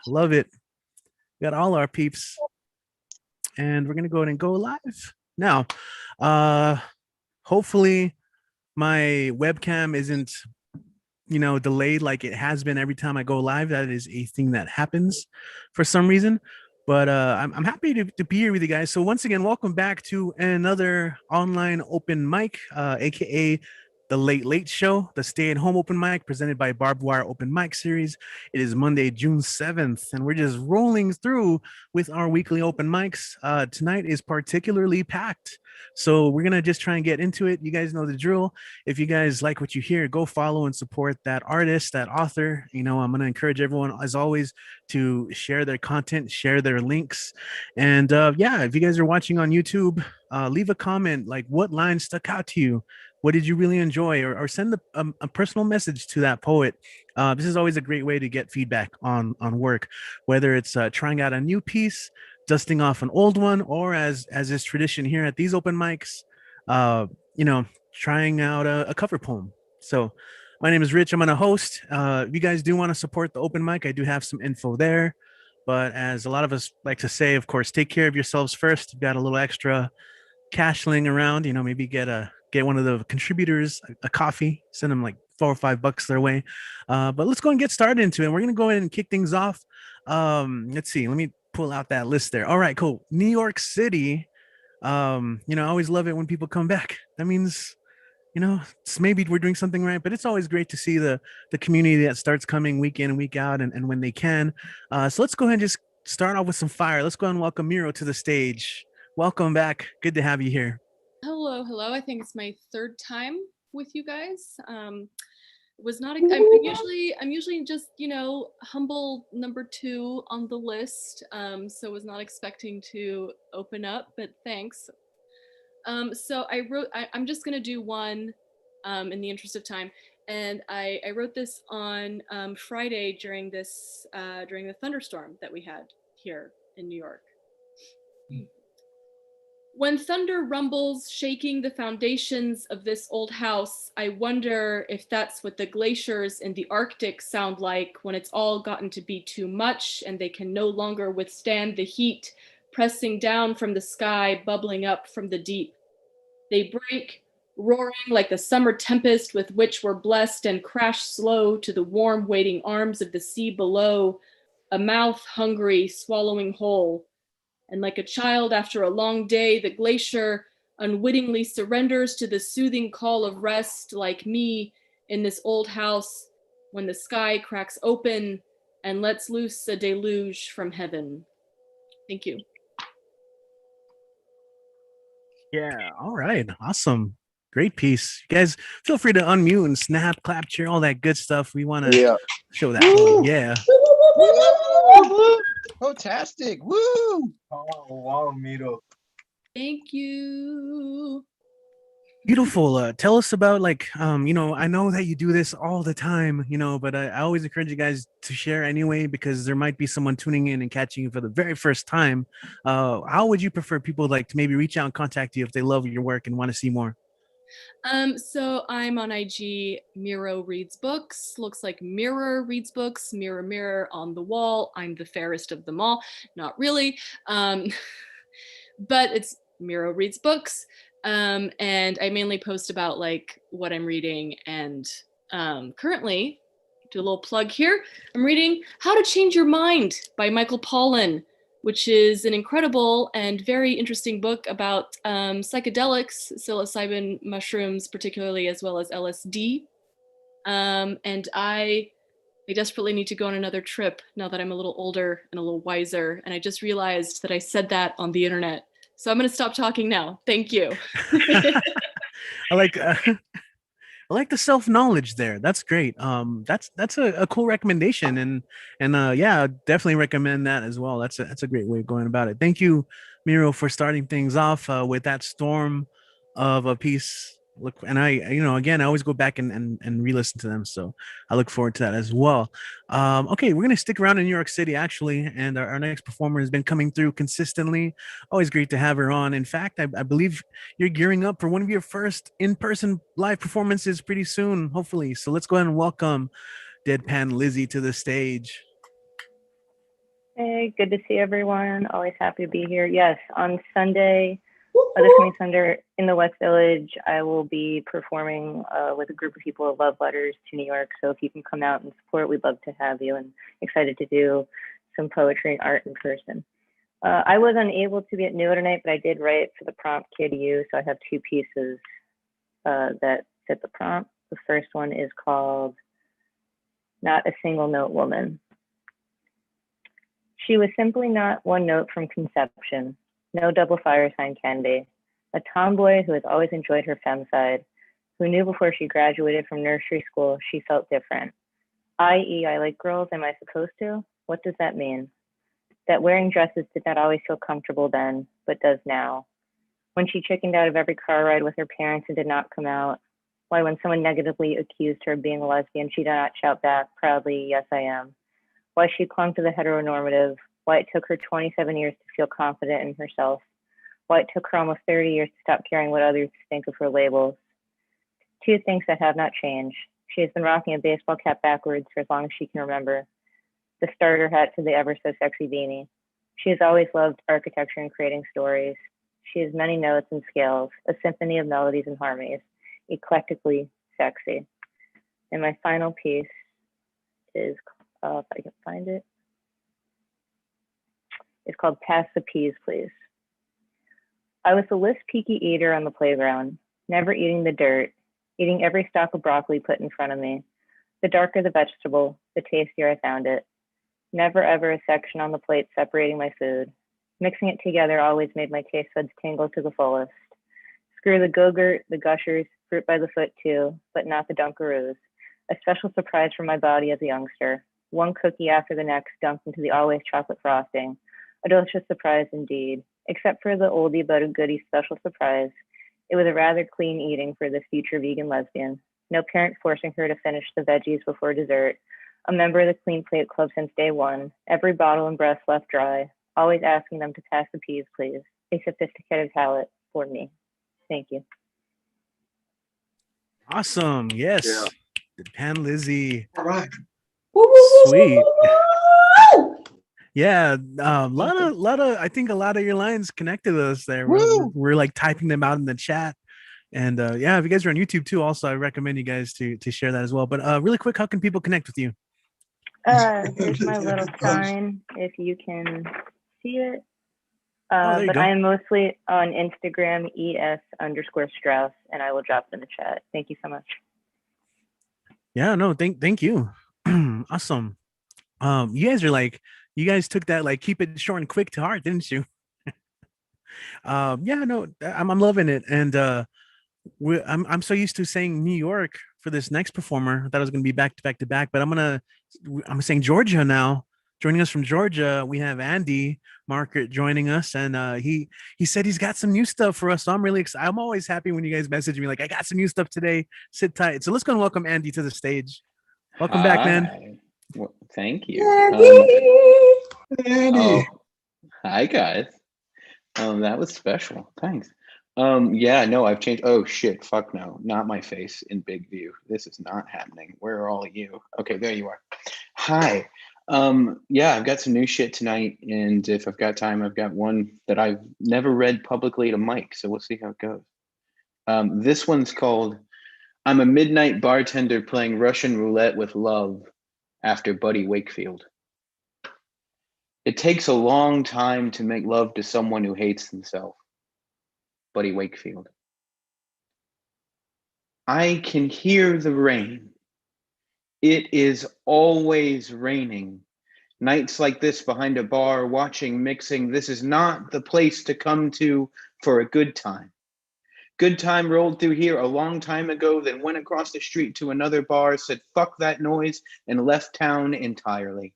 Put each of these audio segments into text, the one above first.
Love it. Got all our peeps, and we're gonna go ahead and go live now. Uh, hopefully my webcam isn't delayed like it has been every time I go live. That is a thing that happens for some reason. But I'm happy to be here with you guys. So once again, welcome back to another online open mic, aka the Late Late Show, the stay-at-home open mic presented by Barbed Wire Open Mic Series. It is Monday, June 7th, and we're just rolling through with our weekly open mics. Tonight is particularly packed, so we're gonna just try and get into it. You guys know the drill. If you guys like what you hear, go follow and support that artist, that author. I'm going to encourage everyone, as always, to share their content, share their links. And yeah, if you guys are watching on YouTube, leave a comment like what line stuck out to you. What did you really enjoy? Or send a personal message to that poet. This is always a great way to get feedback on work, whether it's trying out a new piece, dusting off an old one, or as is tradition here at these open mics, uh, you know, trying out a cover poem. So my name is Rich. I'm going to host. If you guys do want to support the open mic, I do have some info there. But as a lot of us like to say, of course, take care of yourselves first. You've got a little extra cash laying around, maybe get one of the contributors a coffee, send them like $4 or $5 their way. But let's go and get started into it. We're going to go ahead and kick things off. Let's see. Let me pull out that list there. All right, cool. New York City. I always love it when people come back. That means it's maybe we're doing something right, but it's always great to see the community that starts coming week in and week out, and when they can. So let's go ahead and just start off with some fire. Let's go ahead and welcome Miro to the stage. Welcome back. Good to have you here. Hello. I think it's my third time with you guys. Was not. I'm usually just humble number 2 on the list. So was not expecting to open up, but thanks. So I'm just gonna do one, in the interest of time, and I wrote this on Friday during the thunderstorm that we had here in New York. When thunder rumbles, shaking the foundations of this old house, I wonder if that's what the glaciers in the Arctic sound like when it's all gotten to be too much and they can no longer withstand the heat pressing down from the sky, bubbling up from the deep. They break, roaring like the summer tempest with which we're blessed, and crash slow to the warm waiting arms of the sea below, a mouth hungry, swallowing whole. And like a child after a long day, the glacier unwittingly surrenders to the soothing call of rest, like me in this old house when the sky cracks open and lets loose a deluge from heaven. Thank you. Yeah. All right. Awesome. Great piece. You guys feel free to unmute and snap, clap, cheer, all that good stuff. We want to show that. Woo! Yeah. Fantastic. Woo! Oh, wow, Miro. Thank you. Beautiful. Tell us about I know that you do this all the time, but I always encourage you guys to share anyway, because there might be someone tuning in and catching you for the very first time. How would you prefer people to maybe reach out and contact you if they love your work and want to see more? So I'm on IG, Miro Reads Books. Looks like Mirror Reads Books, mirror, mirror on the wall. I'm the fairest of them all. Not really. But it's Miro Reads Books. And I mainly post about what I'm reading, and currently, do a little plug here, I'm reading How to Change Your Mind by Michael Pollan, which is an incredible and very interesting book about psychedelics, psilocybin mushrooms particularly, as well as LSD. And I desperately need to go on another trip now that I'm a little older and a little wiser, and I just realized that I said that on the internet. So I'm going to stop talking now. Thank you. I like the self-knowledge there. That's great. That's a cool recommendation, and yeah, definitely recommend that as well. That's a great way of going about it. Thank you, Miro, for starting things off with that storm of a piece. Look, and again, I always go back and re-listen to them, so I look forward to that as well. Okay, we're gonna stick around in New York City actually, and our next performer has been coming through consistently. Always great to have her on. In fact, I believe you're gearing up for one of your first in-person live performances pretty soon, hopefully. So let's go ahead and welcome Deadpan Lizzie to the stage. Hey, good to see everyone. Always happy to be here. Yes, on Sunday, this coming Sunday in the West Village, I will be performing with a group of people of Love Letters to New York. So if you can come out and support, we'd love to have you, and excited to do some poetry and art in person. I was unable to be at NUA tonight, but I did write for the prompt Kid You. So I have two pieces that fit the prompt. The first one is called Not a Single Note Woman. She was simply not one note from conception. No double fire sign can be. A tomboy who has always enjoyed her femme side, who knew before she graduated from nursery school she felt different. I.e., I like girls, am I supposed to? What does that mean? That wearing dresses did not always feel comfortable then, but does now. When she chickened out of every car ride with her parents and did not come out. Why, when someone negatively accused her of being a lesbian, she did not shout back proudly, yes, I am. Why she clung to the heteronormative, why it took her 27 years to feel confident in herself, why it took her almost 30 years to stop caring what others think of her labels. Two things that have not changed. She has been rocking a baseball cap backwards for as long as she can remember, the starter hat to the ever so sexy beanie. She has always loved architecture and creating stories. She has many notes and scales, a symphony of melodies and harmonies, eclectically sexy. And my final piece is, if I can find it, it's called Pass the Peas, Please. I was the least picky eater on the playground, never eating the dirt, eating every stalk of broccoli put in front of me. The darker the vegetable, the tastier I found it. Never ever a section on the plate separating my food. Mixing it together always made my taste buds tingle to the fullest. Screw the Go-Gurt, the Gushers, fruit by the foot too, but not the Dunkaroos. A special surprise for my body as a youngster. One cookie after the next dunked into the always chocolate frosting. A delicious surprise indeed. Except for the oldie but a goodie special surprise. It was a rather clean eating for this future vegan lesbian. No parent forcing her to finish the veggies before dessert. A member of the Clean Plate Club since day one. Every bottle and breast left dry. Always asking them to pass the peas, please. A sophisticated palate for me. Thank you. Awesome. Yes. Yeah. The Pan Lizzie. All right. Sweet. Yeah, lot of. I think a lot of your lines connected us there. We're like typing them out in the chat, and yeah, if you guys are on YouTube too, also I recommend you guys to share that as well. But really quick, how can people connect with you? Here's my little sign, if you can see it. There you But go. I am mostly on Instagram, ES_Strauss, and I will drop it in the chat. Thank you so much. Yeah, no, thank you. Awesome. You guys are like, you guys took that like keep it short and quick to heart, didn't you? Yeah, no, I'm loving it, and I'm so used to saying New York for this next performer. I thought it was gonna be back to back to back, but I'm saying Georgia now. Joining us from Georgia, we have Andy Market joining us, and he said he's got some new stuff for us. So I'm really excited. I'm always happy when you guys message me like I got some new stuff today. Sit tight. So let's go and welcome Andy to the stage. Welcome back, man. Well, thank you. Andy. Oh, hi guys. That was special. Thanks. Yeah, no, I've changed. Oh shit, fuck no, not my face in big view. This is not happening. Where are all of you? Okay, there you are. Hi. Yeah, I've got some new shit tonight, and if I've got time, I've got one that I've never read publicly to Mike, so we'll see how it goes. This one's called I'm a midnight bartender playing Russian roulette with love after Buddy Wakefield. It takes a long time to make love to someone who hates themselves. Buddy Wakefield. I can hear the rain. It is always raining. Nights like this behind a bar, watching, mixing, this is not the place to come to for a good time. Good time rolled through here a long time ago, then went across the street to another bar, said fuck that noise, and left town entirely.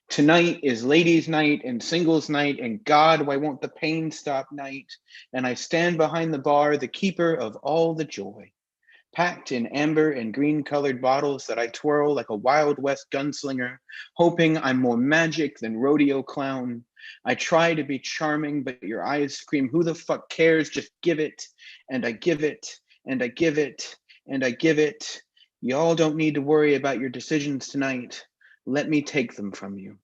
Tonight is ladies' night and singles' night, and God, why won't the pain stop night? And I stand behind the bar, the keeper of all the joy, packed in amber and green-colored bottles that I twirl like a Wild West gunslinger, hoping I'm more magic than rodeo clown. I try to be charming, but your eyes scream, who the fuck cares? Just give it, and I give it, and I give it, and I give it. Y'all don't need to worry about your decisions tonight. Let me take them from you.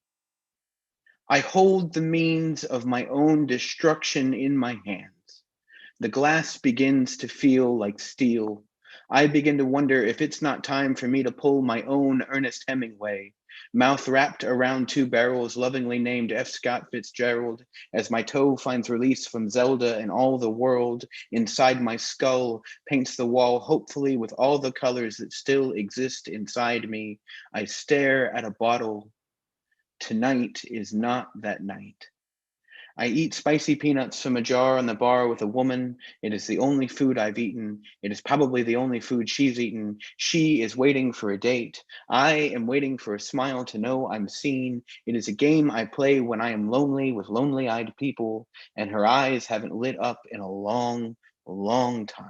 I hold the means of my own destruction in my hands. The glass begins to feel like steel. I begin to wonder if it's not time for me to pull my own Ernest Hemingway, mouth wrapped around two barrels lovingly named F. Scott Fitzgerald, as my toe finds release from Zelda and all the world inside my skull paints the wall hopefully with all the colors that still exist inside me. I stare at a bottle. Tonight is not that night. I eat spicy peanuts from a jar on the bar with a woman. It is the only food I've eaten. It is probably the only food she's eaten. She is waiting for a date. I am waiting for a smile to know I'm seen. It is a game I play when I am lonely with lonely-eyed people, and her eyes haven't lit up in a long, long time.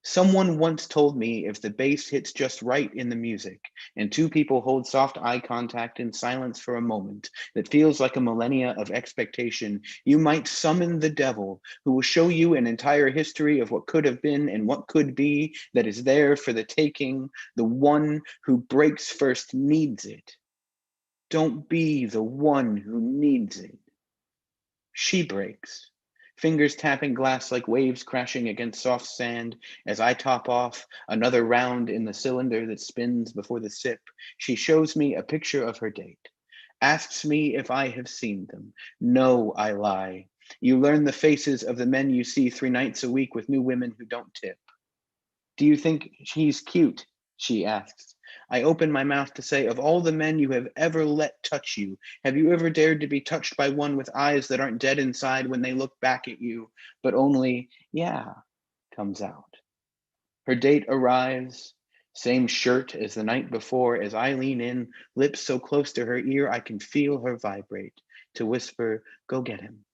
Someone once told me if the bass hits just right in the music and two people hold soft eye contact in silence for a moment that feels like a millennia of expectation, you might summon the devil who will show you an entire history of what could have been and what could be that is there for the taking. The one who breaks first needs it. Don't be the one who needs it. She breaks. Fingers tapping glass like waves crashing against soft sand as I top off another round in the cylinder that spins before the sip. She shows me a picture of her date, asks me if I have seen them. No, I lie. You learn the faces of the men you see 3 nights a week with new women who don't tip. Do you think he's cute? She asks. I open my mouth to say, of all the men you have ever let touch you, have you ever dared to be touched by one with eyes that aren't dead inside when they look back at you, but only, yeah, comes out? Her date arrives, same shirt as the night before, as I lean in, lips so close to her ear I can feel her vibrate, to whisper, go get him.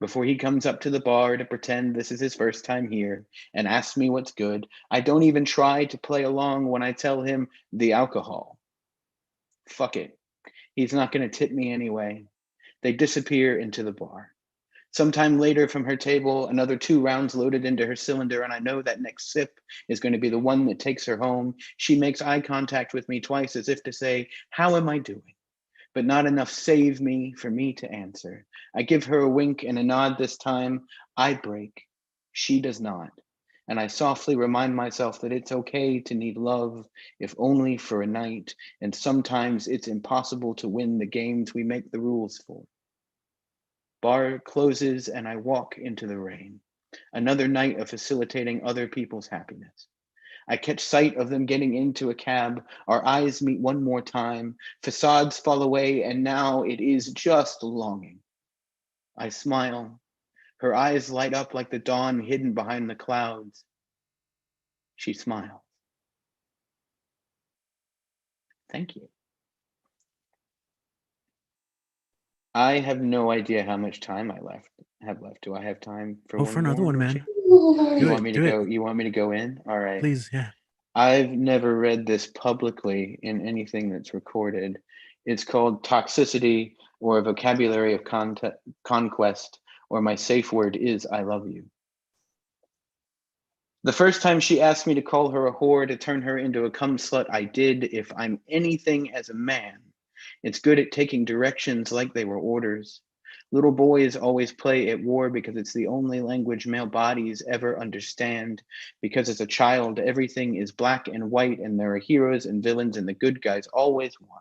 Before he comes up to the bar to pretend this is his first time here and asks me what's good, I don't even try to play along when I tell him the alcohol. Fuck it. He's not going to tip me anyway. They disappear into the bar. Sometime later from her table, another 2 rounds loaded into her cylinder, and I know that next sip is going to be the one that takes her home. She makes eye contact with me twice as if to say, how am I doing? But not enough save me for me to answer. I give her a wink and a nod this time. I break. She does not. And I softly remind myself that it's okay to need love, if only for a night, and sometimes it's impossible to win the games we make the rules for. Bar closes and I walk into the rain. Another night of facilitating other people's happiness. I catch sight of them getting into a cab. Our eyes meet one more time. Facades fall away, and now it is just longing. I smile. Her eyes light up like the dawn hidden behind the clouds. She smiles. Thank you. I have no idea how much time I have left. Do I have time for Oh, one for another more? one, man. You Do want it. me to Do go? it. You want me to go in? All right. Please. Yeah. I've never read this publicly in anything that's recorded. It's called Toxicity, or a Vocabulary of Conquest, or my safe word is I love you. The first time she asked me to call her a whore to turn her into a cum slut, I did. If I'm anything as a man, it's good at taking directions like they were orders. Little boys always play at war because it's the only language male bodies ever understand. Because as a child, everything is black and white, and there are heroes and villains, and the good guys always won.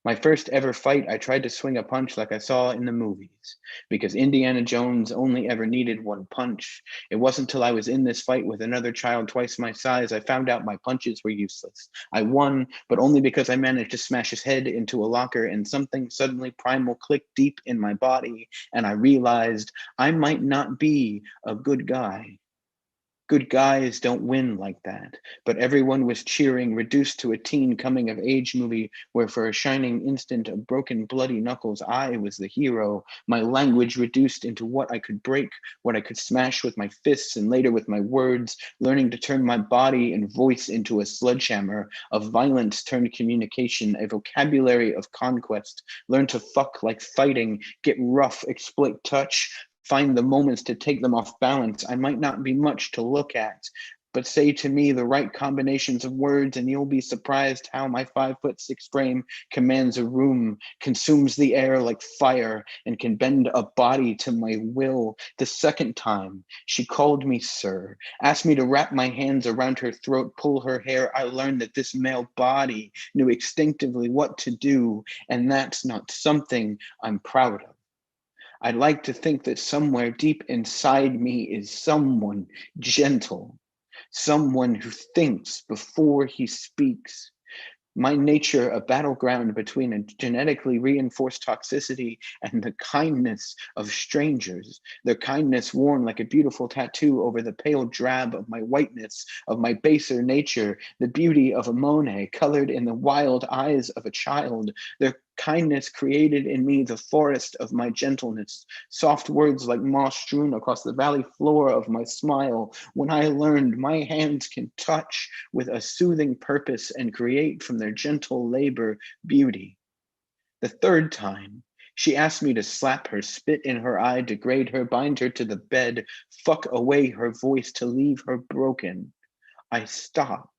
My first ever fight, I tried to swing a punch like I saw in the movies, because Indiana Jones only ever needed one punch. It wasn't till I was in this fight with another child twice my size, I found out my punches were useless. I won, but only because I managed to smash his head into a locker, and something suddenly primal clicked deep in my body, and I realized I might not be a good guy. Good guys don't win like that, but everyone was cheering, reduced to a teen coming of age movie where for a shining instant of broken bloody knuckles, I was the hero, my language reduced into what I could break, what I could smash with my fists and later with my words, learning to turn my body and voice into a sledgehammer of violence turned communication, a vocabulary of conquest, learn to fuck like fighting, get rough, exploit touch, find the moments to take them off balance. I might not be much to look at, but say to me the right combinations of words, and you'll be surprised how my 5'6" frame commands a room, consumes the air like fire, and can bend a body to my will. The second time, she called me sir, asked me to wrap my hands around her throat, pull her hair. I learned that this male body knew instinctively what to do, and that's not something I'm proud of. I'd like to think that somewhere deep inside me is someone gentle, someone who thinks before he speaks. My nature, a battleground between a genetically reinforced toxicity and the kindness of strangers, their kindness worn like a beautiful tattoo over the pale drab of my whiteness, of my baser nature, the beauty of a Monet colored in the wild eyes of a child, their kindness created in me the forest of my gentleness, soft words like moss strewn across the valley floor of my smile. When I learned my hands can touch with a soothing purpose and create from their gentle labor beauty. The third time, she asked me to slap her, spit in her eye, degrade her, bind her to the bed, fuck away her voice to leave her broken. I stopped.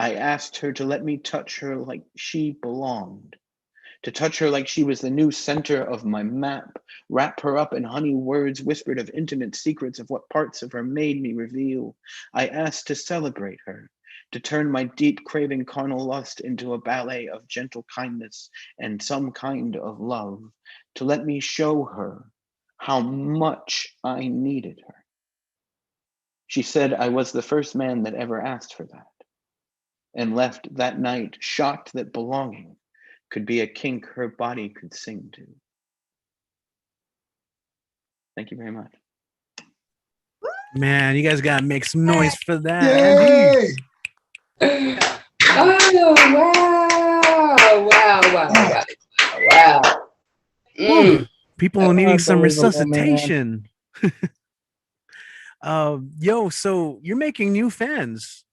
I asked her to let me touch her like she belonged, to touch her like she was the new center of my map, wrap her up in honey words whispered of intimate secrets of what parts of her made me reveal. I asked to celebrate her, to turn my deep craving carnal lust into a ballet of gentle kindness and some kind of love, to let me show her how much I needed her. She said I was the first man that ever asked for that, and left that night shocked that belonging could be a kink her body could sing to. Thank you very much. Man, you guys gotta make some noise for that, Andy. Yay! Oh, wow. Wow. Whew. People That's needing some unbelievable, man. resuscitation. Yo, so you're making new fans.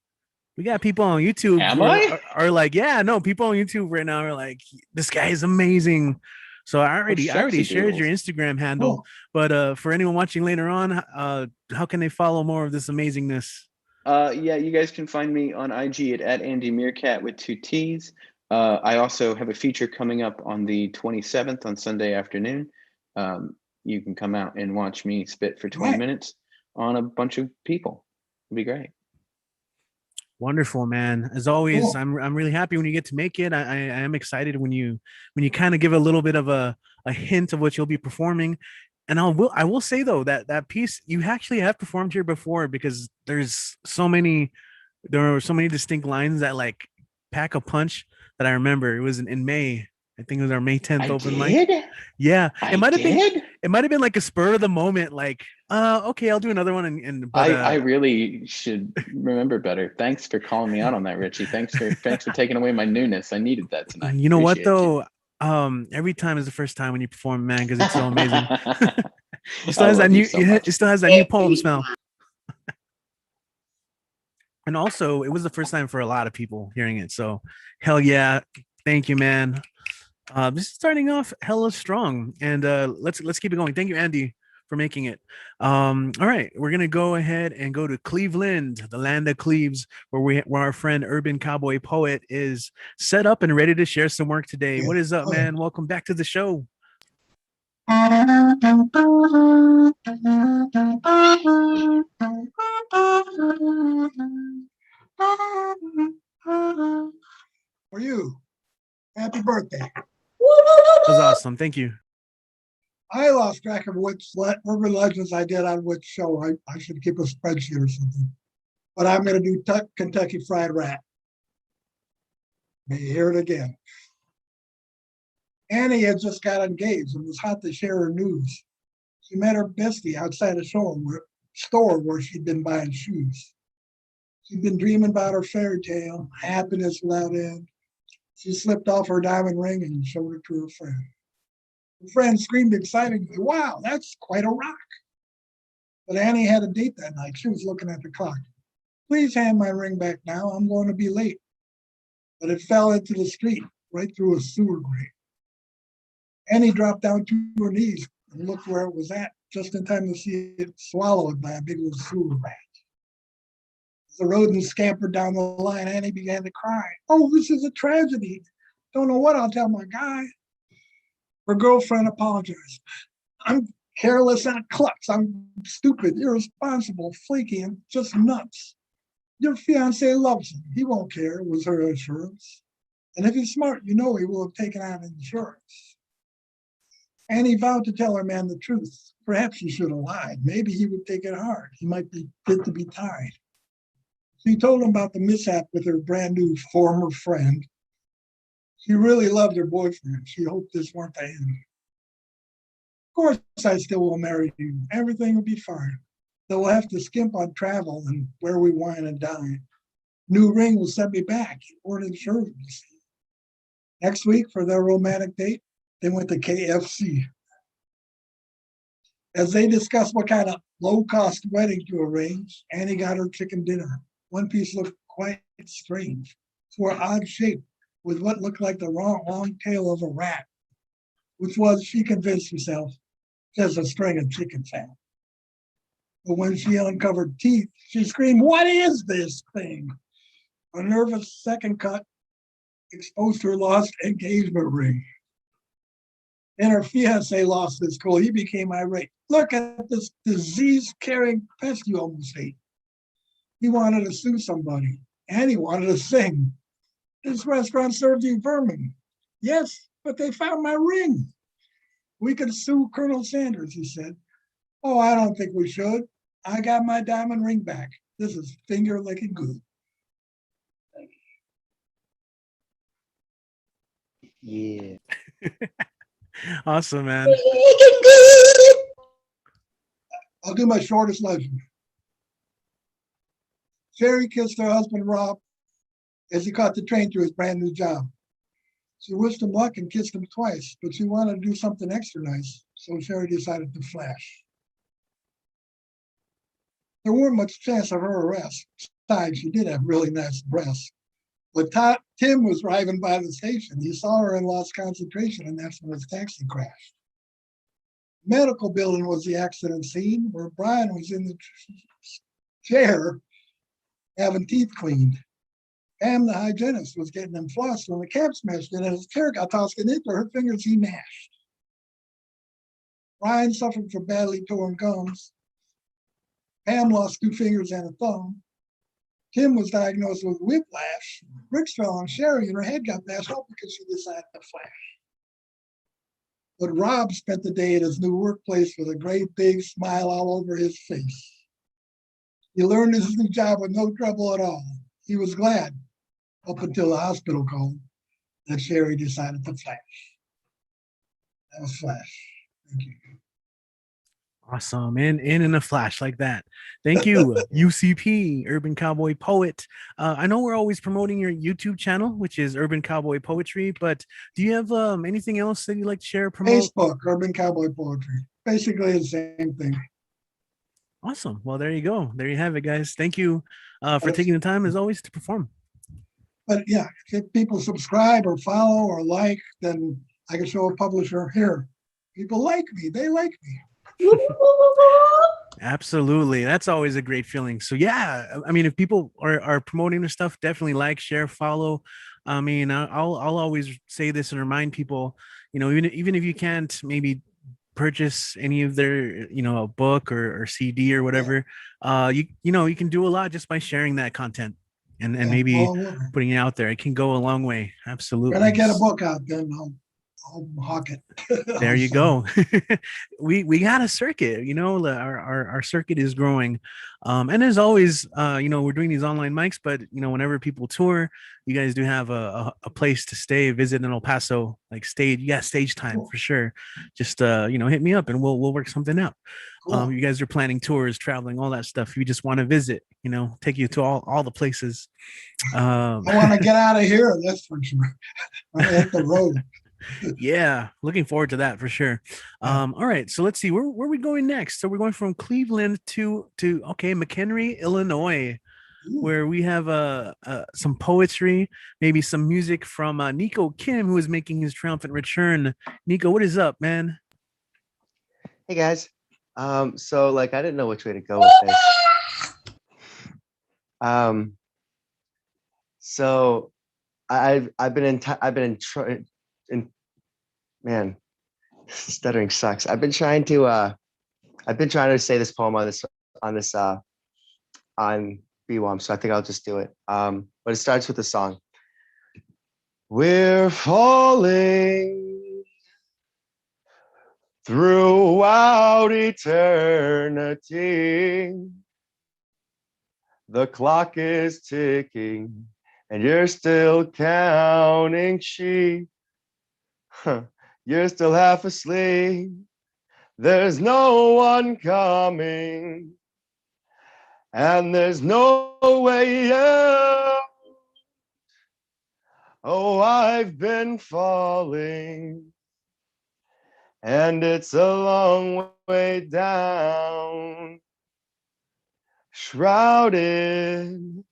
We got people on YouTube Am who I? are like, yeah, no, people on YouTube right now are like, this guy is amazing. So I already sexy shared your doodles. Instagram handle, but for anyone watching later on, how can they follow more of this amazingness? Yeah, you guys can find me on IG at Andy Meerkat with 2 T's. I also have a feature coming up on the 27th on Sunday afternoon. You can come out and watch me spit for 20 minutes on a bunch of people. It'd be great. Wonderful, man. As always, I'm really happy when you get to make it. I am excited when you kind of give a little bit of a hint of what you'll be performing. And I will say though that piece you actually have performed here before, because there are so many distinct lines that like pack a punch that I remember. It was in May. I think it was our May 10th open mic. Yeah, it might have been like a spur of the moment, like, okay, I'll do another one. But I really should remember better. Thanks for calling me out on that, Richie. Thanks for taking away my newness. I needed that tonight. You know what Appreciate you. though? Every time is the first time when you perform, man, because it's so amazing. It I still has that love you new so much. it still has that new poem smell. And also, it was the first time for a lot of people hearing it. So, hell yeah, thank you, man. This is starting off hella strong, and let's keep it going. Thank you, Andy, for making it. All right, we're gonna go ahead and go to Cleveland, the land of Cleves, where our friend Urban Cowboy Poet is set up and ready to share some work today. What is up, man? Welcome back to the show. For you. Happy birthday. That was awesome. Thank you. I lost track of which urban legends I did on which show. I should keep a spreadsheet or something. But I'm going to do Kentucky Fried Rat. May you hear it again. Annie had just got engaged and was hot to share her news. She met her bestie outside a store where she'd been buying shoes. She'd been dreaming about her fairy tale, happiness without end. She slipped off her diamond ring and showed it to her friend. Her friend screamed excitedly, "Wow, that's quite a rock." But Annie had a date that night. She was looking at the clock. "Please hand my ring back now. I'm going to be late." But it fell into the street, right through a sewer grate. Annie dropped down to her knees and looked where it was at, just in time to see it swallowed by a big old sewer rat. The rodent scampered down the line. Annie began to cry. Oh, this is a tragedy. Don't know what I'll tell my guy. Her girlfriend apologized. I'm careless and a klutz. I'm stupid, irresponsible, flaky, and just nuts. Your fiance loves him. He won't care, was her assurance. And if he's smart, you know he will have taken out insurance. Annie vowed to tell her man the truth. Perhaps she should have lied. Maybe he would take it hard. He might be fit to be tied. She told him about the mishap with her brand new former friend. She really loved her boyfriend. She hoped this weren't the end. Of course, I still will marry you. Everything will be fine. Though we'll have to skimp on travel and where we wine and dine. New ring will send me back. Ordered insurance. Next week, for their romantic date, they went to KFC. As they discussed what kind of low-cost wedding to arrange, Annie got her chicken dinner. One piece looked quite strange, for odd shape, with what looked like the long tail of a rat, which was, she convinced herself, just a string of chicken fat. But when she uncovered teeth, she screamed, "What is this thing?" A nervous second cut exposed her lost engagement ring. And her fiance lost his cool. He became irate. Look at this disease-carrying pest you almost ate. He wanted to sue somebody, and he wanted to sing. This restaurant served you vermin. Yes, but they found my ring. We could sue Colonel Sanders, he said. Oh, I don't think we should. I got my diamond ring back. This is finger licking good. Yeah. Awesome, man. I'll do my shortest legend. Sherry kissed her husband, Rob, as he caught the train to his brand new job. She wished him luck and kissed him twice, but she wanted to do something extra nice, so Sherry decided to flash. There weren't much chance of her arrest. Besides, she did have really nice breasts. But Tim was driving by the station. He saw her and lost concentration, and that's when his taxi crashed. Medical building was the accident scene, where Brian was in the chair having teeth cleaned. Pam, the hygienist, was getting them flossed when the cab smashed in, and his chair got tossed into her fingers. He mashed. Brian suffered from badly torn gums. Pam lost 2 fingers and a thumb. Tim was diagnosed with whiplash. Bricks fell on Sherry, and her head got bashed up because she decided to flash. But Rob spent the day at his new workplace with a great big smile all over his face. He learned his new job with no trouble at all. He was glad, up until the hospital called, that Sherry decided to flash. That was Flash. Thank you. Awesome. In a flash like that. Thank you, UCP, Urban Cowboy Poet. I know we're always promoting your YouTube channel, which is Urban Cowboy Poetry, but do you have anything else that you'd like to share, promote? Facebook, Urban Cowboy Poetry. Basically the same thing. Awesome. Well, there you go. There you have it, guys. Thank you for taking the time, as always, to perform. But yeah, if people subscribe or follow or like, then I can show a publisher here. People like me. They like me. Absolutely. That's always a great feeling. So yeah, I mean, if people are promoting their stuff, definitely like, share, follow. I mean, I'll always say this and remind people, you know, even if you can't maybe purchase any of their, you know, a book or CD or whatever, you know, you can do a lot just by sharing that content and maybe putting it out there. It can go a long way. Absolutely. When I get a book out, then I'll hawk it. There you go. we got a circuit, you know, our circuit is growing. And as always, you know, we're doing these online mics, but you know, whenever people tour, you guys do have a place to stay, visit in El Paso, like stage, stage time for sure. Just you know, hit me up and we'll work something out. Cool. You guys are planning tours, traveling, all that stuff. You just want to visit, you know, take you to all the places. I want to get out of here, that's for sure. I hit the road. Yeah, looking forward to that for sure. All right, so let's see where are we going next. So we're going from Cleveland to McHenry, Illinois, where we have some poetry, maybe some music from Nico Kim, who is making his triumphant return. Nico, what is up, man? Hey guys. So like I didn't know which way to go with this. So I've been in man, stuttering sucks. I've been trying to say this poem on BWOMS, so I think I'll just do it. But it starts with a song. We're falling throughout eternity. The clock is ticking and you're still counting sheep. You're still half asleep. There's no one coming and there's no way out. Oh, I've been falling and it's a long way down. Shrouded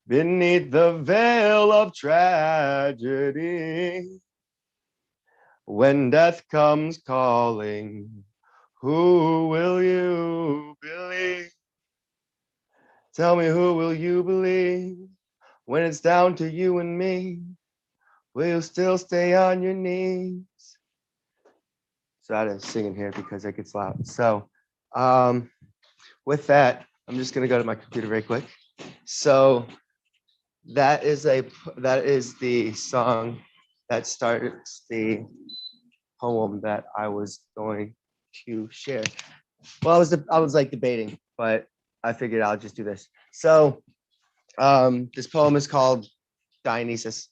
beneath the veil of tragedy. When death comes calling, who will you believe? Tell me, who will you believe? When it's down to you and me, will you still stay on your knees? So I didn't sing in here because it gets loud. So with that, I'm just gonna go to my computer very quick. So that is the song that starts the poem that I was going to share. Well, I was like debating, but I figured I'll just do this. So this poem is called Dionysus,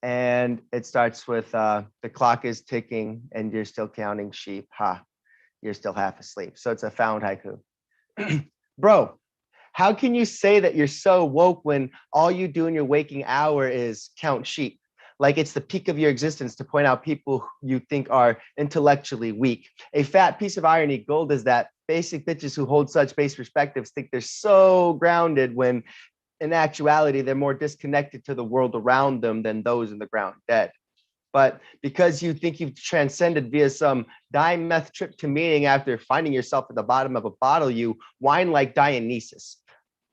and it starts with the clock is ticking and you're still counting sheep. Ha, you're still half asleep. So it's a found haiku. Bro, how can you say that you're so woke when all you do in your waking hour is count sheep? Like it's the peak of your existence to point out people you think are intellectually weak. A fat piece of irony gold is that basic bitches who hold such base perspectives think they're so grounded when in actuality, they're more disconnected to the world around them than those in the ground dead. But because you think you've transcended via some dimeth trip to meaning after finding yourself at the bottom of a bottle, you whine like Dionysus.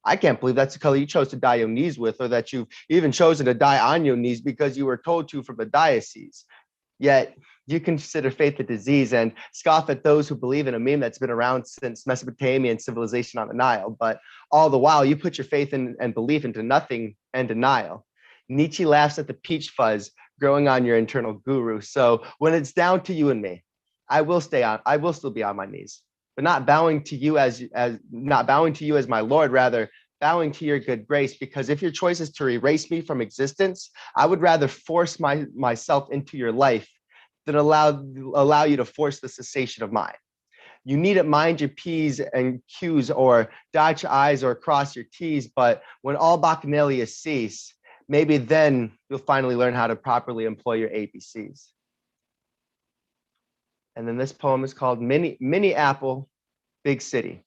I can't believe that's the color you chose to dye your knees with, or that you've even chosen to die on your knees because you were told to from the diocese. Yet you consider faith a disease and scoff at those who believe in a meme that's been around since Mesopotamian civilization on the Nile. But all the while, you put your faith and belief into nothing and denial. Nietzsche laughs at the peach fuzz growing on your internal guru. So when it's down to you and me, I will still be on my knees, but not bowing to you as my Lord, rather bowing to your good grace. Because if your choice is to erase me from existence, I would rather force myself into your life than allow you to force the cessation of mine. You needn't mind your P's and Q's or dot your I's or cross your T's, but when all bacchanalia cease, maybe then you'll finally learn how to properly employ your ABCs. And then this poem is called Mini Apple, Big City.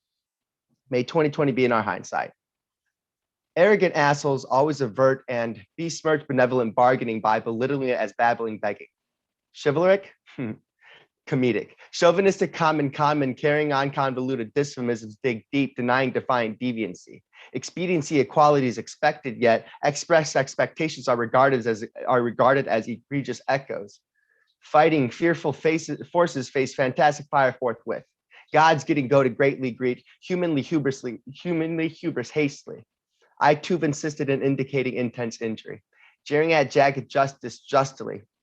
May 2020 be in our hindsight. Arrogant assholes always avert and besmirch benevolent bargaining by belittling it as babbling begging. Chivalric? Comedic. Chauvinistic common carrying on convoluted dysphemisms dig deep, denying defiant deviancy. Expediency equality is expected, yet express expectations are regarded as egregious echoes. Fighting fearful forces face fantastic fire forthwith. Gods getting goaded greatly greet, humanly hubris hastily. I too have insisted in indicating intense injury. Jeering at jagged justice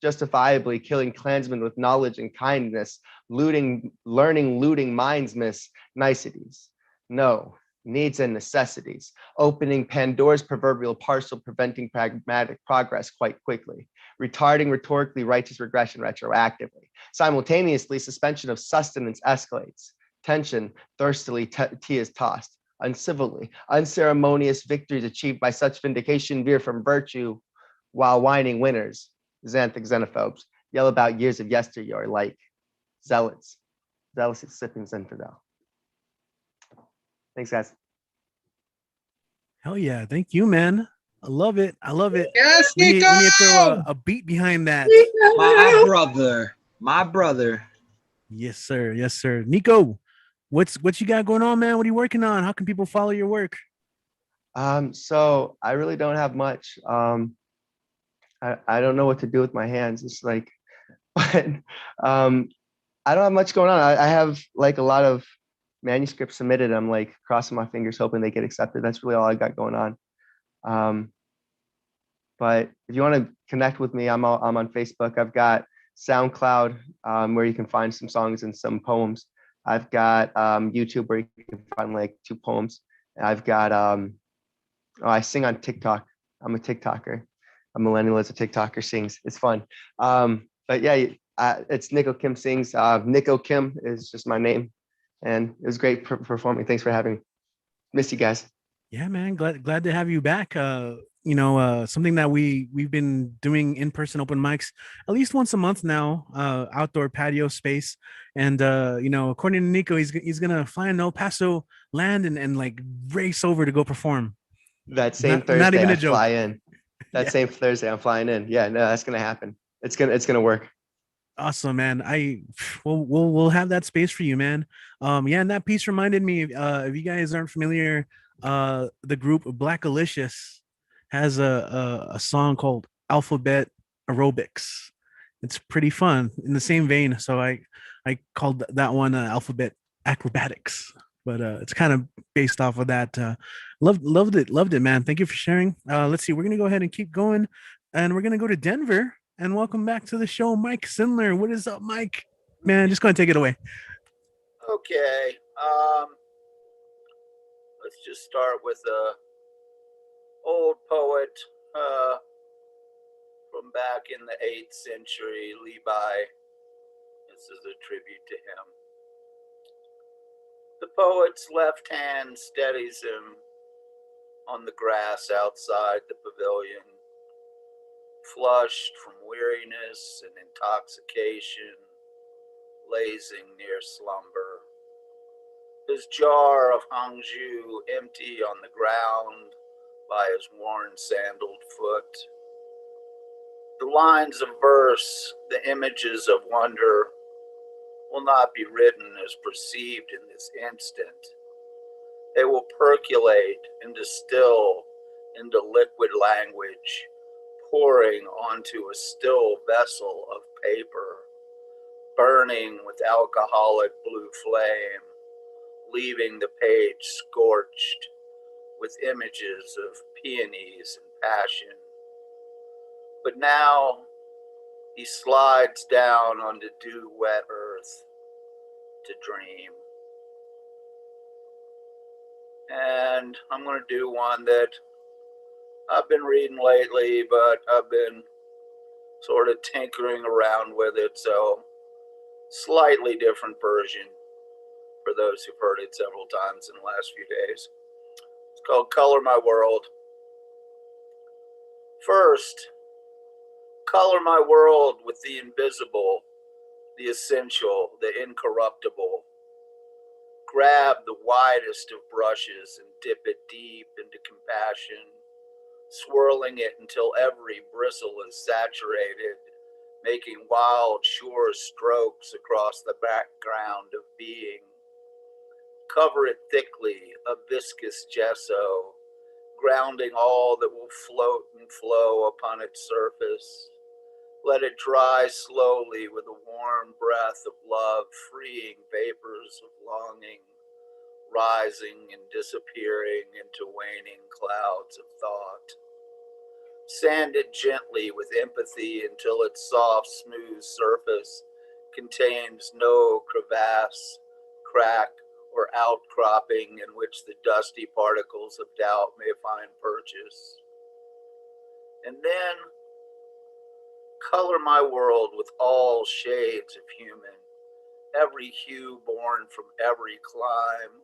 justifiably killing clansmen with knowledge and kindness, looting minds miss niceties. No, needs and necessities, opening Pandora's proverbial parcel, preventing pragmatic progress quite quickly, retarding rhetorically righteous regression retroactively. Simultaneously, suspension of sustenance escalates. Tension thirstily tea is tossed. Uncivilly, unceremonious victories achieved by such vindication veer from virtue, while whining winners, xanthic xenophobes, yell about years of yesteryear like zealous sipping Zinfandel. Thanks, guys. Hell yeah. Thank you, man. I love it. I love it. Yes, We need to throw Nico! a beat behind that. My brother. Yes, sir. Yes, sir. Nico, what you got going on, man? What are you working on? How can people follow your work? So I really don't have much. I don't know what to do with my hands. It's like, but I don't have much going on. I have like a lot of manuscripts submitted. I'm like crossing my fingers, hoping they get accepted. That's really all I got going on. But if you want to connect with me, I'm on Facebook. I've got SoundCloud, where you can find some songs and some poems. I've got YouTube where you can find like 2 poems. I've got I sing on TikTok. I'm a TikToker. A millennial as a TikToker sings. It's fun. But yeah, it's Nico Kim Sings. Nico Kim is just my name, and it was great performing. Thanks for having me. Miss you guys. Yeah, man. Glad to have you back. Something that we've been doing in-person open mics at least once a month now, outdoor patio space. And according to Nico, he's gonna fly in El Paso, land and like race over to go perform. That same Not Thursday, even a I joke. fly in. That Yeah. same Thursday, I'm flying in. Yeah, no, that's gonna happen. It's gonna work. Awesome, man. We'll have that space for you, man. Yeah, and that piece reminded me, if you guys aren't familiar, the group Black Alicious has a song called Alphabet Aerobics. It's pretty fun in the same vein. So I called that one Alphabet Acrobatics, but it's kind of based off of that. Loved it, man. Thank you for sharing. Let's see, we're gonna go ahead and keep going, and we're gonna go to Denver. And welcome back to the show, Mike Sindler. What is up, Mike? Man, just go and take it away. Okay. Let's just start with a old poet from back in the 8th century, Levi. This is a tribute to him. The poet's left hand steadies him on the grass outside the pavilion, flushed from weariness and intoxication, lazing near slumber. His jar of Hangzhou empty on the ground by his worn sandaled foot. The lines of verse, the images of wonder, will not be written as perceived in this instant. They will percolate and distill into liquid language, pouring onto a still vessel of paper, burning with alcoholic blue flame, leaving the page scorched with images of peonies and passion. But now he slides down onto dew-wet earth to dream. And I'm going to do one that I've been reading lately, but I've been sort of tinkering around with it, so slightly different version for those who've heard it several times in the last few days. It's called Color My World. First, color my world with the invisible, the essential, the incorruptible. Grab the widest of brushes and dip it deep into compassion, swirling it until every bristle is saturated, making wild, sure strokes across the background of being. Cover it thickly, a viscous gesso, grounding all that will float and flow upon its surface. Let it dry slowly with a warm breath of love, freeing vapors of longing, rising and disappearing into waning clouds of thought. Sand it gently with empathy until its soft, smooth surface contains no crevasse, crack, or outcropping in which the dusty particles of doubt may find purchase. And then color my world with all shades of human, every hue born from every clime.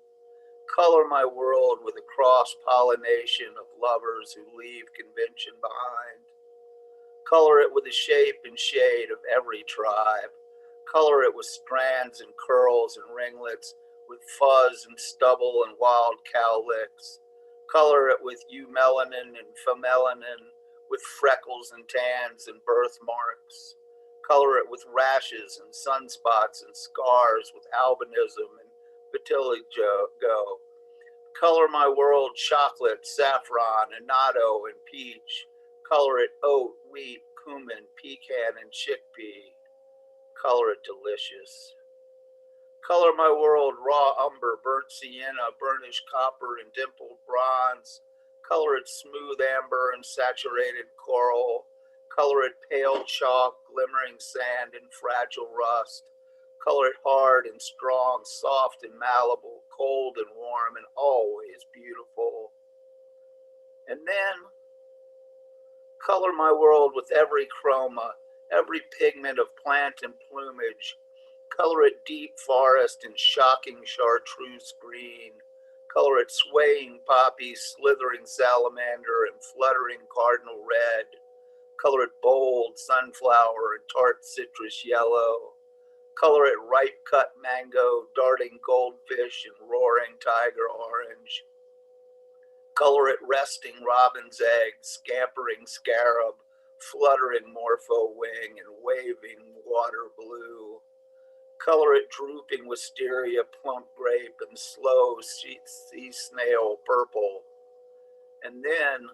Color my world with a cross-pollination of lovers who leave convention behind. Color it with the shape and shade of every tribe. Color it with strands and curls and ringlets, with fuzz and stubble and wild cowlicks. Color it with eumelanin and femelanin, with freckles and tans and birthmarks. Color it with rashes and sunspots and scars, with albinism and vitiligo. Color my world chocolate, saffron, annatto, and peach. Color it oat, wheat, cumin, pecan, and chickpea. Color it delicious. Color my world raw umber, burnt sienna, burnished copper, and dimpled bronze. Color it smooth amber and saturated coral. Color it pale chalk, glimmering sand, and fragile rust. Color it hard and strong, soft and malleable, cold and warm, and always beautiful. And then color my world with every chroma, every pigment of plant and plumage. Color it deep forest and shocking chartreuse green. Color it swaying poppy, slithering salamander, and fluttering cardinal red. Color it bold sunflower and tart citrus yellow. Color it ripe cut mango, darting goldfish, and roaring tiger orange. Color it resting robin's egg, scampering scarab, fluttering morpho wing, and waving water blue. Color it drooping wisteria, plump grape, and slow sea snail purple. And then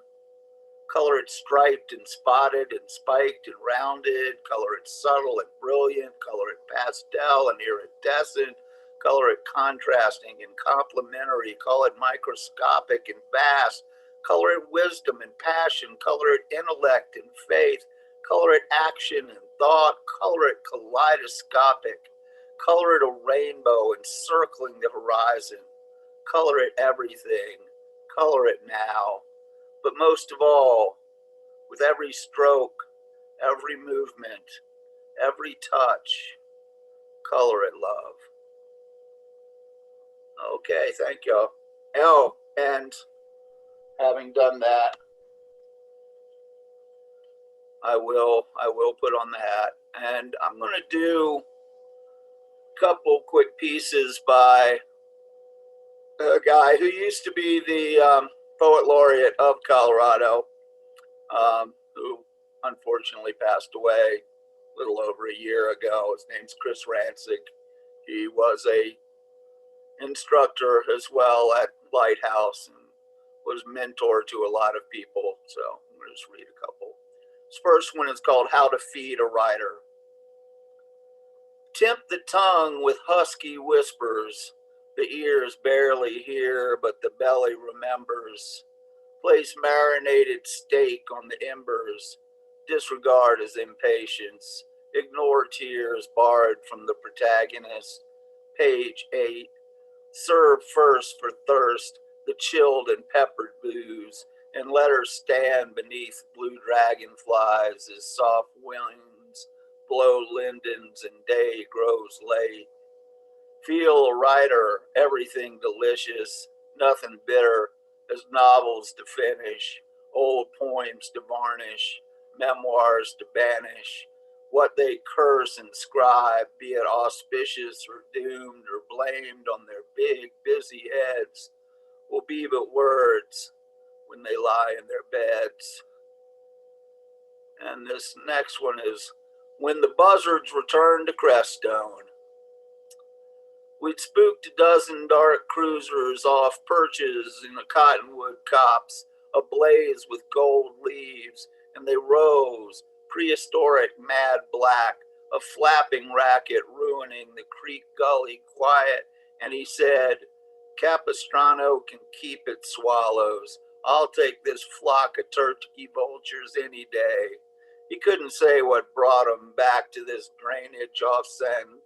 color it striped and spotted and spiked and rounded. Color it subtle and brilliant. Color it pastel and iridescent. Color it contrasting and complementary. Color it microscopic and vast. Color it wisdom and passion. Color it intellect and faith. Color it action and thought. Color it kaleidoscopic. Color it a rainbow encircling the horizon. Color it everything. Color it now. But most of all, with every stroke, every movement, every touch, color it love. Okay, thank you. Oh, and having done that, I will put on the hat, and I'm going to do a couple quick pieces by a guy who used to be the poet laureate of Colorado, who unfortunately passed away a little over a year ago. His name's Chris Rancic. He was a instructor as well at Lighthouse and was mentor to a lot of people. So I'm going to just read a couple. This first one is called How to Feed a Writer. Tempt the tongue with husky whispers. The ears barely hear, but the belly remembers. Place marinated steak on the embers. Disregard his impatience. Ignore tears borrowed from the protagonist. Page 8. Serve first for thirst the chilled and peppered booze, and let her stand beneath blue dragonflies as soft winds blow lindens and day grows late. Feel a writer, everything delicious, nothing bitter, as novels to finish, old poems to varnish, memoirs to banish. What they curse and scribe, be it auspicious or doomed or blamed on their big, busy heads, will be but words when they lie in their beds. And this next one is When the Buzzards Return to Crestone. We'd spooked a dozen dark cruisers off perches in the cottonwood copse, ablaze with gold leaves, and they rose, prehistoric mad black, a flapping racket ruining the creek gully quiet, and he said, Capistrano can keep it, swallows. I'll take this flock of turkey vultures any day. He couldn't say what brought him back to this drainage off San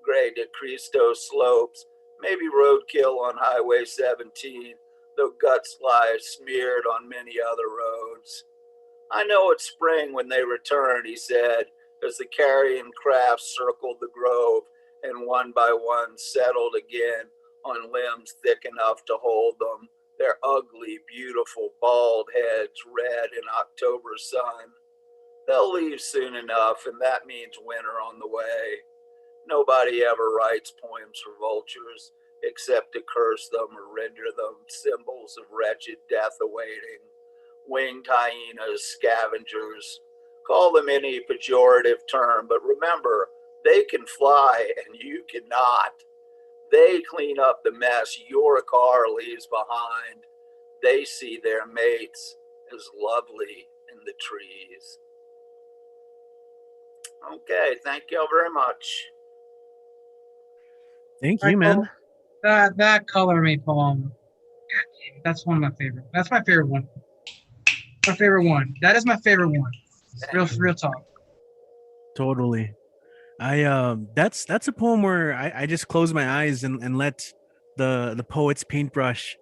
Grey de Cristo slopes, maybe roadkill on Highway 17, though guts lie smeared on many other roads. I know it's spring when they return, he said, as the carrion crafts circled the grove and one by one settled again on limbs thick enough to hold them, their ugly, beautiful, bald heads red in October sun. They'll leave soon enough, and that means winter on the way. Nobody ever writes poems for vultures, except to curse them or render them symbols of wretched death awaiting. Winged hyenas, scavengers, call them any pejorative term, but remember, they can fly and you cannot. They clean up the mess your car leaves behind. They see their mates as lovely in the trees. Okay, thank you all very much. Thank you, man. That Color Me poem, that's one of my favorite. That's my favorite one. My favorite one. That is my favorite one. Real talk. Totally. That's a poem where I just close my eyes and let the poet's paintbrush,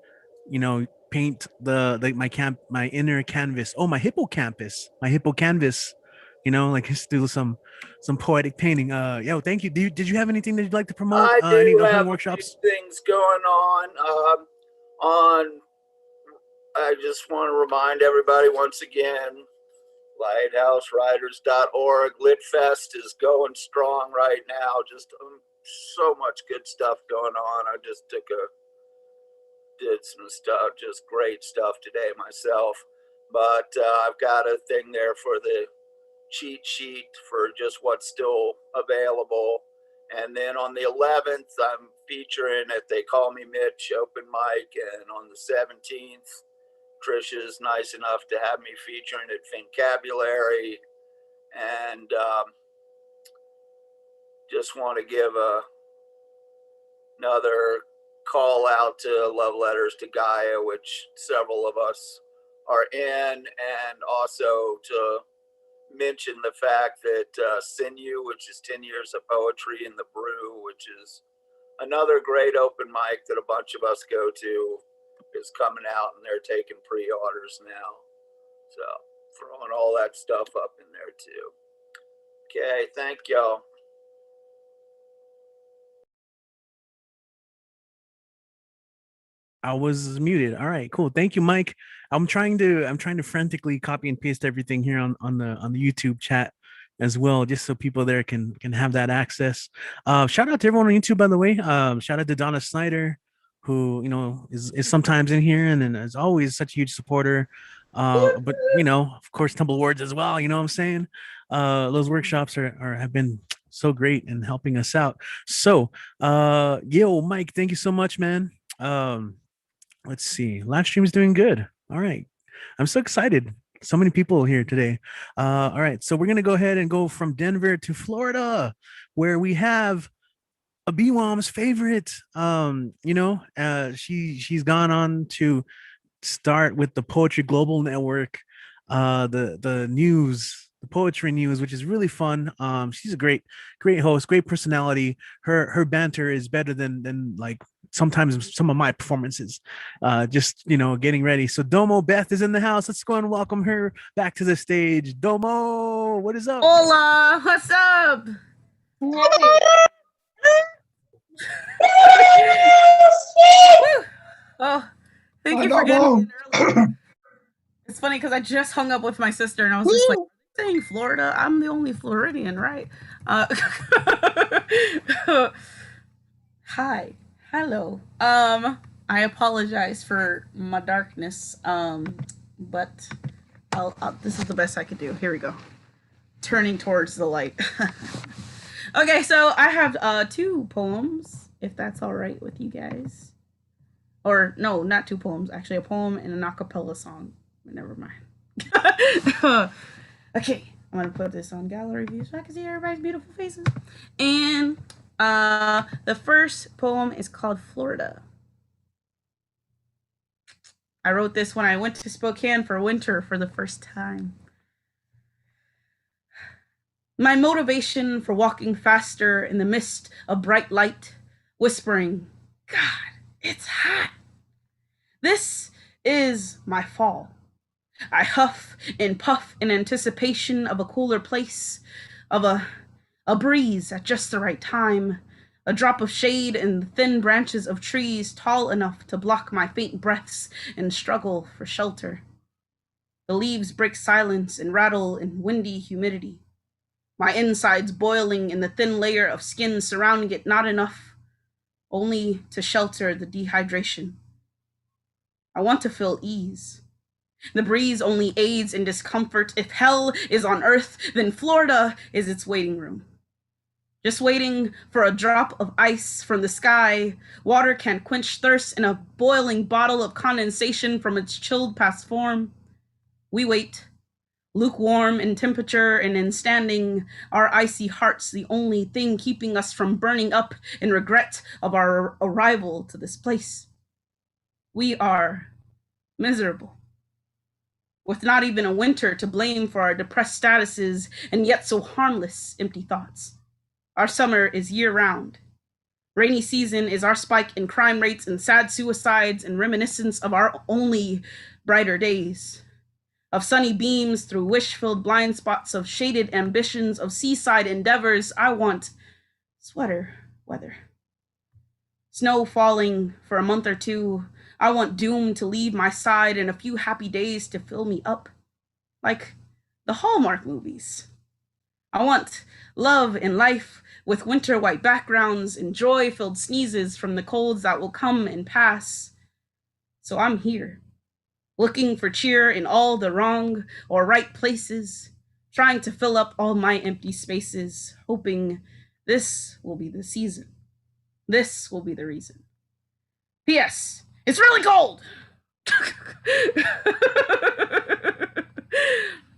paint my inner canvas. Oh, my hippocampus. Like just do some poetic painting. Thank you. Did you have anything that you'd like to promote? I Any of do the have home a workshops? few things going on. I just want to remind everybody once again, lighthousewriters.org. Litfest is going strong right now. Just so much good stuff going on. I just did some stuff, just great stuff today myself. But I've got a thing there for the cheat sheet for just what's still available. And then on the 11th, I'm featuring at They Call Me Mitch open mic. And on the 17th, Trish is nice enough to have me featuring at Fincabulary. And just want to give another call out to Love Letters to Gaia, which several of us are in, and also to mention the fact that Sinew, which is 10 years of poetry in the Brew, which is another great open mic that a bunch of us go to, is coming out, and they're taking pre-orders now. So throwing all that stuff up in there too. Okay, thank y'all. I was muted. All right, cool. Thank you, Mike. I'm trying to frantically copy and paste everything here on the YouTube chat as well, just so people there can have that access. Shout out to everyone on YouTube, by the way. Shout out to Donna Snyder, who is sometimes in here and then is always such a huge supporter. But of course, Tumble Words as well. You know what I'm saying? Those workshops have been so great in helping us out. So, Mike, thank you so much, man. Let's see. Live stream is doing good. All right. I'm so excited. So many people here today. All right. So we're going to go ahead and go from Denver to Florida, where we have a BWOMS favorite. She's gone on to start with the Poetry Global Network, the news, the poetry news, which is really fun. She's a great host, great personality. Her banter is better than like sometimes some of my performances. Just getting ready. So Domo Beth is in the house. Let's go and welcome her back to the stage. Domo, what is up? Hola, what's up? Oh, thank you for getting in early. It's funny because I just hung up with my sister and I was just like, saying Florida, I'm the only Floridian, right? Hi, hello. I apologize for my darkness, but this is the best I could do. Here we go. Turning towards the light. Okay, so I have 2 poems, if that's all right with you guys. Or no, not 2 poems. Actually, a poem and an a cappella song. Never mind. Okay, I'm gonna put this on gallery view so I can see everybody's beautiful faces. And the first poem is called Florida. I wrote this when I went to Spokane for winter for the first time. My motivation for walking faster in the mist of bright light, whispering, God, it's hot. This is my fall. I huff and puff in anticipation of a cooler place, of a breeze at just the right time, a drop of shade in the thin branches of trees tall enough to block my faint breaths and struggle for shelter. The leaves break silence and rattle in windy humidity. My insides boiling in the thin layer of skin surrounding it, not enough, only to shelter the dehydration. I want to feel ease. The breeze only aids in discomfort. If hell is on earth, then Florida is its waiting room. just waiting for a drop of ice from the sky. Water can quench thirst in a boiling bottle of condensation from its chilled past form. We wait, lukewarm in temperature and in standing, our icy hearts the only thing keeping us from burning up in regret of our arrival to this place. We are miserable, with not even a winter to blame for our depressed statuses and yet so harmless empty thoughts. Our summer is year-round. Rainy season is our spike in crime rates and sad suicides and reminiscence of our only brighter days, of sunny beams through wish-filled blind spots, of shaded ambitions, of seaside endeavors. I want sweater weather. Snow falling for a month or two. I want doom to leave my side and a few happy days to fill me up, like the Hallmark movies. I want love and life with winter white backgrounds and joy-filled sneezes from the colds that will come and pass. So I'm here, looking for cheer in all the wrong or right places, trying to fill up all my empty spaces, hoping this will be the season. This will be the reason. P.S. It's really cold!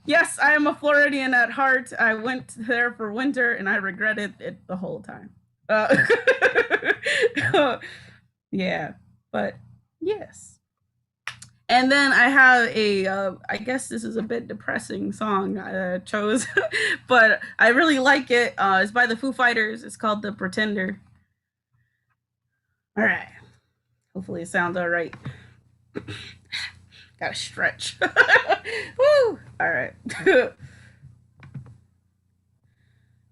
Yes, I am a Floridian at heart. I went there for winter and I regretted it the whole time. Yeah, but yes. And then I have I guess this is a bit depressing song I chose, but I really like it. It's by the Foo Fighters. It's called The Pretender. All right. Hopefully it sounds all right. Gotta stretch. Woo! All right.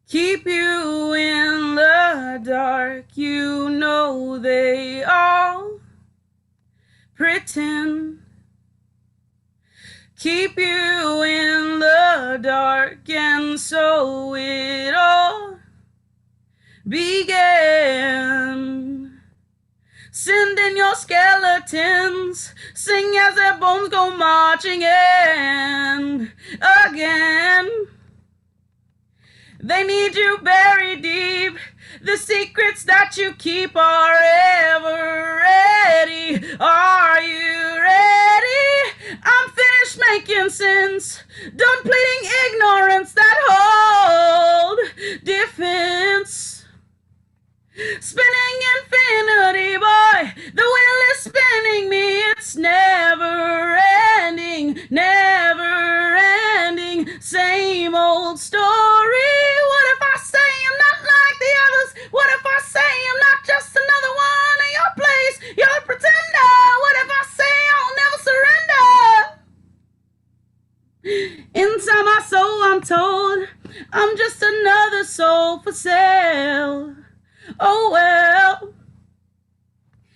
Keep you in the dark, you know they all pretend. Keep you in the dark, and so it all began. Send in your skeletons, sing as their bones go marching in again. They need you buried deep. The secrets that you keep are ever ready. Are you ready? I'm finished making sense, done pleading ignorance that hold defense. Spinning infinity, boy, the wheel is spinning me. It's never ending, never ending. Same old story. What if I say I'm not like the others? What if I say I'm not just another one in your place? You're a pretender. What if I say I'll never surrender? Inside my soul, I'm told I'm just another soul for sale. Oh well,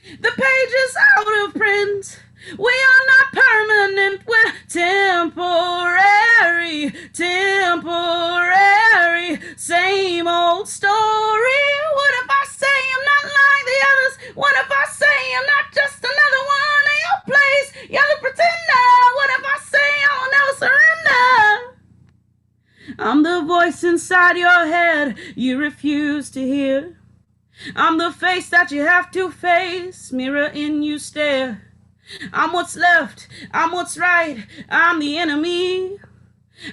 the page is out of print. We are not permanent, we're temporary, temporary. Same old story. What if I say I'm not like the others? What if I say I'm not just another one in your place? You're the pretender. What if I say I'll never surrender? I'm the voice inside your head you refuse to hear. I'm the face that you have to face, mirror in you stare. I'm what's left, I'm what's right, I'm the enemy.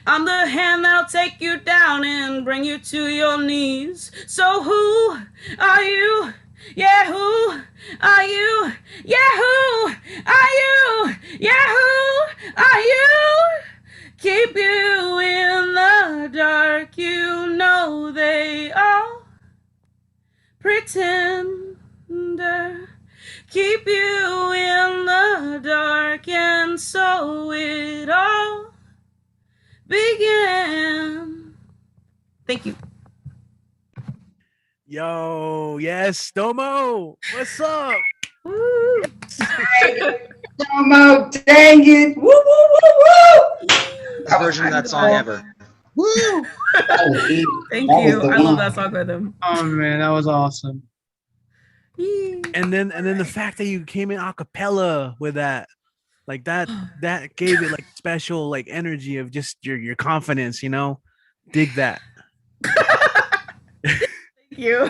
I'm the hand that'll take you down and bring you to your knees. So who are you? Yeah, who are you? Yeah, who are you? Yeah, who are you? Keep you in the dark, you know they all pretender. Keep you in the dark, and so it all began. Thank you. Yo, yes, Domo. What's up? Woo. Domo, dang it. Woo, woo, woo, woo. Best version of that song ever. Woo! Thank you. I love that song with him. Oh man, that was awesome. And then the fact that you came in a cappella with that, like that gave it like special like energy of just your confidence, you know. Dig that. Thank you.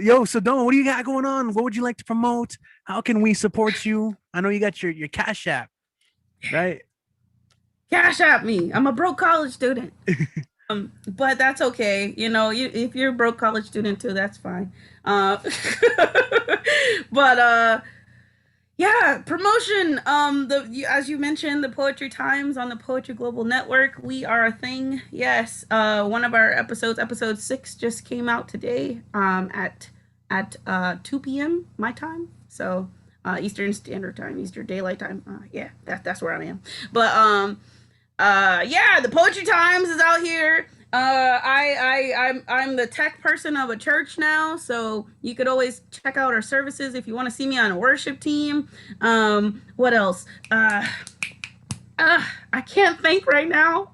Yo, so Don, what do you got going on? What would you like to promote? How can we support you? I know you got your Cash App, right? Cash at me. I'm a broke college student. But that's okay. You know, if you're a broke college student too, that's fine. Uh, but yeah, promotion. As you mentioned, the Poetry Times on the Poetry Global Network. We are a thing. Yes. One of our episodes, episode 6, just came out today. At 2 p.m. my time. So Eastern Standard Time, Eastern Daylight Time. Yeah, that's where I am. But yeah, the Poetry Times is out here. I'm the tech person of a church now, so you could always check out our services if you want to see me on a worship team. What else? I can't think right now.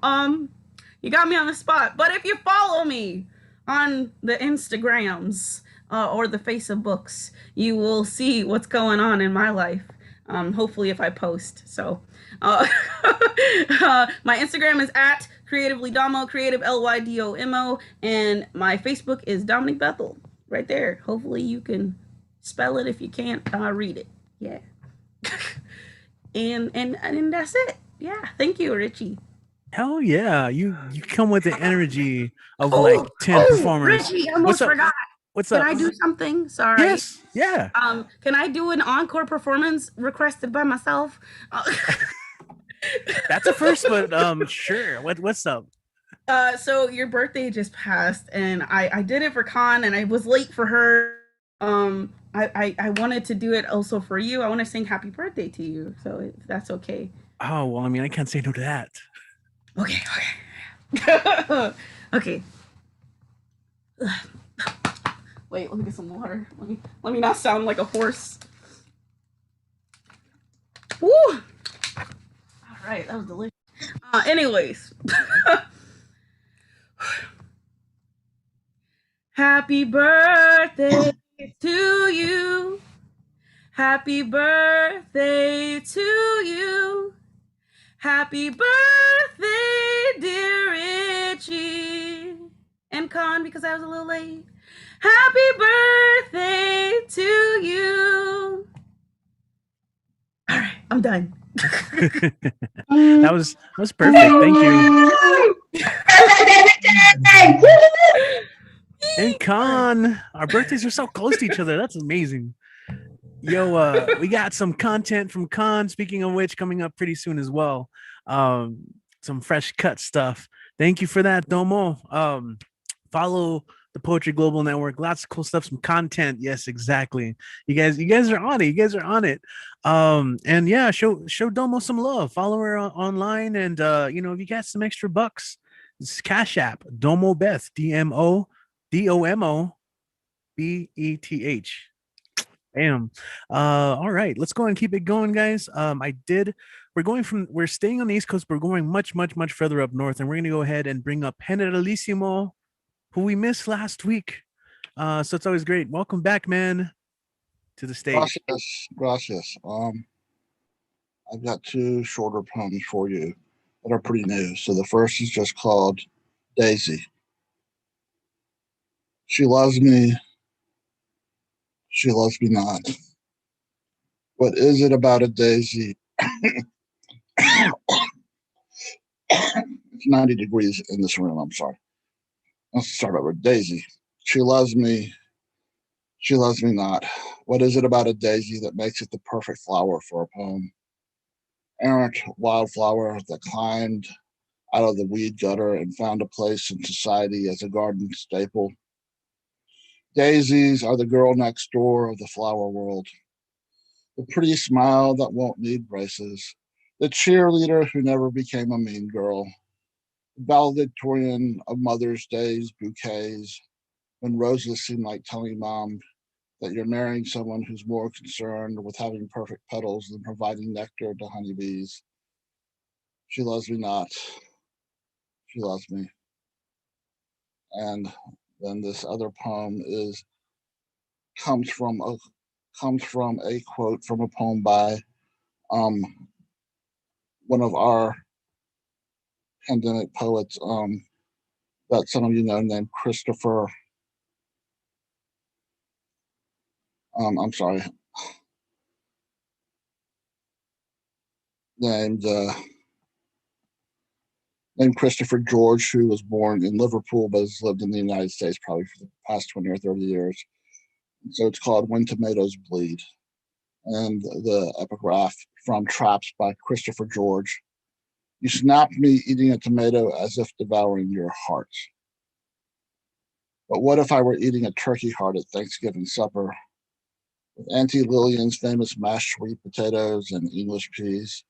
You got me on the spot. But if you follow me on the Instagrams or the Facebooks, you will see what's going on in my life. Hopefully, if I post. So, my Instagram is at Creatively Domo, Creative LYDOMO, and my Facebook is Dominic Bethel. Right there. Hopefully, you can spell it if you can't read it. Yeah. and that's it. Yeah. Thank you, Richie. Hell yeah. You come with the energy of like 10 performers. Richie, I almost forgot. What's Can up? I do something? Sorry. Yes. Yeah. Can I do an encore performance requested by myself? That's a first, but sure. What's up? So your birthday just passed, and I did it for Khan, and I was late for her. I wanted to do it also for you. I want to sing happy birthday to you, so if that's okay. Oh well, I mean, I can't say no to that. Okay. Okay. Wait, let me get some water. Let me not sound like a horse. Woo! All right, that was delicious. Anyways. Happy birthday to you. Happy birthday to you. Happy birthday, dear Richie. And Con, because I was a little late. Happy birthday to you. All right, I'm done. that was perfect. Thank you. And Con, our birthdays are so close to each other. That's amazing. Yo, we got some content from Con, speaking of which, coming up pretty soon as well. Some fresh cut stuff. Thank you for that, Domo. Follow the Poetry Global Network. Lots of cool stuff, some content. Yes, exactly. You guys are on it. You guys are on it. And yeah, show Domo some love. Follow her online, and if you got some extra bucks, it's Cash App, Domo Beth, DOMOBETH. Damn. All right, let's go and keep it going, guys. We're staying on the East Coast, but we're going much, much, much further up north, and we're gonna go ahead and bring up Generalissimo, who we missed last week. So it's always great. Welcome back, man, to the stage. Gracias. I've got 2 shorter poems for you that are pretty new. So the first is just called Daisy. She loves me not. What is it about a daisy? It's 90 degrees in this room. I'm sorry. Let's start over. Daisy. She loves me not. What is it about a daisy that makes it the perfect flower for a poem? Errant wildflower that climbed out of the weed gutter and found a place in society as a garden staple. Daisies are the girl next door of the flower world. The pretty smile that won't need braces. The cheerleader who never became a mean girl. The valedictorian of Mother's Day's bouquets, when roses seem like telling mom that you're marrying someone who's more concerned with having perfect petals than providing nectar to honeybees. She loves me not. She loves me. And then this other poem comes from a quote from a poem by one of our pandemic poets that some of you know, named Christopher I'm sorry, named Christopher George, who was born in Liverpool but has lived in the United States probably for the past 20 or 30 years. So it's called When Tomatoes Bleed. And the epigraph from Traps by Christopher George. You snapped me eating a tomato as if devouring your heart. But what if I were eating a turkey heart at Thanksgiving supper with Auntie Lillian's famous mashed sweet potatoes and English peas?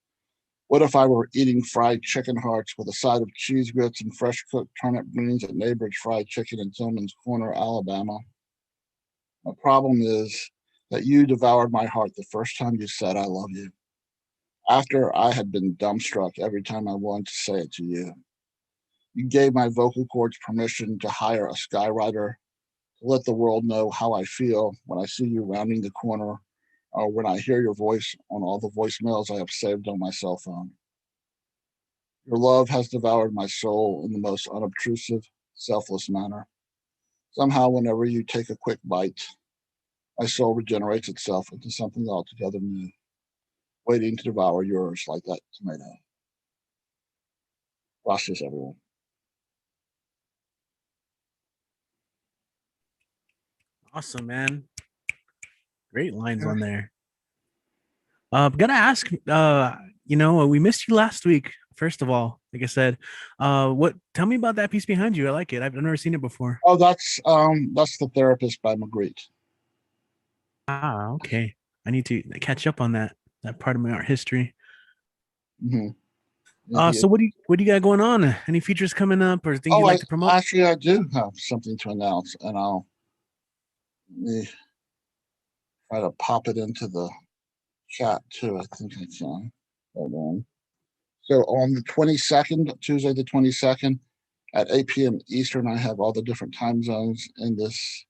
What if I were eating fried chicken hearts with a side of cheese grits and fresh cooked turnip greens at Neighbor's Fried Chicken in Tillman's Corner, Alabama? My problem is that you devoured my heart the first time you said I love you, after I had been dumbstruck every time I wanted to say it to you. You gave my vocal cords permission to hire a skywriter to let the world know how I feel when I see you rounding the corner or when I hear your voice on all the voicemails I have saved on my cell phone. Your love has devoured my soul in the most unobtrusive, selfless manner. Somehow, whenever you take a quick bite, my soul regenerates itself into something altogether new, waiting to devour yours like that tomato. Gracias, everyone. Awesome, man. Great lines on there. Gotta ask, we missed you last week. First of all, like I said, tell me about that piece behind you. I like it. I've never seen it before. Oh, that's The Therapist by Magritte. Ah, okay. I need to catch up on that part of my art history. Mm-hmm. So what do you got going on? Any features coming up or things you'd like to promote? Actually, I do have something to announce, and let me try to pop it into the chat too. I think I can. Hold on. So on the 22nd, Tuesday the 22nd, at 8 p.m. Eastern, I have all the different time zones in this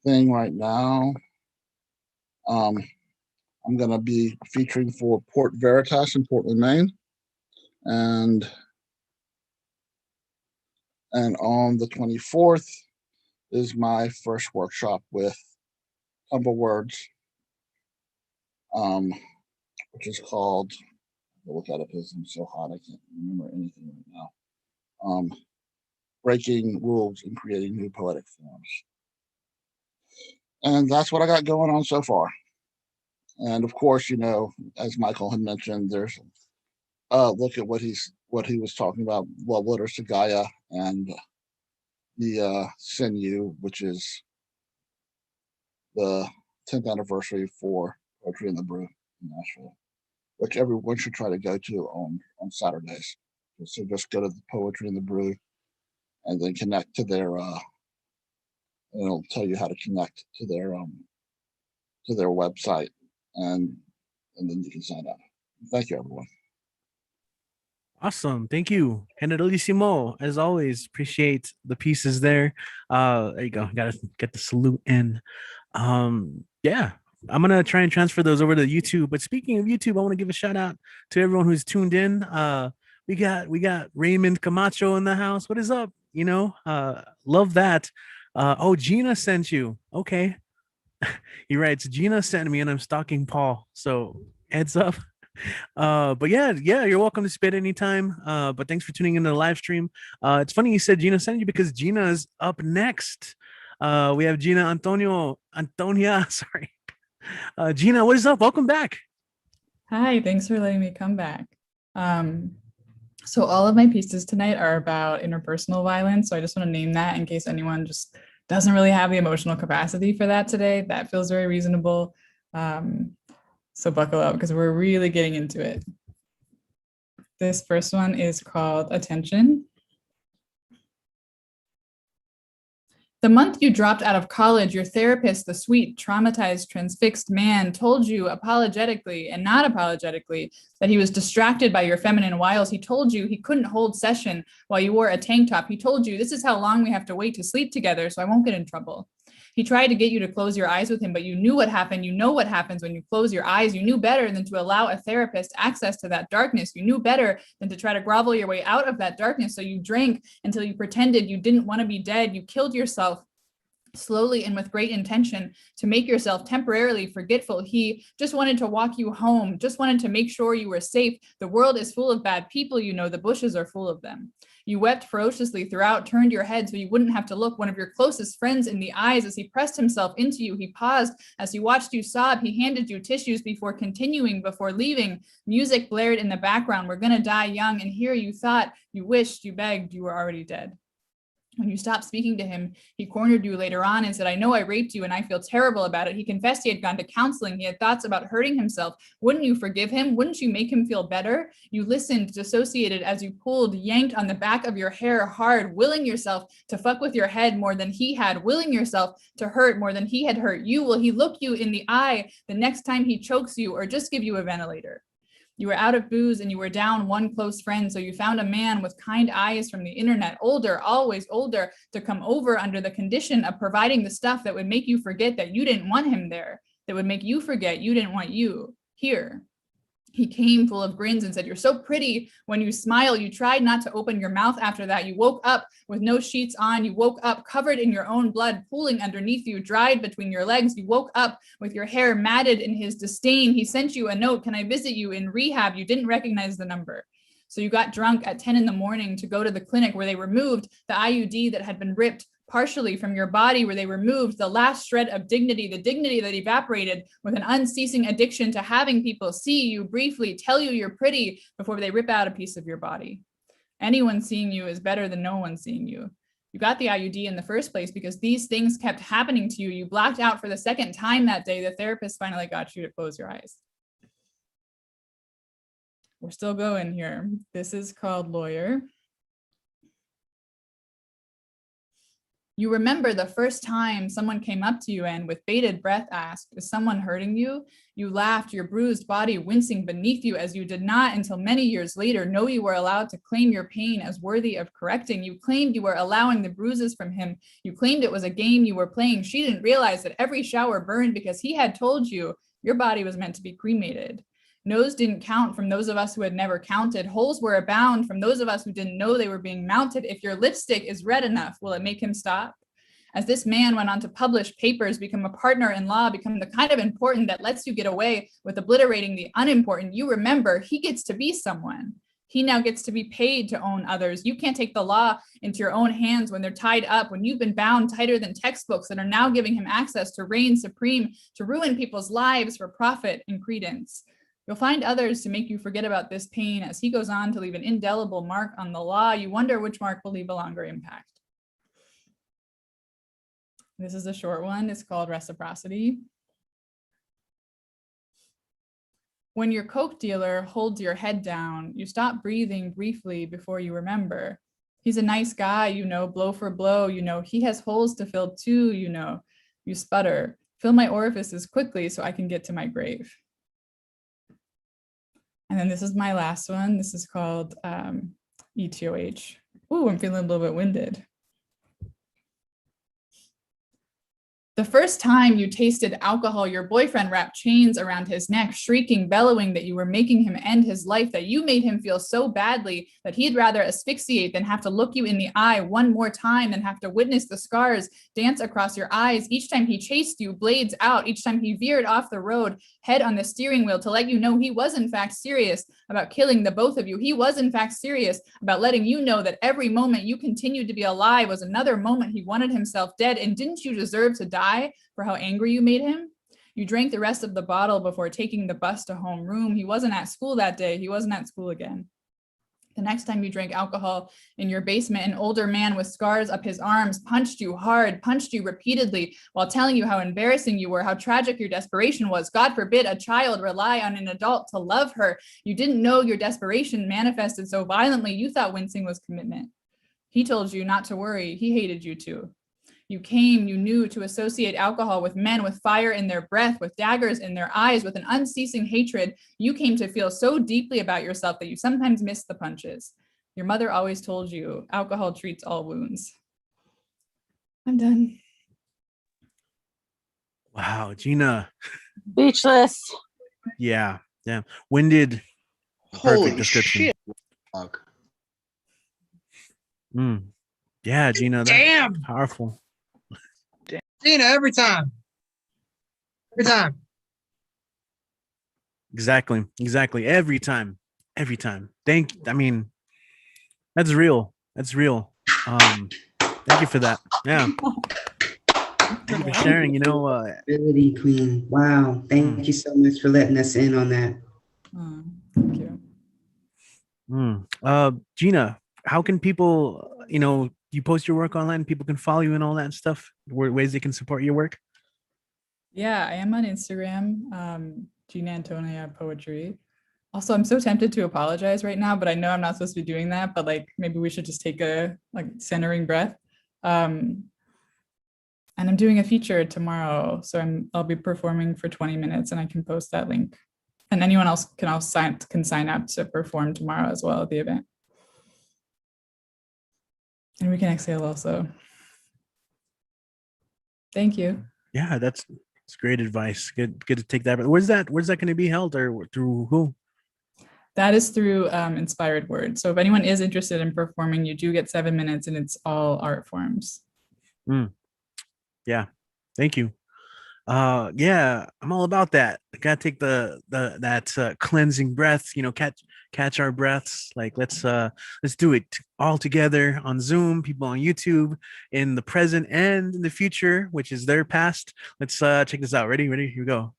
thing right now. I'm going to be featuring for Port Veritas in Portland, Maine. And on the 24th is my first workshop with Tumble Words, which is called, I'll look at it because I'm so hot I can't remember anything right now. Breaking Rules and Creating New Poetic Forms. And that's what I got going on so far. And of course, as Michael had mentioned, there's look at what he was talking about, Love Letters to Gaia, and the Sinew, which is the 10th anniversary for Poetry in the Brew in Nashville, which everyone should try to go to on Saturdays. So just go to the Poetry in the Brew and then connect to their it'll tell you how to connect to their website, and then you can sign up. Thank you, everyone. Awesome. Thank you. Generalissimo, as always. Appreciate the pieces there. There you go. Gotta get the salute in. Yeah. I'm gonna try and transfer those over to YouTube. But speaking of YouTube, I want to give a shout out to everyone who's tuned in. We got Raymond Camacho in the house. What is up? Love that. Gina sent you. Okay. He writes, Gina sent me and I'm stalking Paul. So heads up. But yeah, you're welcome to spit anytime. But thanks for tuning into the live stream. It's funny you said Gina sent you because Gina's up next. We have Antonia, sorry. Gina, what is up? Welcome back. Hi, thanks for letting me come back. So all of my pieces tonight are about interpersonal violence. So I just want to name that in case anyone just doesn't really have the emotional capacity for that today. That feels very reasonable. So buckle up because we're really getting into it. This first one is called Attention. The month you dropped out of college, your therapist, the sweet, traumatized, transfixed man, told you apologetically and not apologetically that he was distracted by your feminine wiles. He told you he couldn't hold session while you wore a tank top. He told you this is how long we have to wait to sleep together so I won't get in trouble. He tried to get you to close your eyes with him, but you knew what happened. You know what happens when you close your eyes. You knew better than to allow a therapist access to that darkness. You knew better than to try to grovel your way out of that darkness. So you drank until you pretended you didn't want to be dead. You killed yourself slowly and with great intention to make yourself temporarily forgetful. He just wanted to walk you home, just wanted to make sure you were safe. The world is full of bad people, you know, the bushes are full of them. You wept ferociously throughout, turned your head so you wouldn't have to look one of your closest friends in the eyes as he pressed himself into you. He paused as he watched you sob. He handed you tissues before continuing, before leaving. Music blared in the background. We're gonna die young. And here you thought, you wished, you begged, you were already dead. When you stopped speaking to him, he cornered you later on and said, I know I raped you and I feel terrible about it. He confessed he had gone to counseling. He had thoughts about hurting himself. Wouldn't you forgive him? Wouldn't you make him feel better? You listened, dissociated as you pulled, yanked on the back of your hair hard, willing yourself to fuck with your head more than he had, willing yourself to hurt more than he had hurt you. Will he look you in the eye the next time he chokes you or just give you a ventilator? You were out of booze and you were down one close friend, so you found a man with kind eyes from the internet, older, always older, to come over under the condition of providing the stuff that would make you forget that you didn't want him there, that would make you forget you didn't want you here. He came full of grins and said, you're so pretty when you smile. You tried not to open your mouth after that. You woke up with no sheets on. You woke up covered in your own blood, pooling underneath you, dried between your legs. You woke up with your hair matted in his disdain. He sent you a note. Can I visit you in rehab? You didn't recognize the number. So you got drunk at 10 in the morning to go to the clinic where they removed the IUD that had been ripped partially from your body, where they removed the last shred of dignity, the dignity that evaporated with an unceasing addiction to having people see you briefly, tell you you're pretty before they rip out a piece of your body. Anyone seeing you is better than no one seeing you. You got the IUD in the first place because these things kept happening to you. You blacked out for the second time that day. The therapist finally got you to close your eyes. We're still going here. This is called Lawyer. You remember the first time someone came up to you and with bated breath asked, is someone hurting you? You laughed, your bruised body wincing beneath you as you did not until many years later know you were allowed to claim your pain as worthy of correcting. You claimed you were allowing the bruises from him. You claimed it was a game you were playing. She didn't realize that every shower burned because he had told you your body was meant to be cremated. No's didn't count from those of us who had never counted. Holes were abound from those of us who didn't know they were being mounted. If your lipstick is red enough, will it make him stop? As this man went on to publish papers, become a partner in law, become the kind of important that lets you get away with obliterating the unimportant, you remember he gets to be someone. He now gets to be paid to own others. You can't take the law into your own hands when they're tied up, when you've been bound tighter than textbooks that are now giving him access to reign supreme, to ruin people's lives for profit and credence. You'll find others to make you forget about this pain as he goes on to leave an indelible mark on the law. You wonder which mark will leave a longer impact. This is a short one. It's called Reciprocity. When your coke dealer holds your head down, you stop breathing briefly before you remember. He's a nice guy, you know, blow for blow, you know, he has holes to fill too, you know. You sputter, fill my orifices quickly so I can get to my grave. And then this is my last one. This is called ETOH. Ooh, I'm feeling a little bit winded. The first time you tasted alcohol, your boyfriend wrapped chains around his neck, shrieking, bellowing that you were making him end his life, that you made him feel so badly that he'd rather asphyxiate than have to look you in the eye one more time, than have to witness the scars dance across your eyes each time he chased you, blades out, each time he veered off the road, head on the steering wheel, to let you know he was in fact serious about killing the both of you. He was in fact serious about letting you know that every moment you continued to be alive was another moment he wanted himself dead. And didn't you deserve to die for how angry you made him? You drank the rest of the bottle before taking the bus to homeroom. He wasn't at school that day. He wasn't at school again. The next time you drank alcohol in your basement, an older man with scars up his arms punched you hard, punched you repeatedly while telling you how embarrassing you were, how tragic your desperation was. God forbid a child rely on an adult to love her. You didn't know your desperation manifested so violently you thought wincing was commitment. He told you not to worry. He hated you too. You came, you knew, to associate alcohol with men with fire in their breath, with daggers in their eyes, with an unceasing hatred. You came to feel so deeply about yourself that you sometimes missed the punches. Your mother always told you alcohol treats all wounds. I'm done. Wow, Gina. Speechless. Yeah, yeah. Winded. Perfect Holy description. shit. Yeah, Gina. That's Damn. powerful. Gina, every time. Every time. Exactly. Every time. I mean, that's real. Thank you for that. Yeah. Thank you for sharing. Ability Queen. Wow. Thank you so much for letting us in on that. Thank you. Gina, how can people, you post your work online, people can follow you and all that stuff, ways they can support your work? Yeah, I am on Instagram, Gina Antonia Poetry. Also, I'm so tempted to apologize right now, but I know I'm not supposed to be doing that, but like maybe we should just take a centering breath. And I'm doing a feature tomorrow, so I'll be performing for 20 minutes, and I can post that link. And anyone else can sign up to perform tomorrow as well at the event. And we can exhale also. Thank you. Yeah, that's great advice. Good to take that. But where's that going to be held, or through who? That is through Inspired Word. So if anyone is interested in performing, you do get 7 minutes, and it's all art forms. Yeah, thank you. Yeah, I'm all about that. I gotta take that cleansing breath, catch our breaths. Like let's do it all together on Zoom, people on YouTube, in the present and in the future, which is their past. Let's check this out. Ready? Here we go.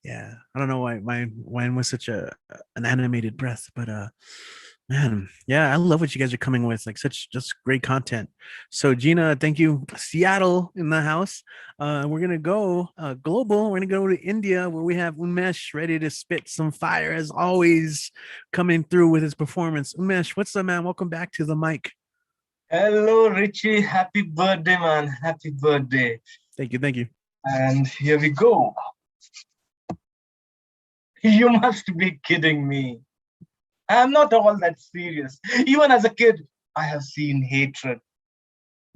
Yeah, I don't know why mine was such an animated breath, but man, yeah, I love what you guys are coming with, like such just great content. So Gina, thank you. Seattle in the house. We're gonna go global. We're gonna go to India, where we have Umesh ready to spit some fire as always, coming through with his performance. Umesh, what's up, man? Welcome back to the mic. Hello, Richie. Happy birthday, man. Happy birthday. Thank you. And here we go. You must be kidding me. I am not all that serious. Even as a kid, I have seen hatred,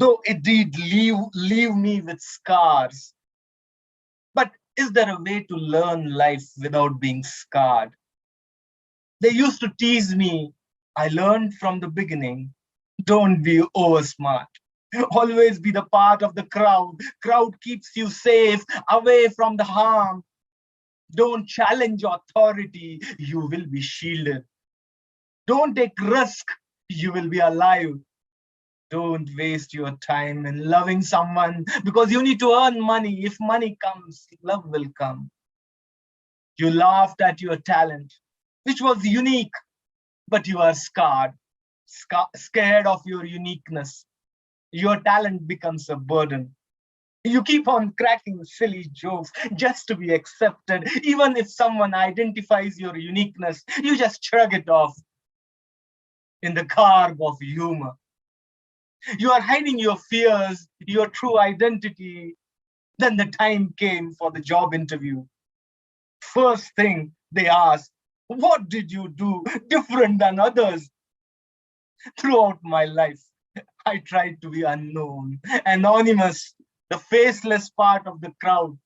though it did leave me with scars. But is there a way to learn life without being scarred? They used to tease me. I learned from the beginning, don't be over smart. Always be the part of the crowd. Crowd keeps you safe, away from the harm. Don't challenge authority, you will be shielded. Don't take risk, you will be alive. Don't waste your time in loving someone, because you need to earn money. If money comes, love will come. You laughed at your talent, which was unique, but you are scared of your uniqueness. Your talent becomes a burden. You keep on cracking silly jokes just to be accepted. Even if someone identifies your uniqueness, you just shrug it off in the garb of humor. You are hiding your fears, your true identity. Then the time came for the job interview. First thing they asked, what did you do different than others? Throughout my life, I tried to be unknown, anonymous, the faceless part of the crowd.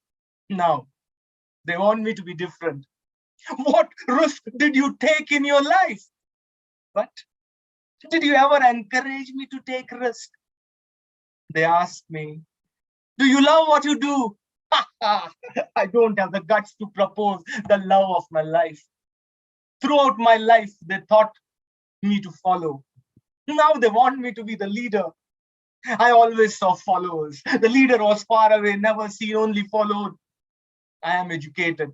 Now, they want me to be different. What risk did you take in your life? But did you ever encourage me to take risk? They asked me, do you love what you do? I don't have the guts to propose the love of my life. Throughout my life, they taught me to follow. Now they want me to be the leader. I always saw followers. The leader was far away, never seen, only followed. I am educated.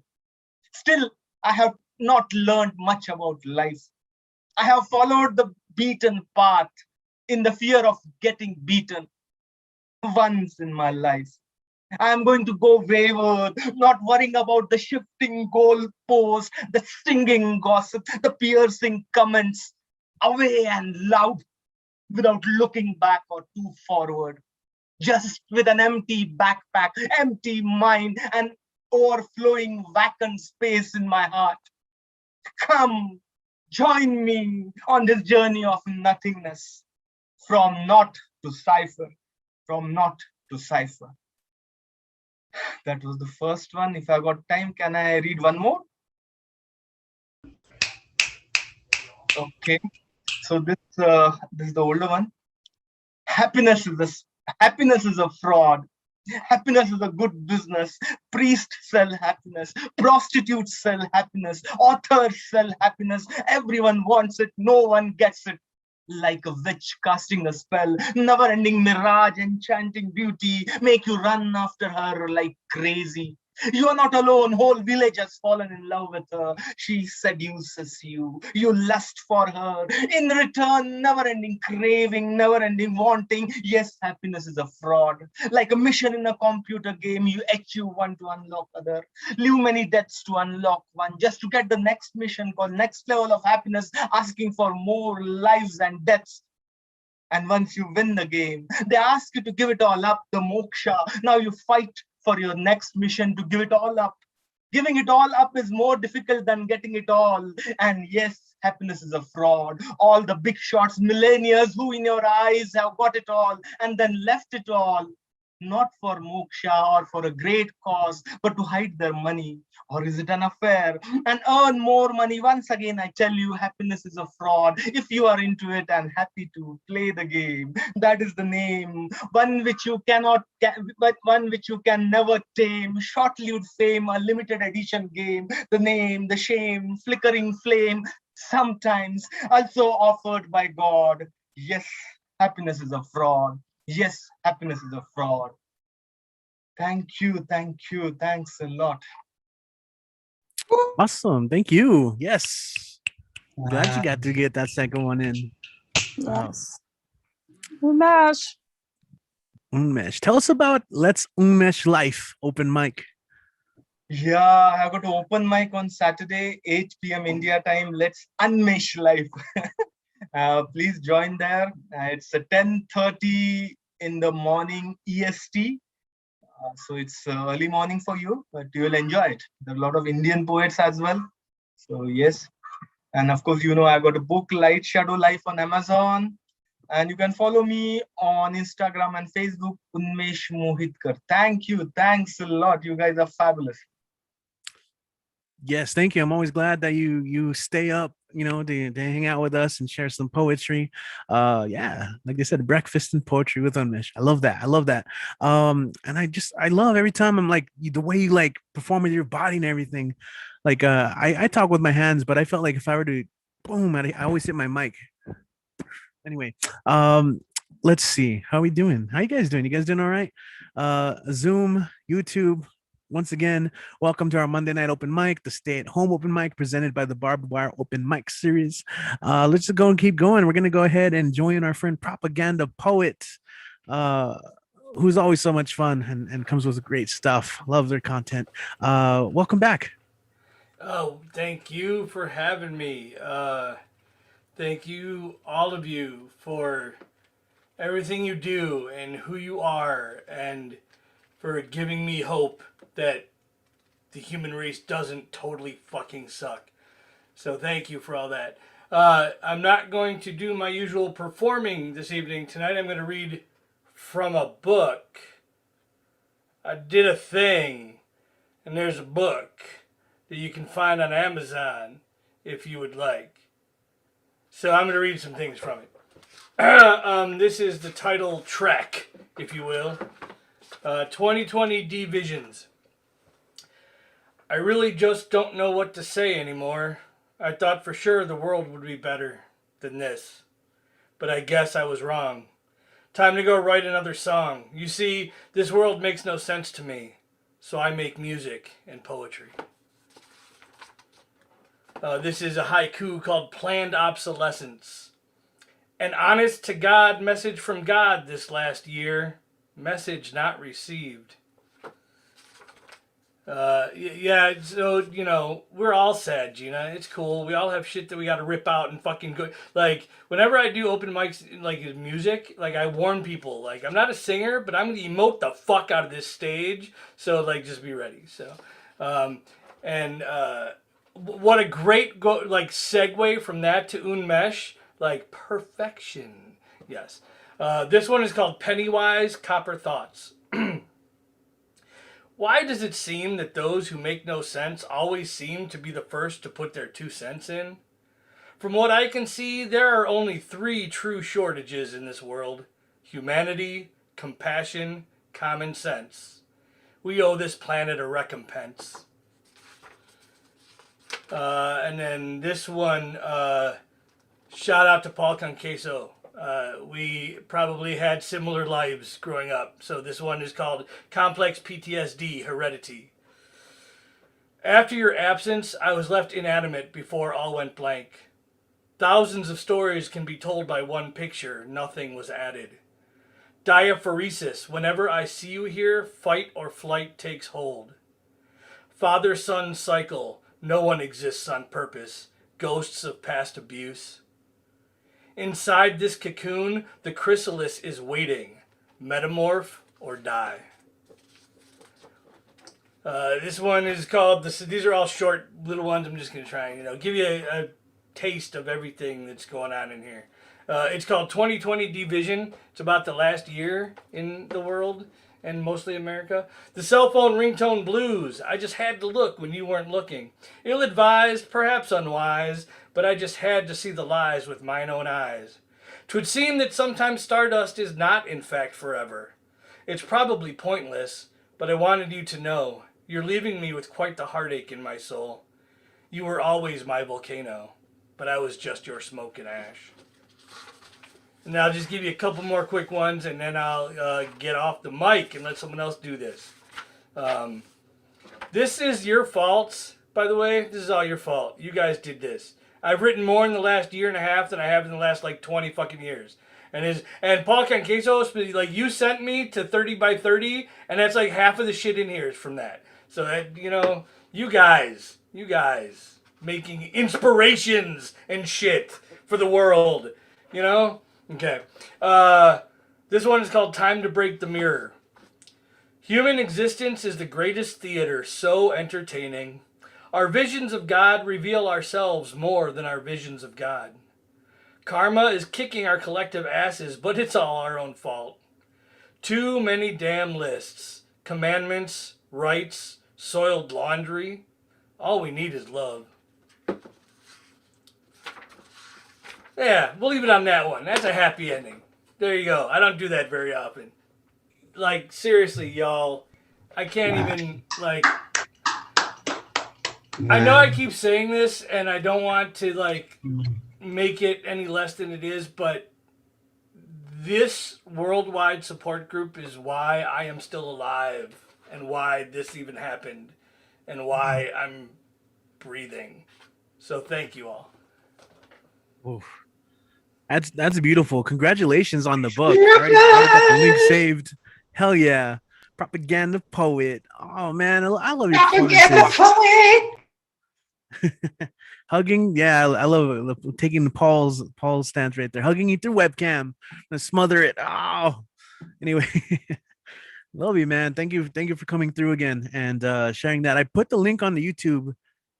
Still, I have not learned much about life. I have followed the beaten path in the fear of getting beaten once in my life. I am going to go wayward, not worrying about the shifting goalposts, the stinging gossip, the piercing comments, away and loud, without looking back or too forward. Just with an empty backpack, empty mind, and overflowing vacant space in my heart. Come, join me on this journey of nothingness, from naught to cipher, from naught to cipher. That was the first one. If I got time, can I read one more? Okay. So this is the older one. Happiness is a fraud. Happiness is a good business. Priests sell happiness. Prostitutes sell happiness. Authors sell happiness. Everyone wants it. No one gets it. Like a witch casting a spell, never-ending mirage, enchanting beauty, make you run after her like crazy. You are not alone. Whole village has fallen in love with her. She seduces you. You lust for her. In return, never-ending craving, never-ending wanting. Yes, happiness is a fraud. Like a mission in a computer game, you achieve one to unlock other. Live many deaths to unlock one, just to get the next mission called next level of happiness, asking for more lives and deaths. And once you win the game, they ask you to give it all up, the moksha. Now you fight for your next mission to give it all up. Giving it all up is more difficult than getting it all. And yes, happiness is a fraud. All the big shots, millionaires who in your eyes have got it all and then left it all. Not for moksha or for a great cause, but to hide their money. Or is it an affair? And earn more money. Once again, I tell you, happiness is a fraud. If you are into it and happy to play the game, that is the name. One which you but one which you can never tame. Short-lived fame, a limited edition game. The name, the shame, flickering flame. Sometimes also offered by God. Yes, happiness is a fraud. Yes, happiness is a fraud. Thank you, thanks a lot. Awesome. Thank you. Yes. Glad you got to get that second one in. Yes. Unmesh. Unmesh. Tell us about Let's Unmesh Life open mic. Yeah, I got to open mic on Saturday, 8 p.m. India time. Let's Unmesh Life. Please join there. It's 10:30 in the morning EST. So it's early morning for you, but you will enjoy it. There are a lot of Indian poets as well. So yes. And of course, I've got a book, Light Shadow Life, on Amazon. And you can follow me on Instagram and Facebook, Unmesh Mohitkar. Thank you. Thanks a lot. You guys are fabulous. Yes, thank you. I'm always glad that you stay up, to hang out with us and share some poetry. Yeah, like I said, breakfast and poetry with Unmesh. I love that. And I love every time I'm like the way you like perform with your body and everything. Like I talk with my hands, but I felt like if I were to boom, I always hit my mic. Anyway, let's see. How are we doing? How you guys doing? You guys doing all right? Zoom, YouTube. Once again, welcome to our Monday night open mic, the stay-at-home open mic presented by the Barbed Wire Open Mic Series. Let's just go and keep going. We're going to go ahead and join our friend Propaganda Poet, who's always so much fun and comes with great stuff. Love their content. Welcome back. Oh, thank you for having me. Thank you, all of you, for everything you do and who you are, and for giving me hope that the human race doesn't totally fucking suck. So thank you for all that. I'm not going to do my usual performing this evening. Tonight I'm going to read from a book. I did a thing, and there's a book that you can find on Amazon if you would like. So I'm going to read some things from it. This is the title Trek, if you will. 2020 D Visions. I really just don't know what to say anymore. I thought for sure the world would be better than this. But I guess I was wrong. Time to go write another song. You see, this world makes no sense to me. So I make music and poetry. This is a haiku called Planned Obsolescence. An honest to God message from God this last year. Message not received. Yeah, so, we're all sad, Gina. It's cool. We all have shit that we got to rip out and fucking go. Like, whenever I do open mics, like, music, like, I warn people, like, I'm not a singer, but I'm going to emote the fuck out of this stage. So, like, just be ready. So, what a great, segue from that to Unmesh. Like, perfection. Yes. This one is called Pennywise Copper Thoughts. Why does it seem that those who make no sense always seem to be the first to put their 2 cents in? From what I can see, there are only 3 true shortages in this world: humanity, compassion, common sense. We owe this planet a recompense. And then this one, shout out to Paul Conqueso. We probably had similar lives growing up. So this one is called Complex PTSD Heredity. After your absence, I was left inanimate before all went blank. Thousands of stories can be told by one picture. Nothing was added. Diaphoresis. Whenever I see you here, fight or flight takes hold. Father-son cycle. No one exists on purpose. Ghosts of past abuse. Inside this cocoon, the chrysalis is waiting. Metamorph or die. This one is called, these are all short little ones. I'm just going to try and, give you a taste of everything that's going on in here. It's called 2020 Division. It's about the last year in the world and mostly America. The cell phone ringtone blues. I just had to look when you weren't looking. Ill-advised, perhaps unwise, but I just had to see the lies with mine own eyes. 'Twould seem that sometimes stardust is not, in fact, forever. It's probably pointless, but I wanted you to know. You're leaving me with quite the heartache in my soul. You were always my volcano, but I was just your smoke and ash. And I'll just give you a couple more quick ones, and then I'll get off the mic and let someone else do this. This is your faults, by the way. This is all your fault. You guys did this. I've written more in the last year and a half than I have in the last 20 fucking years. And Paul Conqueso, you sent me to 30 by 30, and that's half of the shit in here is from that. So that, you guys making inspirations and shit for the world, Okay. This one is called Time to Break the Mirror. Human existence is the greatest theater, so entertaining. Our visions of God reveal ourselves more than our visions of God. Karma is kicking our collective asses, but it's all our own fault. Too many damn lists. Commandments, rights, soiled laundry. All we need is love. Yeah, we'll leave it on that one. That's a happy ending. There you go. I don't do that very often. Seriously, y'all. I can't even, I know I keep saying this, and I don't want to, make it any less than it is, but this worldwide support group is why I am still alive, and why this even happened, and why I'm breathing. So thank you all. Oof. That's beautiful. Congratulations on the book. I already got the link saved. Hell yeah. Propaganda poet. Oh man, I love your performances. Hugging, yeah, I love it. Taking Paul's stance right there. Hugging you through webcam. Gonna smother it. Oh, anyway. Love you, man. Thank you for coming through again and sharing that. I put the link on the YouTube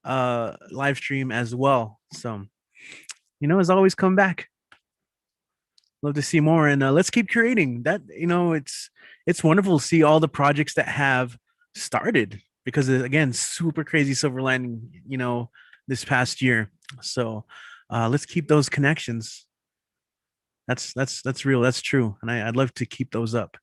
live stream as well. So, as always, come back. Love to see more, and let's keep creating that. It's wonderful to see all the projects that have started, because again, super crazy silver lining, this past year. So let's keep those connections. That's real. That's true, and I'd love to keep those up.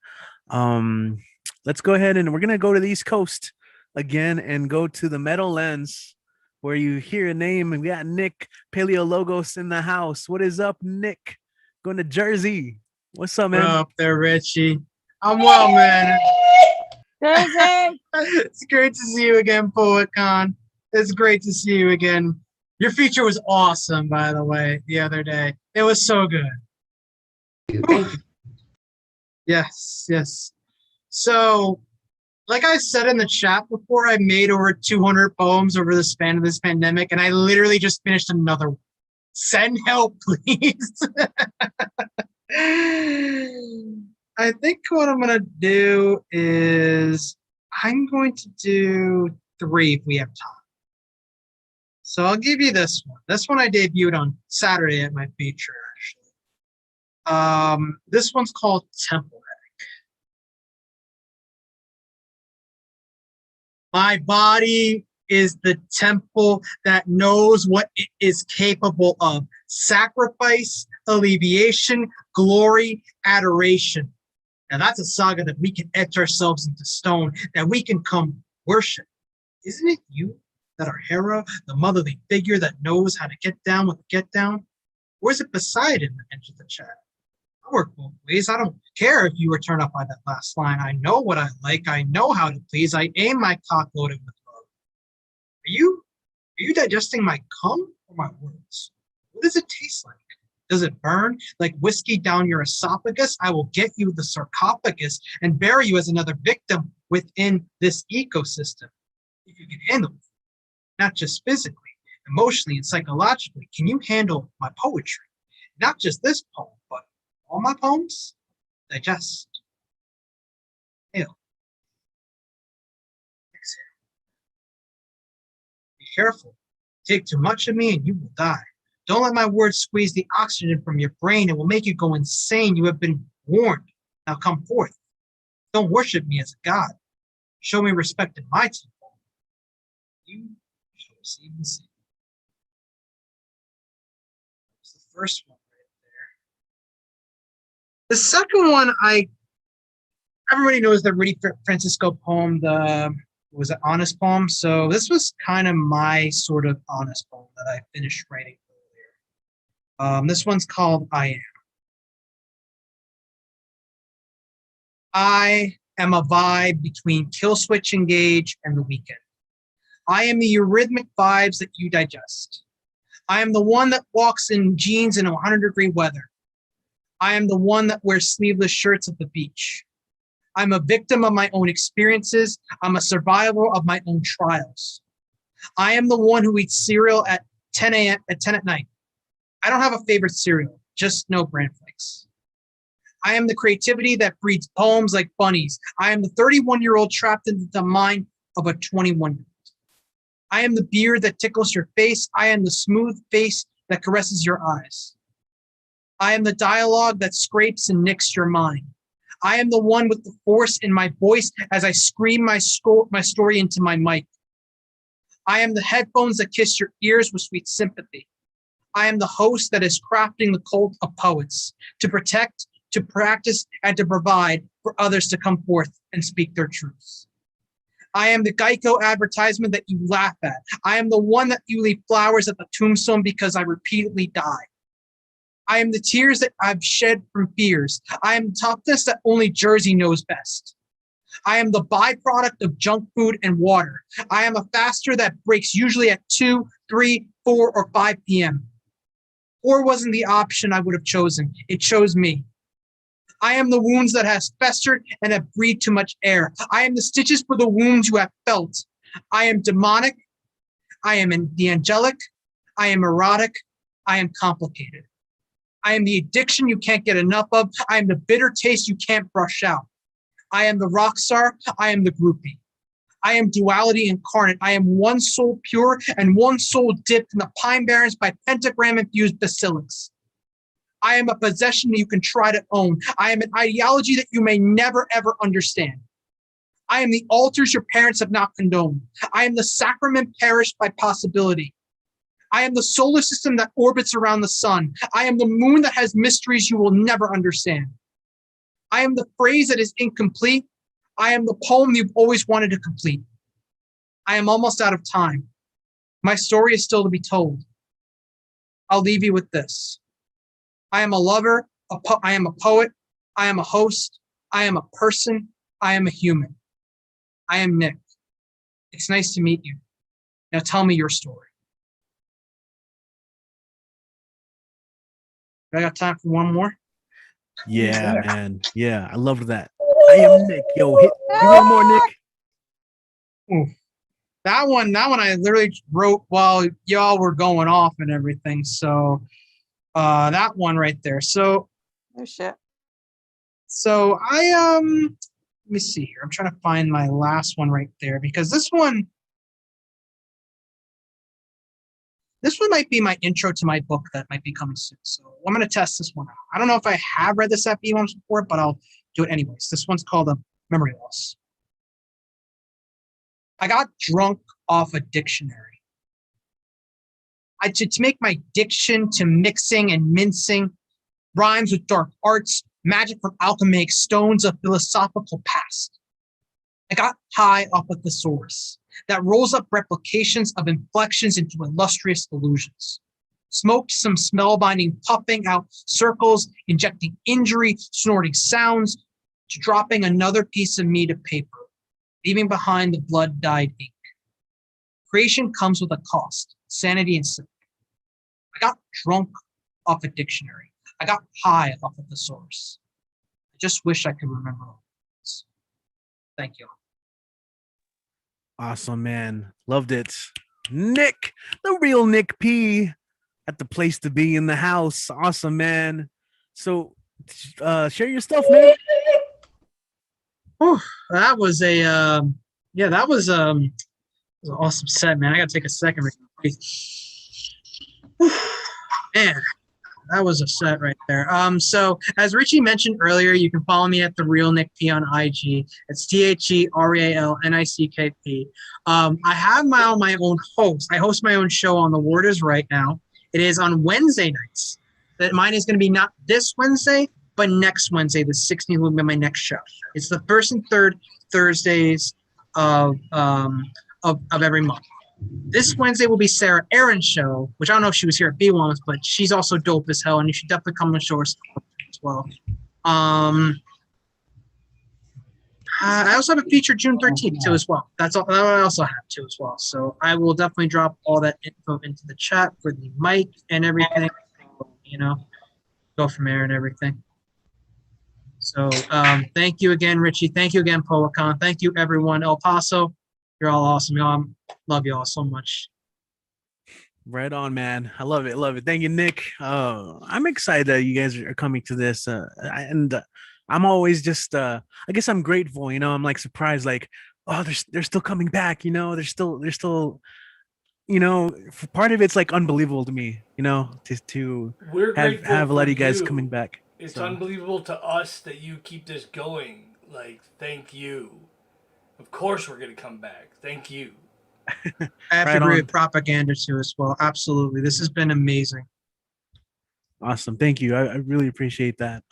Let's go ahead, and we're gonna go to the East Coast again and go to the Meadowlands, where you hear a name, and we got Nick Paleologos in the house. What is up, Nick? Going to Jersey. What's up, man? What up there, Richie? I'm well, man. Jersey. It's great to see you again, PoetCon. It's great to see you again. Your feature was awesome, by the way, the other day. It was so good. Yes. So, like I said in the chat before, I made over 200 poems over the span of this pandemic, and I literally just finished another one. Send help, please. I think what I'm going to do is I'm going to do 3 if we have time. So I'll give you this one. This one I debuted on Saturday at my feature, actually. This one's called Temple Egg. My body is the temple that knows what it is capable of. Sacrifice, alleviation, glory, adoration. Now that's a saga that we can etch ourselves into stone, that we can come worship. Isn't it you that are Hera, the motherly figure that knows how to get down with the get down? Or is it Poseidon that enters the chat? I work both ways. I don't care if you were turned up by that last line. I know what I like. I know how to please. I aim my cock loaded with love. Are you digesting my cum or my words? What does it taste like? Does it burn like whiskey down your esophagus? I will get you the sarcophagus and bury you as another victim within this ecosystem. If you can handle it, not just physically, emotionally, and psychologically, can you handle my poetry? Not just this poem, but all my poems? Digest. Inhale. Exhale. Be careful. Take too much of me and you will die. Don't let my words squeeze the oxygen from your brain. It will make you go insane. You have been warned. Now come forth. Don't worship me as a god. Show me respect in my temple. You shall receive the same. That's the first one right there. The second one, everybody knows the Rudy Francisco poem, was it Honest Poem? So this was kind of my sort of honest poem that I finished writing earlier. This one's called I Am. I am a vibe between Kill Switch Engage and The Weeknd. I am the eurythmic vibes that you digest. I am the one that walks in jeans in 100-degree weather. I am the one that wears sleeveless shirts at the beach. I'm a victim of my own experiences. I'm a survivor of my own trials. I am the one who eats cereal at 10 at night. I don't have a favorite cereal, just no bran flakes. I am the creativity that breeds poems like bunnies. I am the 31-year-old trapped into the mind of a 21-year-old. I am the beard that tickles your face. I am the smooth face that caresses your eyes. I am the dialogue that scrapes and nicks your mind. I am the one with the force in my voice as I scream my story into my mic. I am the headphones that kiss your ears with sweet sympathy. I am the host that is crafting the cult of poets to protect, to practice, and to provide for others to come forth and speak their truths. I am the Geico advertisement that you laugh at. I am the one that you leave flowers at the tombstone because I repeatedly die. I am the tears that I've shed from fears. I am the toughness that only Jersey knows best. I am the byproduct of junk food and water. I am a faster that breaks usually at 2, 3, 4, or 5 p.m. 4 wasn't the option I would have chosen. It chose me. I am the wounds that has festered and have breathed too much air. I am the stitches for the wounds you have felt. I am demonic. I am the angelic. I am erotic. I am complicated. I am the addiction you can't get enough of. I am the bitter taste you can't brush out. I am the rock star. I am the groupie. I am duality incarnate. I am one soul pure and one soul dipped in the pine barrens by pentagram-infused basilics. I am a possession you can try to own. I am an ideology that you may never, ever understand. I am the altars your parents have not condoned. I am the sacrament perished by possibility. I am the solar system that orbits around the sun. I am the moon that has mysteries you will never understand. I am the phrase that is incomplete. I am the poem you've always wanted to complete. I am almost out of time. My story is still to be told. I'll leave you with this. I am a lover, I am a poet, I am a host, I am a person, I am a human. I am Nick. It's nice to meet you. Now tell me your story. I got time for one more? Yeah, man. Yeah, I loved that. I am Nick. Yo, hit one more, Nick. Ooh. That one I literally wrote while y'all were going off and everything. So that one right there. So Oh shit. So I let me see here. I'm trying to find my last one right there because this one might be my intro to my book that might be coming soon. So I'm going to test this one out. I don't know if I have read this at BWOMS before, but I'll do it anyways. This one's called Memory Loss. I got drunk off a dictionary. To make my diction to mixing and mincing rhymes with dark arts, magic from alchemic stones of philosophical past. I got high off a thesaurus that rolls up replications of inflections into illustrious illusions. Smoked some spellbinding, puffing out circles, injecting injury, snorting sounds, to dropping another piece of me to paper, leaving behind the blood-dyed ink. Creation comes with a cost, sanity and sin. I got drunk off a dictionary. I got high off of the source. I just wish I could remember all this. Thank you. Awesome, man. Loved it. Nick, the real Nick P at the place to be in the house. Awesome, man. So share your stuff, man. Whew, that was a that was an awesome set, man. I gotta take a second. Man, that was a set right there. So as Richie mentioned earlier, you can follow me at the real Nick P on IG. It's TheRealNickP. I have my own host. I host my own show on The Word Is Right now. It is on Wednesday nights. That mine is going to be not this Wednesday, but next Wednesday, the 16th, will be my next show. It's the first and third Thursdays of every month. This Wednesday will be Sarah Aaron's show, which I don't know if she was here at BWOMS, but she's also dope as hell, and you should definitely come and show her stuff as well. I also have a feature June 13th too as well. That's all. I also have too as well. So I will definitely drop all that info into the chat for the mic and everything. You know, go from there and everything. So thank you again, Richie. Thank you again, PoetCon. Thank you, everyone. El Paso, you're all awesome. Y'all, love you all so much. Right on, man. I love it. Love it. Thank you, Nick. I'm excited that you guys are coming to this. I'm always just, I guess I'm grateful, you know, I'm like surprised, like, oh, they're still coming back, you know, they're still, you know, part of it's like unbelievable to me, you know, to We're have a lot of you guys you. coming back. It's So. unbelievable to us that you keep this going. Like, thank you. Of course we're going to come back. Thank you. I have to agree with propaganda too as well. Absolutely. This has been amazing. Awesome. Thank you. I really appreciate that.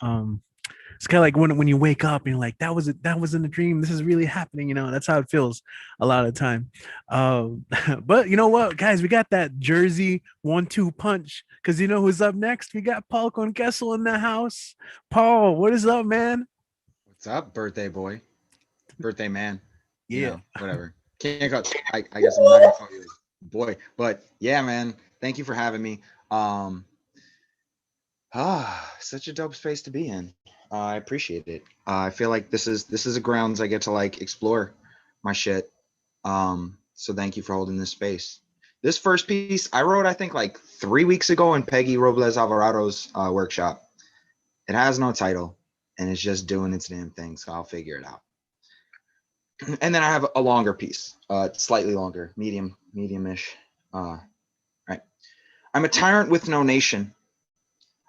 It's kind of like when you wake up and you're like, that wasn't a dream. This is really happening. You know, that's how it feels a lot of the time. But you know what, guys, we got that Jersey 1-2 punch. Cause you know who's up next? We got Paul Kessel in the house. Paul, what is up, man? What's up, birthday boy? Birthday man. Yeah. You know, whatever. Can't call, I guess I'm not gonna call you boy, but yeah, man. Thank you for having me. Such a dope space to be in. I appreciate it. I feel like this is a grounds I get to like explore my shit. So thank you for holding this space. This first piece I wrote, I think like 3 weeks ago in Peggy Robles Alvarado's workshop. It has no title and it's just doing its damn thing. So I'll figure it out. And then I have a longer piece, slightly longer, medium-ish. Right. I'm a tyrant with no nation.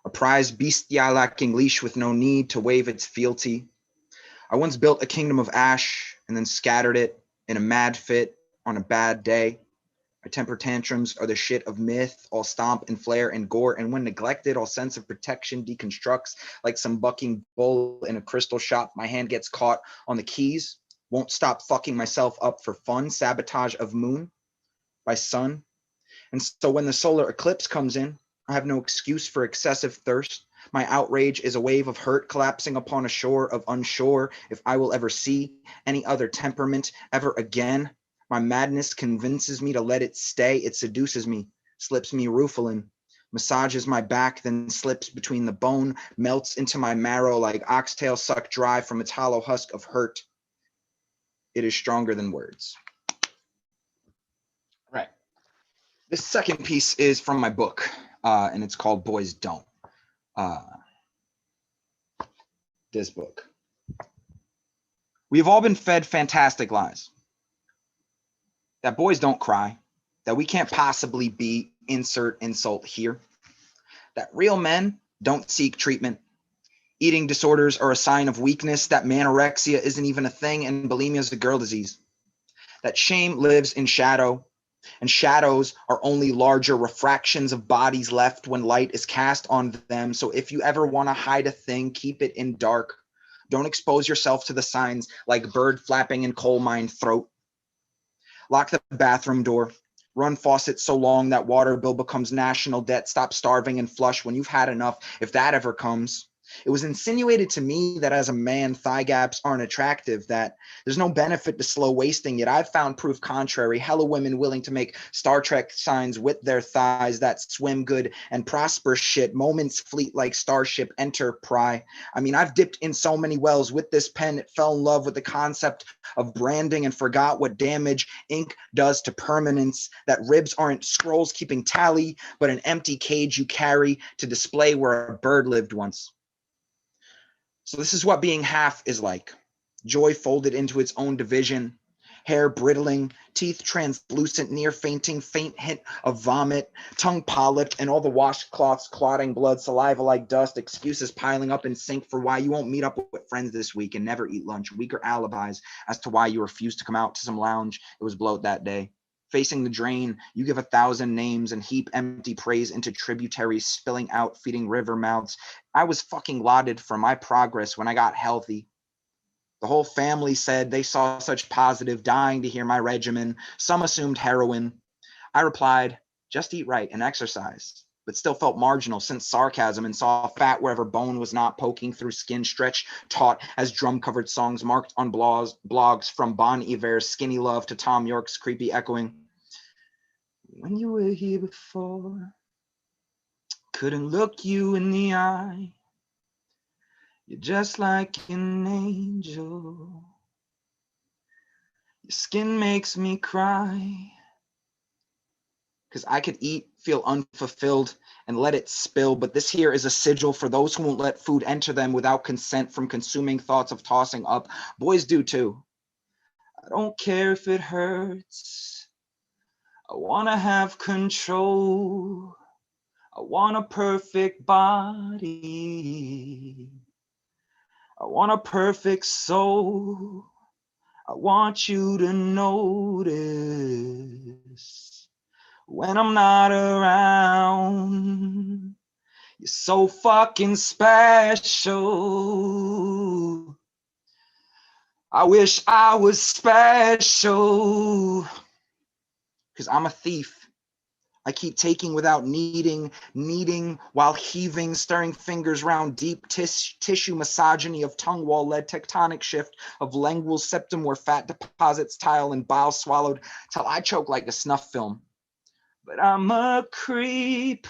A prized bestial lacking leash with no need to wave its fealty. I once built a kingdom of ash and then scattered it in a mad fit on a bad day. My temper tantrums are the shit of myth, all stomp and flare and gore, and when neglected, all sense of protection deconstructs like some bucking bull in a crystal shop. My hand gets caught on the keys, won't stop fucking myself up for fun, sabotage of moon by sun. And so when the solar eclipse comes in, I have no excuse for excessive thirst. My outrage is a wave of hurt collapsing upon a shore of unsure if I will ever see any other temperament ever again. My madness convinces me to let it stay. It seduces me, slips me ruefulin, massages my back, then slips between the bone, melts into my marrow like oxtail sucked dry from its hollow husk of hurt. It is stronger than words. Right. This second piece is from my book. And it's called Boys Don't. This book. We have all been fed fantastic lies. That boys don't cry. That we can't possibly be insert insult here. That real men don't seek treatment. Eating disorders are a sign of weakness. That manorexia isn't even a thing and bulimia is a girl disease. that shame lives in shadow, and shadows are only larger refractions of bodies left when light is cast on them. So if you ever want to hide a thing, keep it in dark. Don't expose yourself to the signs like bird flapping in coal mine throat. Lock the bathroom door. Run faucet so long that water bill becomes national debt. Stop starving and flush when you've had enough, if that ever comes. It was insinuated to me that as a man, thigh gaps aren't attractive, that there's no benefit to slow wasting, yet I've found proof contrary. Hella women willing to make Star Trek signs with their thighs that swim good and prosper shit. Moments fleet like Starship Enterprise. I mean, I've dipped in so many wells with this pen. It fell in love with the concept of branding and forgot what damage ink does to permanence. That ribs aren't scrolls keeping tally, but an empty cage you carry to display where a bird lived once. So this is what being half is like. Joy folded into its own division, hair brittling, teeth translucent, near fainting, faint hint of vomit, tongue polyped, and all the washcloths clotting blood, saliva like dust, excuses piling up in sync for why you won't meet up with friends this week and never eat lunch, weaker alibis as to why you refused to come out to some lounge. It was bloat that day. Facing the drain, you give 1,000 names and heap empty praise into tributaries spilling out, feeding river mouths. I was fucking lauded for my progress when I got healthy. The whole family said they saw such positive, dying to hear my regimen. Some assumed heroin. I replied, just eat right and exercise, but still felt marginal, since sarcasm, and saw fat wherever bone was not poking through skin, stretch taut as drum-covered songs marked on blogs from Bon Iver's Skinny Love to Tom York's creepy echoing. When you were here before, couldn't look you in the eye. You're just like an angel. Your skin makes me cry. Because I could eat, feel unfulfilled, and let it spill. But this here is a sigil for those who won't let food enter them without consent from consuming thoughts of tossing up. Boys do too. I don't care if it hurts. I want to have control. I want a perfect body. I want a perfect soul. I want you to notice when I'm not around. You're so fucking special. I wish I was special. Because I'm a thief. I keep taking without needing while heaving, stirring fingers round deep tissue misogyny of tongue wall led tectonic shift of lingual septum where fat deposits tile and bile swallowed till I choke like a snuff film. But I'm a creep.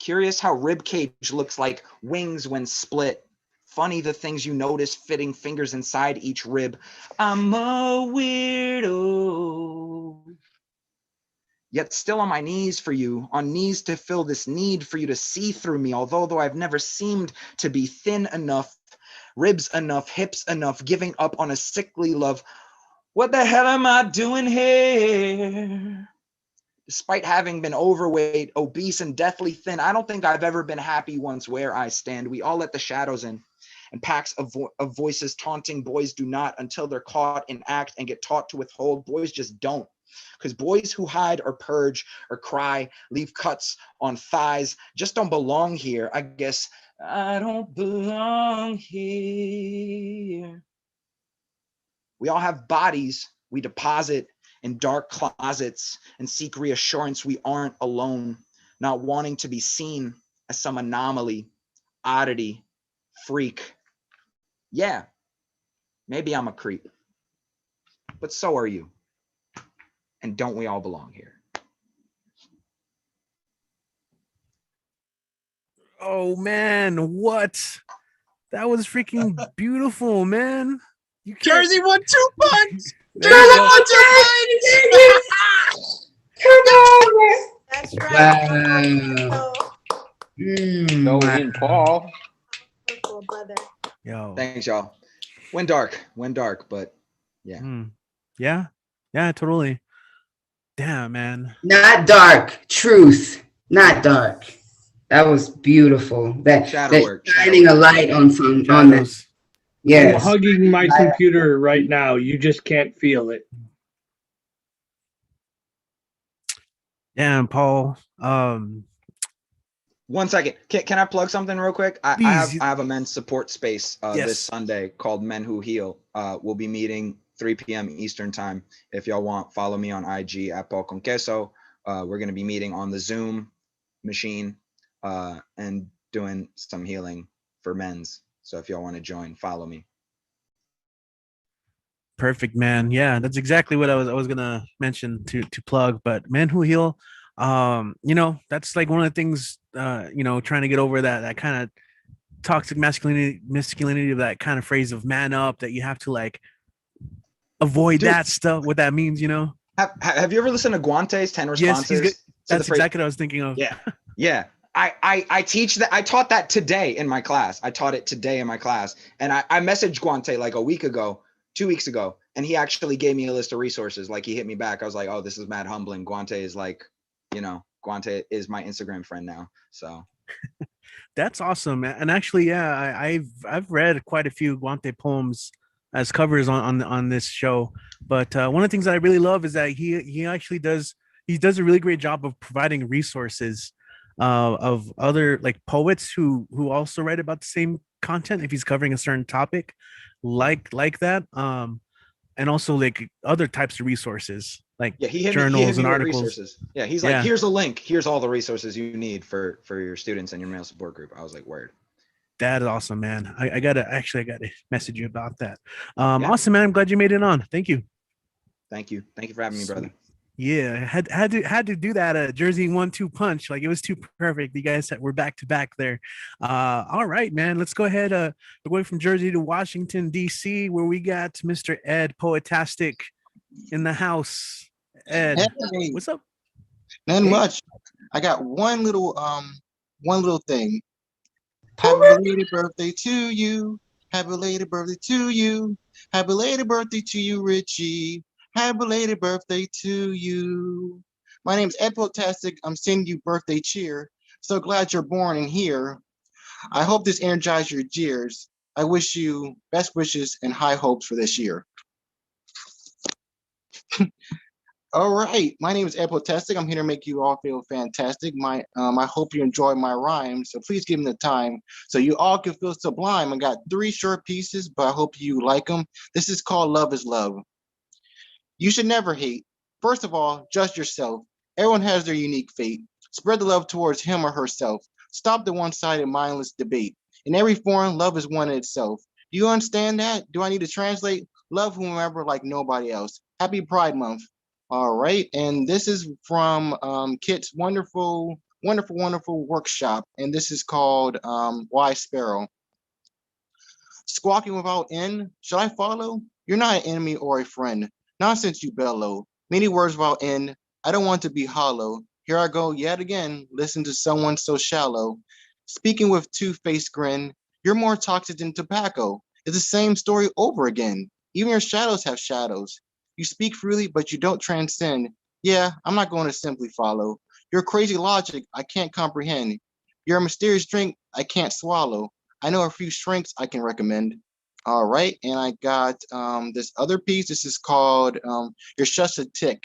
Curious how rib cage looks like wings when split. Funny the things you notice fitting fingers inside each rib. I'm a weirdo. Yet still on my knees for you, on knees to fill this need for you to see through me, although I've never seemed to be thin enough, ribs enough, hips enough, giving up on a sickly love. What the hell am I doing here? Despite having been overweight, obese, and deathly thin, I don't think I've ever been happy once where I stand. We all let the shadows in, and packs of voices taunting boys do not until they're caught in act and get taught to withhold. Boys just don't. Because boys who hide or purge or cry, leave cuts on thighs, just don't belong here. I guess I don't belong here. We all have bodies we deposit in dark closets and seek reassurance we aren't alone, not wanting to be seen as some anomaly, oddity, freak. Yeah, maybe I'm a creep, but so are you. And don't we all belong here? Oh man, what? That was freaking beautiful, man. You can't... Jersey 1-2 punch. There you Jersey go. 1-2 punch. That's right. Wow. Go Wow. in, Paul. Cool, brother. Yo. Thanks, y'all. Went dark, but yeah. Yeah, totally. Damn, man. Not dark, truth, not dark. That was beautiful. That Shadow work. shining a light on some on Shadows. Yes. hugging my computer right now. You just can't feel it. Damn, Paul. 1 second. Can I plug something real quick? I Please. have a men's support space this Yes. Sunday called Men Who Heal. We'll be meeting 3 p.m. Eastern time. If y'all want, follow me on IG at Paul Con Queso. We're gonna be meeting on the Zoom machine and doing some healing for men's. So if y'all want to join, follow me. Perfect, man. Yeah, that's exactly what I was gonna mention to plug. But Men Who Heal, you know, that's like one of the things, you know, trying to get over that kind of toxic masculinity of that kind of phrase of man up, that you have to like avoid Dude. that stuff, what that means, you know. Have you ever listened to Guante's 10 responses? Yes, he's good. to the That's phrase? exactly what I was thinking of. Yeah. I teach that. I taught that today in my class. I taught it today in my class. And I messaged Guante like a week ago, 2 weeks ago, and he actually gave me a list of resources. Like, he hit me back. I was like, oh, this is mad humbling. Guante is like, you know, Guante is my Instagram friend now. So That's awesome. And actually, yeah, I've read quite a few Guante poems as covers on this show. But one of the things that I really love is that he actually does a really great job of providing resources of other like poets who also write about the same content if he's covering a certain topic, like that. And also like other types of resources like yeah, he hit journals me and with articles. resources. Yeah, he's like, here's a link. Here's all the resources you need for your students and your male support group. I was like, word. That is awesome, man. I gotta message you about that. Awesome, man. I'm glad you made it on. Thank you. Thank you for having me, brother. Yeah, had to do that Jersey 1-2 punch. Like, it was too perfect. You guys were back to back there. All right, man. Let's go ahead. We're going from Jersey to Washington, DC, where we got Mr. Ed Poetastic in the house. Ed, Hey, what's up? nothing much. I got one little thing. Happy belated birthday to you. Happy belated birthday to you. Happy belated birthday to you, Richie. Happy belated birthday to you. My name's Ed Potastic. I'm sending you birthday cheer. So glad you're born in here. I hope this energizes your jeers. I wish you best wishes and high hopes for this year. All right, my name is Ed Potastic. I'm here to make you all feel fantastic. I hope you enjoy my rhymes, so please give me the time so you all can feel sublime. I got 3 short pieces, but I hope you like them. This is called Love is Love. You should never hate. First of all, just yourself. Everyone has their unique fate. Spread the love towards him or herself. Stop the one-sided mindless debate. In every form, love is one in itself. Do you understand that? Do I need to translate? Love whomever like nobody else. Happy Pride Month. All right, and this is from Kit's wonderful workshop, and this is called Why Sparrow. Squawking without end, should I follow? You're not an enemy or a friend. Nonsense you bellow. Many words without end. I don't want to be hollow. Here I go yet again. Listen to someone so shallow. Speaking with two-faced grin. You're more toxic than tobacco. It's the same story over again. Even your shadows have shadows. You speak freely, but you don't transcend. Yeah, I'm not going to simply follow. Your crazy logic, I can't comprehend. You're a mysterious drink I can't swallow. I know a few shrinks I can recommend. All right, and I got this other piece. This is called You're Just a Tick.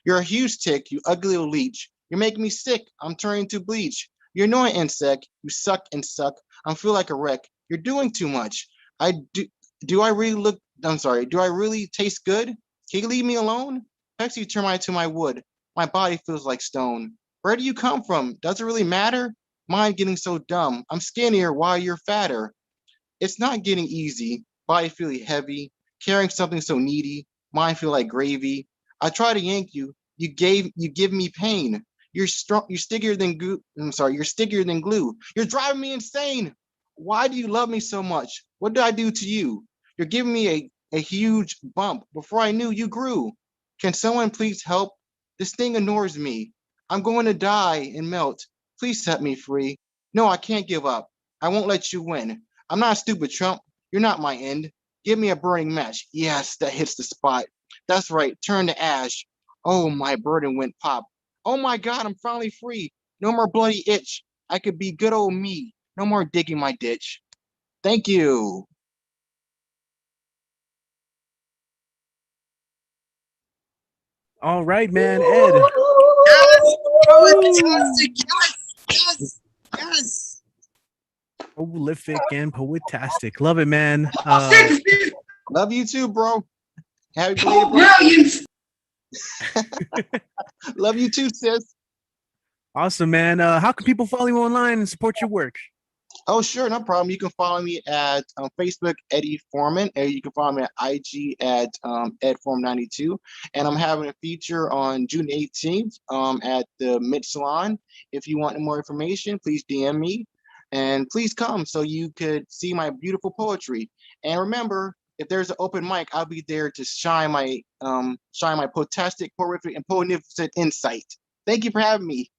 You're a huge tick, you ugly little leech. You're making me sick. I'm turning to bleach. You're annoying insect. You suck and suck. I feel like a wreck. You're doing too much. I do. Do I really look? I'm sorry. Do I really taste good? Can you leave me alone? Pepsi termite to my wood. My body feels like stone. Where do you come from? Does it really matter? Mind getting so dumb. I'm skinnier while you're fatter. It's not getting easy. Body feeling heavy. Carrying something so needy. Mind feel like gravy. I try to yank you. You give me pain. You're strong. You're stickier than glue. I'm sorry. You're stickier than glue. You're driving me insane. Why do you love me so much? What did I do to you? You're giving me a huge bump. Before I knew, you grew. Can someone please help? This thing annoys me. I'm going to die and melt. Please set me free. No, I can't give up. I won't let you win. I'm not a stupid chump. You're not my end. Give me a burning match. Yes, that hits the spot. That's right. Turn to ash. Oh, my burden went pop. Oh my God, I'm finally free. No more bloody itch. I could be good old me. No more digging my ditch. Thank you. All right, man. Ed. Yes, poetastic. Yes, yes. Prolific and poetastic. Love it, man. Love you too, bro. Happy belated Love you too, sis. Awesome, man. How can people follow you online and support your work? Oh, sure, no problem. You can follow me at Facebook, Eddie Foreman, and you can follow me at IG at EdForm92. And I'm having a feature on June 18th at the Mid Salon. If you want more information, please DM me. And please come so you could see my beautiful poetry. And remember, if there's an open mic, I'll be there to shine my poetastic, horrific, and magnificent insight. Thank you for having me.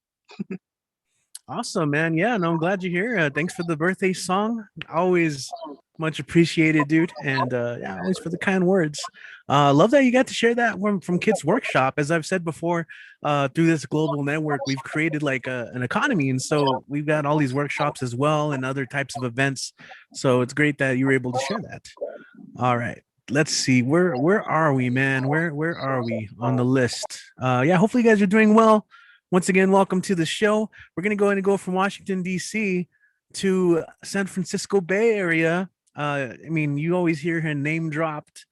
Awesome, man. Yeah, no, I'm glad you're here. Thanks for the birthday song. Always much appreciated, dude. And yeah, always for the kind words. Love that you got to share that from Kids Workshop. As I've said before, through this global network, we've created like an economy. And so we've got all these workshops as well and other types of events. So it's great that you were able to share that. All right. Let's see. Where are we, man? Where are we on the list? Yeah, hopefully you guys are doing well. Once again, welcome to the show. We're going to go ahead and go from Washington, D.C. to San Francisco Bay Area. I mean, you always hear her name dropped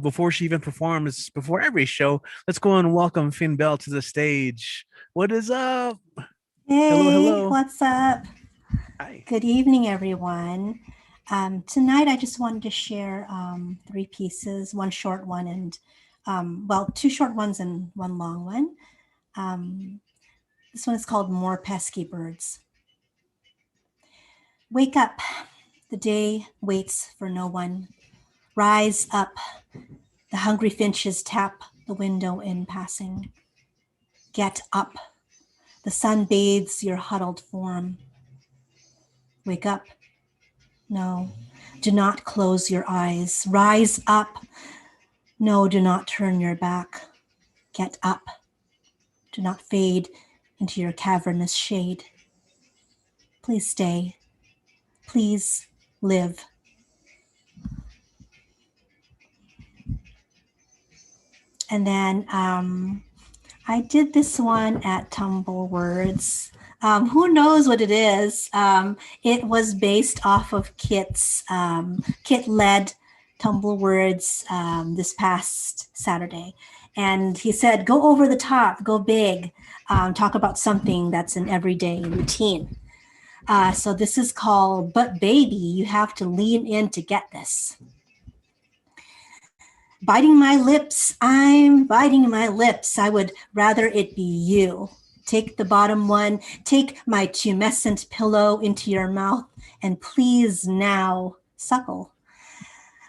before she even performs, before every show. Let's go on and welcome Finn Bell to the stage. What is up? Hey, hello. What's up? Hi. Good evening, everyone. Tonight, I just wanted to share 3 pieces, one short one and, well, 2 short ones and 1 long one. This one is called More Pesky Birds. Wake up. The day waits for no one. Rise up. The hungry finches tap the window in passing. Get up. The sun bathes your huddled form. Wake up. No, do not close your eyes. Rise up. No, do not turn your back. Get up. Do not fade into your cavernous shade. Please stay. Please live. And then I did this one at Tumble Words. Who knows what it is? It was based off of Kit led Tumble Words this past Saturday. And he said, go over the top, go big, talk about something that's an everyday routine. So this is called, But Baby, You Have to Lean In to Get This. Biting my lips, I'm biting my lips. I would rather it be you. Take the bottom one, take my tumescent pillow into your mouth, and please now suckle.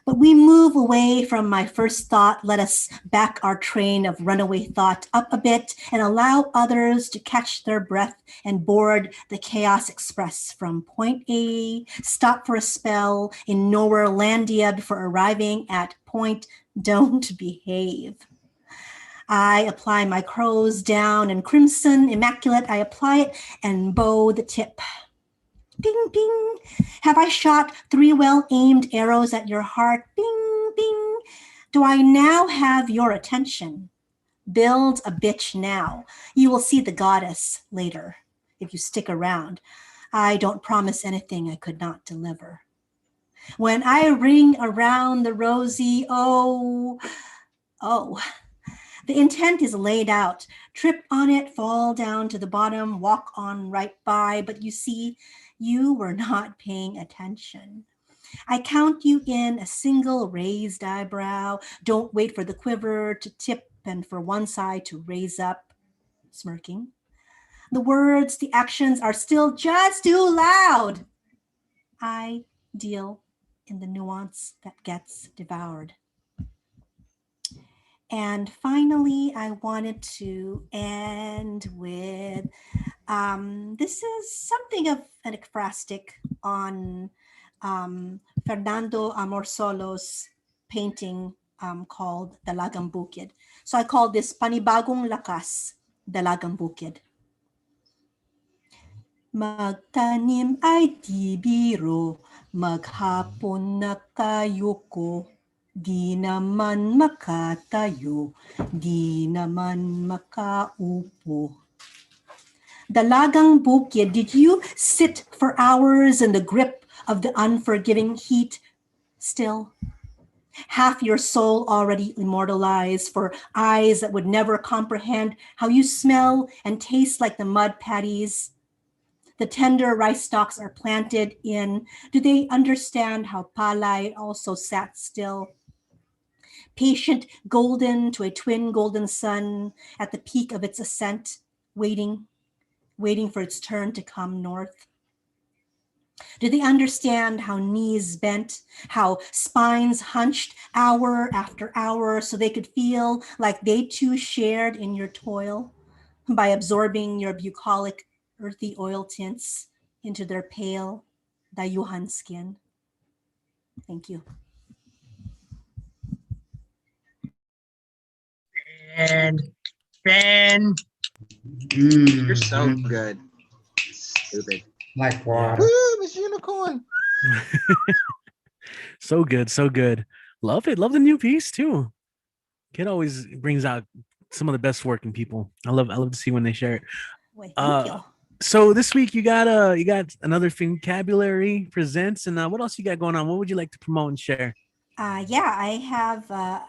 But we move away from my first thought. Let us back our train of runaway thought up a bit and allow others to catch their breath and board the Chaos Express from point A, stop for a spell in nowhere landia before arriving at point don't behave. I apply my crows down and crimson, immaculate, I apply it and bow the tip. Ping, ping. Have I shot 3 well-aimed arrows at your heart? Bing, bing. Do I now have your attention? Build a bitch now. You will see the goddess later if you stick around. I don't promise anything I could not deliver. When I ring around the rosy, oh, the intent is laid out. Trip on it, fall down to the bottom, walk on right by, but you see, you were not paying attention. I count you in a single raised eyebrow. Don't wait for the quiver to tip and for one side to raise up, smirking. The words, the actions are still just too loud. I deal in the nuance that gets devoured. And finally, I wanted to end with, this is something of an ekphrastic on Fernando Amorsolo's painting called Dalagang Bukid. So I call this Panibagong Lakas, Dalagang Bukid. Magtanim ay di biro, maghapon na kayuko, Di naman makatayo, di naman makaupo. Dalagang bukid, did you sit for hours in the grip of the unforgiving heat still? Half your soul already immortalized for eyes that would never comprehend how you smell and taste like the mud patties. The tender rice stalks are planted in. Do they understand how palay also sat still? Patient golden to a twin golden sun at the peak of its ascent, waiting for its turn to come north. Do they understand how knees bent, how spines hunched hour after hour so they could feel like they too shared in your toil by absorbing your bucolic earthy oil tints into their pale dayuhan skin? Thank you. And Ben. You're so good. Stupid. Like water. Woo, Miss Unicorn. So good, so good. Love it. Love the new piece too. Kid always brings out some of the best working people. I love to see when they share it. Wait, thank you. So this week you got another Vocabulary Presents, and what else you got going on? What would you like to promote and share? Yeah, I have a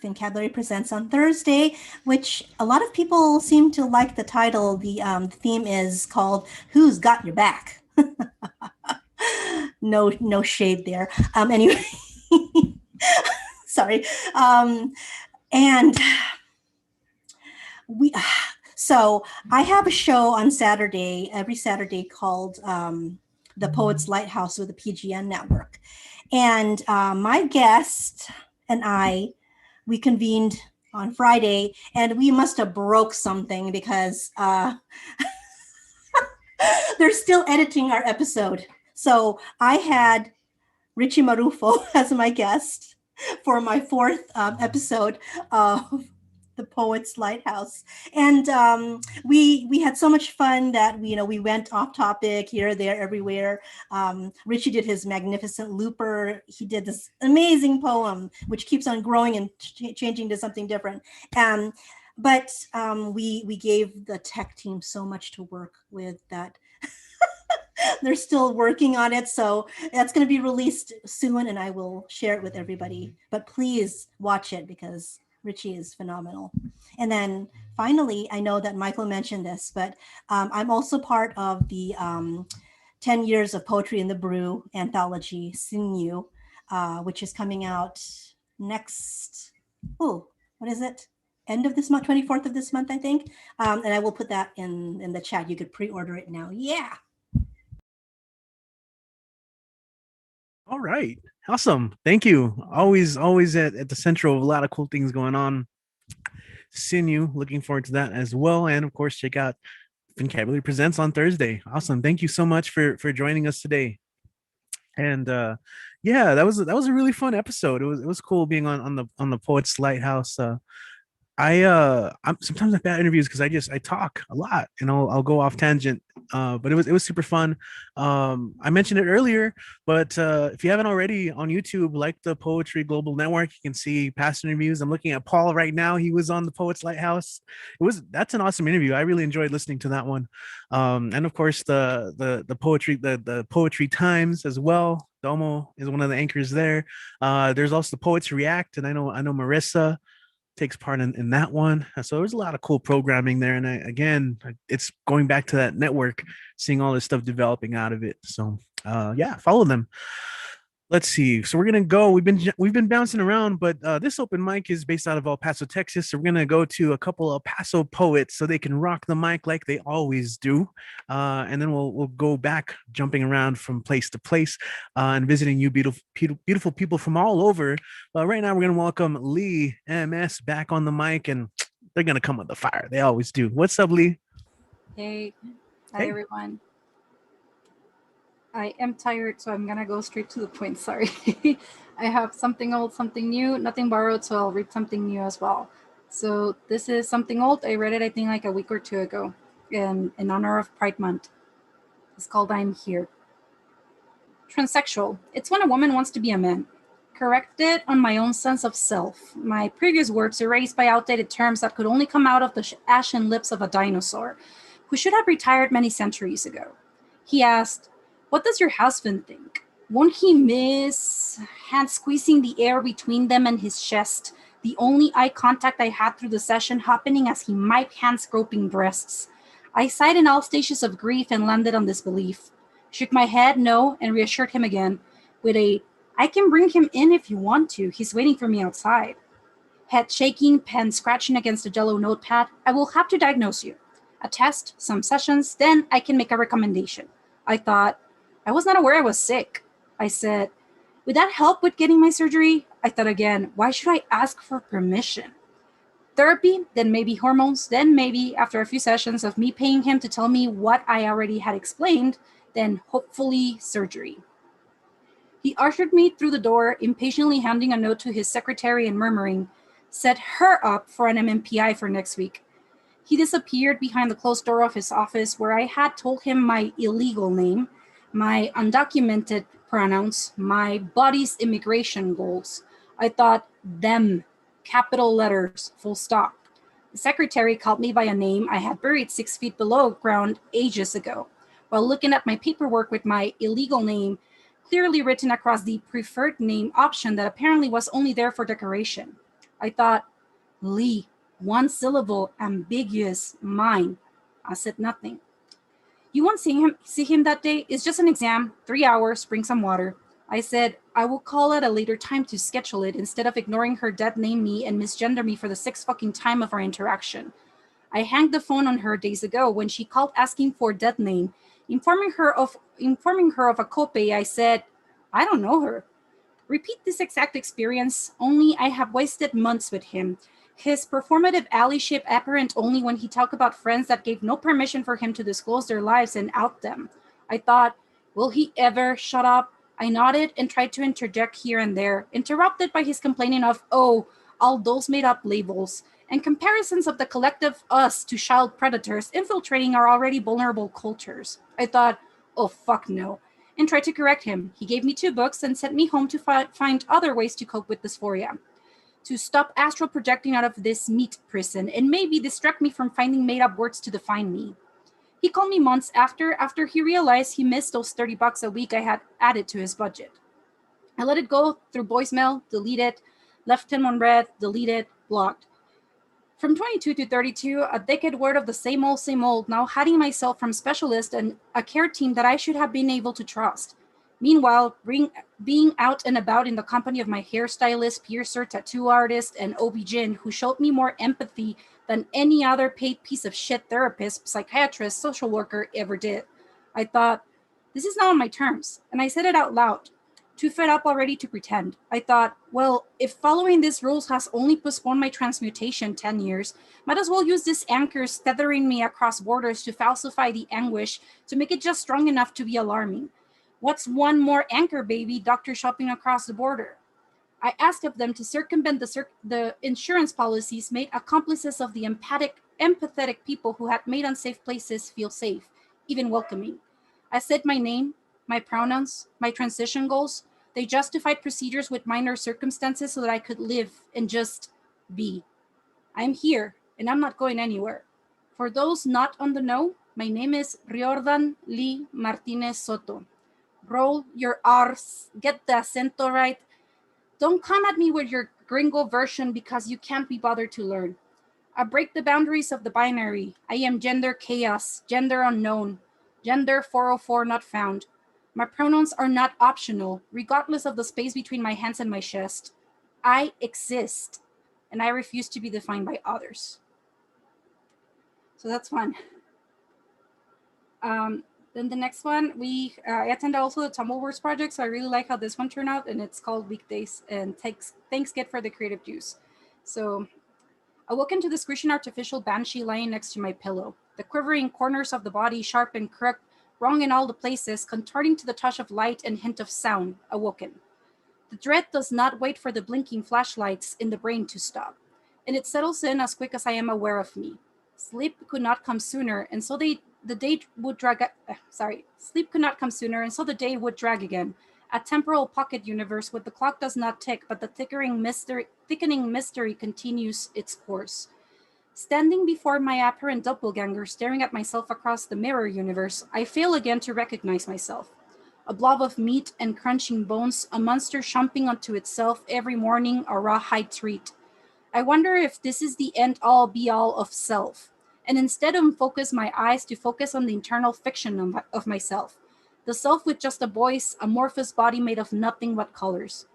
Vocabulary Presents on Thursday, which a lot of people seem to like the title. The theme is called "Who's Got Your Back." No shade there. Anyway, sorry. And so I have a show on Saturday, every Saturday, called The Poets Lighthouse with the PGN Network. And my guest and we convened on Friday, and we must have broke something because they're still editing our episode. So I had Richie Marufo as my guest for my fourth episode of The Poets Lighthouse, and we had so much fun that we went off topic here, there, everywhere. Richie did his magnificent looper. He did this amazing poem, which keeps on growing and changing to something different. But we gave the tech team so much to work with that. They're still working on it, so that's going to be released soon, and I will share it with everybody. But please watch it because Richie is phenomenal. And then finally, I know that Michael mentioned this, but I'm also part of the 10 Years of Poetry in the Brew anthology, Singer, which is coming out next, what is it? End of this month, 24th of this month, I think. And I will put that in the chat. You could pre-order it now. Yeah. All right. Awesome. Thank you. Always at the center of a lot of cool things going on. Sinew, looking forward to that as well. And of course, check out Vocabulary Presents on Thursday. Awesome. Thank you so much for joining us today. And yeah, that was a really fun episode. It was cool being on the Poets Lighthouse. I'm sometimes I've bad interviews because I talk a lot and I'll go off tangent. But it was super fun. I mentioned it earlier, but if you haven't already on YouTube, like the Poetry Global Network, you can see past interviews. I'm looking at Paul right now. He was on the Poets Lighthouse. That's an awesome interview. I really enjoyed listening to that one. And of course the Poetry Times as well. Domo is one of the anchors there. There's also the Poets React, and I know Marissa takes part in that one. So there's a lot of cool programming there. And again, it's going back to that network, seeing all this stuff developing out of it. So yeah, follow them. Let's see. So we're gonna go. We've been bouncing around, but this open mic is based out of El Paso, Texas. So we're gonna go to a couple of El Paso poets so they can rock the mic like they always do, and then we'll go back, jumping around from place to place, and visiting you beautiful people from all over. But right now we're gonna welcome Lee MS back on the mic, and they're gonna come with the fire. They always do. What's up, Lee? Hey, hi everyone. I am tired, so I'm gonna go straight to the point. Sorry. I have something old, something new, nothing borrowed, so I'll read something new as well. So this is something old. I read it, I think, like a week or two ago in honor of Pride Month. It's called I'm Here. Transsexual. It's when a woman wants to be a man. corrected on my own sense of self, my previous words erased by outdated terms that could only come out of the ashen lips of a dinosaur who should have retired many centuries ago. He asked, "What does your husband think? Won't he miss?" Hands squeezing the air between them and his chest, the only eye contact I had through the session happening as he might hands groping breasts. I sighed in all stages of grief and landed on disbelief. Shook my head no and reassured him again with a, "I can bring him in if you want to. He's waiting for me outside." Head shaking, pen scratching against a jello notepad. "I will have to diagnose you. A test, some sessions, then I can make a recommendation." I thought, I was not aware I was sick. I said, "Would that help with getting my surgery?" I thought again, why should I ask for permission? Therapy, then maybe hormones, then maybe after a few sessions of me paying him to tell me what I already had explained, then hopefully surgery. He ushered me through the door, impatiently handing a note to his secretary and murmuring, "Set her up for an MMPI for next week." He disappeared behind the closed door of his office where I had told him my illegal name, my undocumented pronouns, my body's immigration goals. I thought, them, capital letters, full stop. The secretary called me by a name I had buried 6 feet below ground ages ago, while looking at my paperwork with my illegal name clearly written across the preferred name option that apparently was only there for decoration. I thought, Lee, one syllable, ambiguous, mine. I said nothing. "You won't see him that day. It's just an exam, 3 hours, bring some water." I said, I will call at a later time to schedule it instead of ignoring her dead name me and misgender me for the 6th fucking time of our interaction. I hanged the phone on her days ago when she called asking for dead name. Informing her of a copay, I said, I don't know her. Repeat this exact experience, only I have wasted months with him. His performative allyship apparent only when he talked about friends that gave no permission for him to disclose their lives and out them. I thought, will he ever shut up? I nodded and tried to interject here and there, interrupted by his complaining of, oh, all those made-up labels, and comparisons of the collective us to child predators infiltrating our already vulnerable cultures. I thought, oh, fuck no, and tried to correct him. He gave me 2 books and sent me home to find other ways to cope with dysphoria, to stop astral projecting out of this meat prison and maybe distract me from finding made-up words to define me. He called me months after he realized he missed those $30 a week I had added to his budget. I let it go through voicemail, deleted, left him on red, deleted, blocked. From 22 to 32, a decade word of the same old, now hiding myself from specialists and a care team that I should have been able to trust. Meanwhile, being out and about in the company of my hairstylist, piercer, tattoo artist, and OB-GYN who showed me more empathy than any other paid piece of shit therapist, psychiatrist, social worker ever did. I thought, this is not on my terms, and I said it out loud. Too fed up already to pretend. I thought, well, if following these rules has only postponed my transmutation 10 years, might as well use these anchors tethering me across borders to falsify the anguish to make it just strong enough to be alarming. What's one more anchor, baby, doctor shopping across the border? I asked of them to circumvent the insurance policies made accomplices of the empathetic people who had made unsafe places feel safe, even welcoming. I said my name, my pronouns, my transition goals. They justified procedures with minor circumstances so that I could live and just be. I'm here, and I'm not going anywhere. For those not on the know, my name is Riordan Lee Martinez Soto. Roll your R's, get the acento right. Don't come at me with your gringo version because you can't be bothered to learn. I break the boundaries of the binary. I am gender chaos, gender unknown, gender 404 not found. My pronouns are not optional, regardless of the space between my hands and my chest. I exist, and I refuse to be defined by others. So that's fun. Then the next one, I attended also the Tumbleweeds project, so I really like how this one turned out, and it's called Weekdays, and thanks Get for the creative juice. So I woke into the squishing artificial banshee lying next to my pillow, the quivering corners of the body sharp and crooked, wrong in all the places, contorting to the touch of light and hint of sound, awoken. The dread does not wait for the blinking flashlights in the brain to stop, and it settles in as quick as I am aware of me. Sleep could not come sooner, and so the day would drag. Sleep could not come sooner, and so the day would drag again. A temporal pocket universe where the clock does not tick, but the thickening mystery continues its course. Standing before my apparent doppelganger, staring at myself across the mirror universe, I fail again to recognize myself. A blob of meat and crunching bones, a monster chomping onto itself every morning, a rawhide treat. I wonder if this is the end-all be-all of self, and instead focus my eyes to focus on the internal fiction of myself, the self with just a voice, amorphous body made of nothing but colors.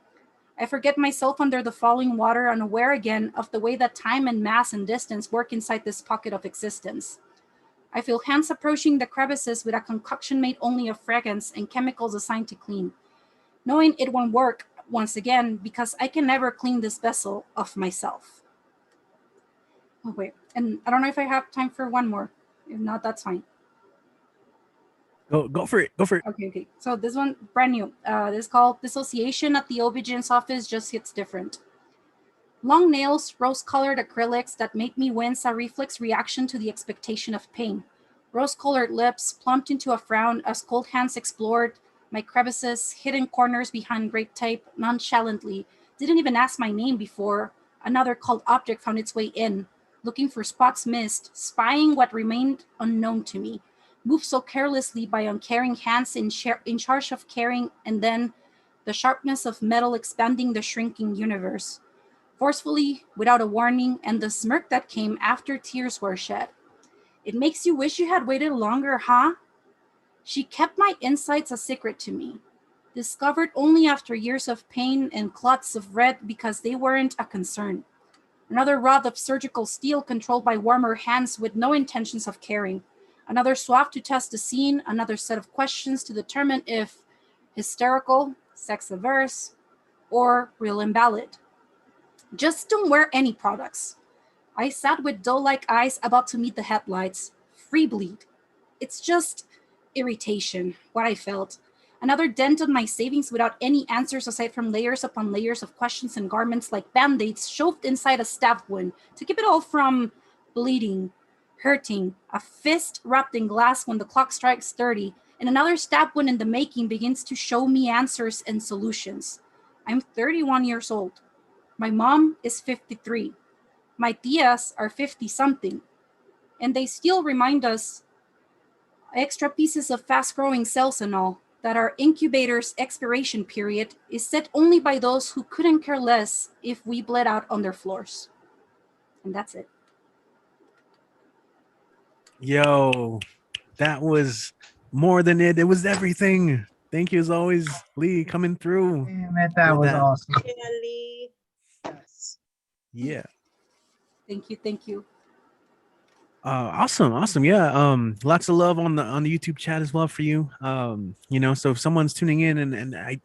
I forget myself under the falling water, unaware again of the way that time and mass and distance work inside this pocket of existence. I feel hands approaching the crevices with a concoction made only of fragrance and chemicals assigned to clean, knowing it won't work once again because I can never clean this vessel of myself. Oh, wait. And I don't know if I have time for one more. If not, that's fine. Go for it. Go for it. Okay. So this one, brand new. This is called Dissociation at the OB-GYN's Office Just Hits Different. Long nails, rose-colored acrylics that make me wince, a reflex reaction to the expectation of pain. Rose-colored lips plumped into a frown as cold hands explored my crevices, hidden corners behind grape tape, nonchalantly. Didn't even ask my name before. Another cold object found its way in, looking for spots missed, spying what remained unknown to me. Moved so carelessly by uncaring hands in charge of caring, and then the sharpness of metal expanding the shrinking universe. Forcefully, without a warning, and the smirk that came after tears were shed. It makes you wish you had waited longer, huh? She kept my insights a secret to me, discovered only after years of pain and clots of red because they weren't a concern. Another rod of surgical steel controlled by warmer hands with no intentions of caring. Another swab to test the scene, another set of questions to determine if hysterical, sex-averse, or real invalid. Just don't wear any products. I sat with doe-like eyes about to meet the headlights. Free bleed. It's just irritation, what I felt. Another dent on my savings without any answers aside from layers upon layers of questions and garments like band-aids shoved inside a stab wound to keep it all from bleeding, hurting, a fist wrapped in glass when the clock strikes 30, and another stab wound in the making begins to show me answers and solutions. I'm 31 years old. My mom is 53. My tias are 50-something. And they still remind us extra pieces of fast-growing cells and all, that our incubator's expiration period is set only by those who couldn't care less if we bled out on their floors. And that's it. Yo, that was more than it. It was everything. Thank you as always, Lee, coming through. Damn it, that was awesome. Yes. Yeah. Thank you. Awesome. Yeah. Lots of love on the YouTube chat as well for you. So if someone's tuning in and I,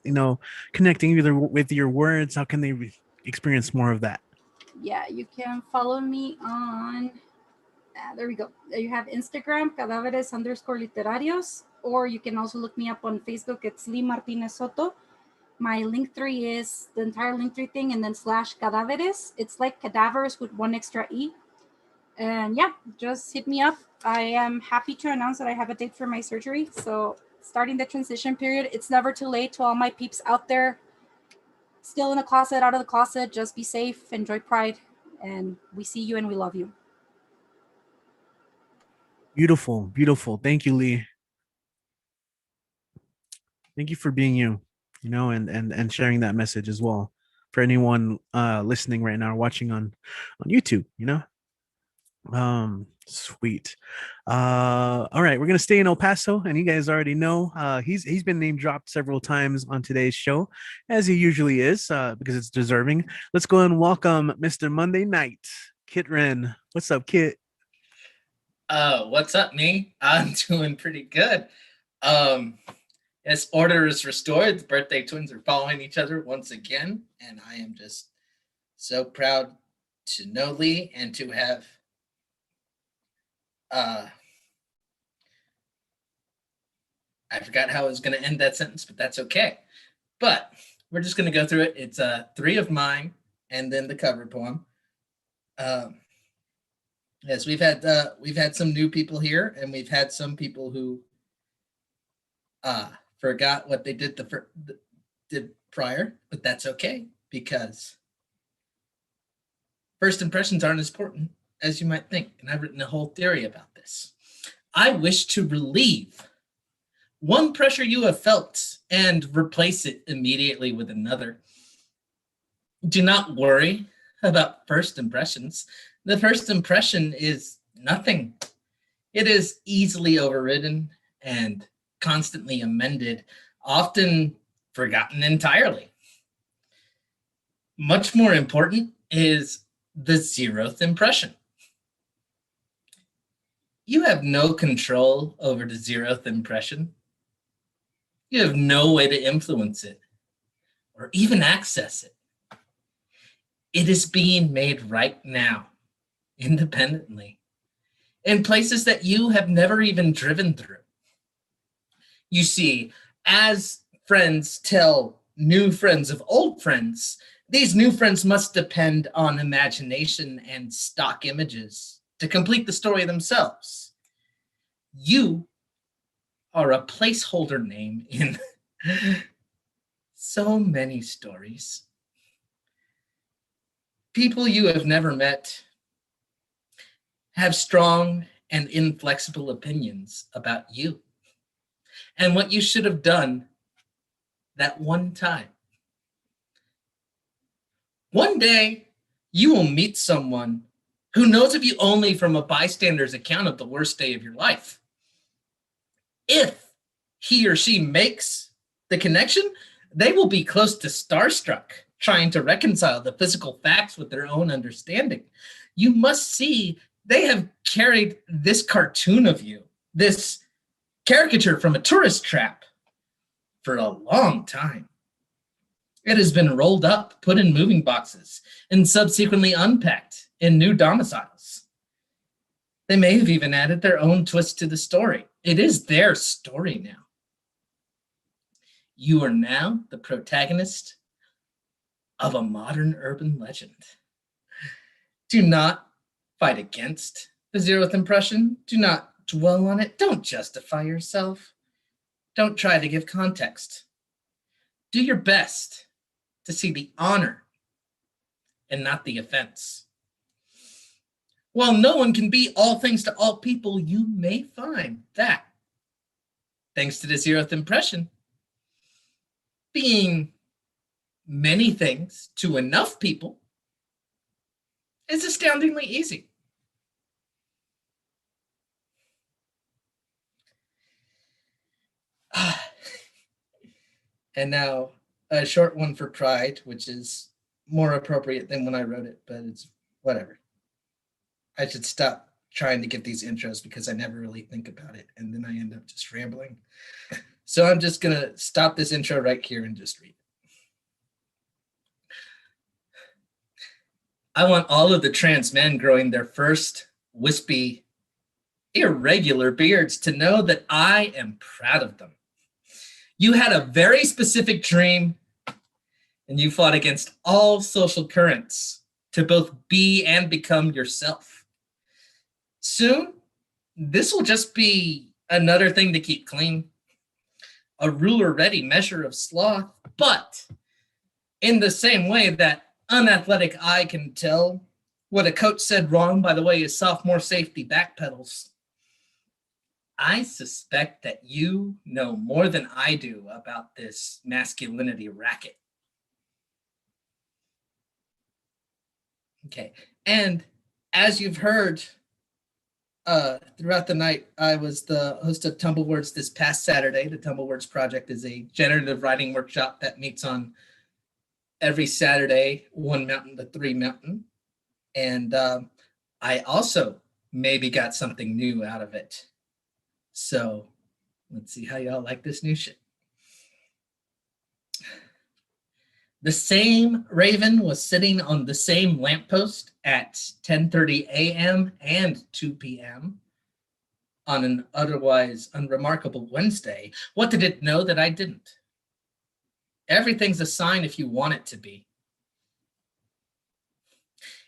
connecting either with your words, how can they experience more of that? Yeah, you can follow me on, there we go. You have Instagram, cadáveres_literarios, or you can also look me up on Facebook. It's Lee Martinez Soto. My Linktree is the entire Linktree thing and then /cadáveres. It's like cadavers with one extra E. And yeah, just hit me up. I am happy to announce that I have a date for my surgery. So starting the transition period, it's never too late. To all my peeps out there, still in the closet, out of the closet, just be safe, enjoy Pride, and we see you and we love you. Beautiful. Thank you, Lee. Thank you for being you, and sharing that message as well for anyone listening right now or watching on YouTube, Sweet. All right, we're gonna stay in El Paso, and you guys already know he's been name dropped several times on today's show, as he usually is, because it's deserving. Let's go and welcome Mr. Monday Night, Kit Wren. What's up, Kit? What's up, me? I'm doing pretty good. Yes, order is restored. The birthday twins are following each other once again, and I am just so proud to know Lee and to have I forgot how I was going to end that sentence, but that's okay. But we're just going to go through it. It's 3 of mine and then the cover poem. Yes, we've had some new people here, and we've had some people who forgot what they did did prior, but that's okay because first impressions aren't as important as you might think. And I've written a whole theory about this. I wish to relieve one pressure you have felt and replace it immediately with another. Do not worry about first impressions. The first impression is nothing. It is easily overridden and constantly amended, often forgotten entirely. Much more important is the 0th impression. You have no control over the 0th impression. You have no way to influence it or even access it. It is being made right now, independently, in places that you have never even driven through. You see, as friends tell new friends of old friends, these new friends must depend on imagination and stock images to complete the story themselves. You are a placeholder name in so many stories. People you have never met have strong and inflexible opinions about you and what you should have done that one time. One day, you will meet someone who knows of you only from a bystander's account of the worst day of your life. If he or she makes the connection, they will be close to starstruck, trying to reconcile the physical facts with their own understanding. You must see they have carried this cartoon of you, this caricature from a tourist trap, for a long time. It has been rolled up, put in moving boxes, and subsequently unpacked in new domiciles. They may have even added their own twist to the story. It is their story now. You are now the protagonist of a modern urban legend. Do not fight against the 0th impression. Do not dwell on it. Don't justify yourself. Don't try to give context. Do your best to see the honor and not the offense. While no one can be all things to all people, you may find that, thanks to the 0th impression, being many things to enough people is astoundingly easy. And now a short one for Pride, which is more appropriate than when I wrote it, but it's whatever. I should stop trying to give these intros because I never really think about it, and then I end up just rambling. So I'm just going to stop this intro right here and just read it. I want all of the trans men growing their first wispy, irregular beards to know that I am proud of them. You had a very specific dream, and you fought against all social currents to both be and become yourself. Soon, this will just be another thing to keep clean, a ruler-ready measure of sloth, but in the same way that unathletic eye can tell what a coach said wrong by the way his sophomore safety backpedals, I suspect that you know more than I do about this masculinity racket. Okay, and as you've heard throughout the night, I was the host of Tumblewords this past Saturday. The Tumblewords Project is a generative writing workshop that meets on every Saturday, 1 Mountain to 3 Mountain. And I also maybe got something new out of it. So let's see how y'all like this new shit. The same raven was sitting on the same lamppost at 10:30 a.m. and 2 p.m. on an otherwise unremarkable Wednesday. What did it know that I didn't? Everything's a sign if you want it to be.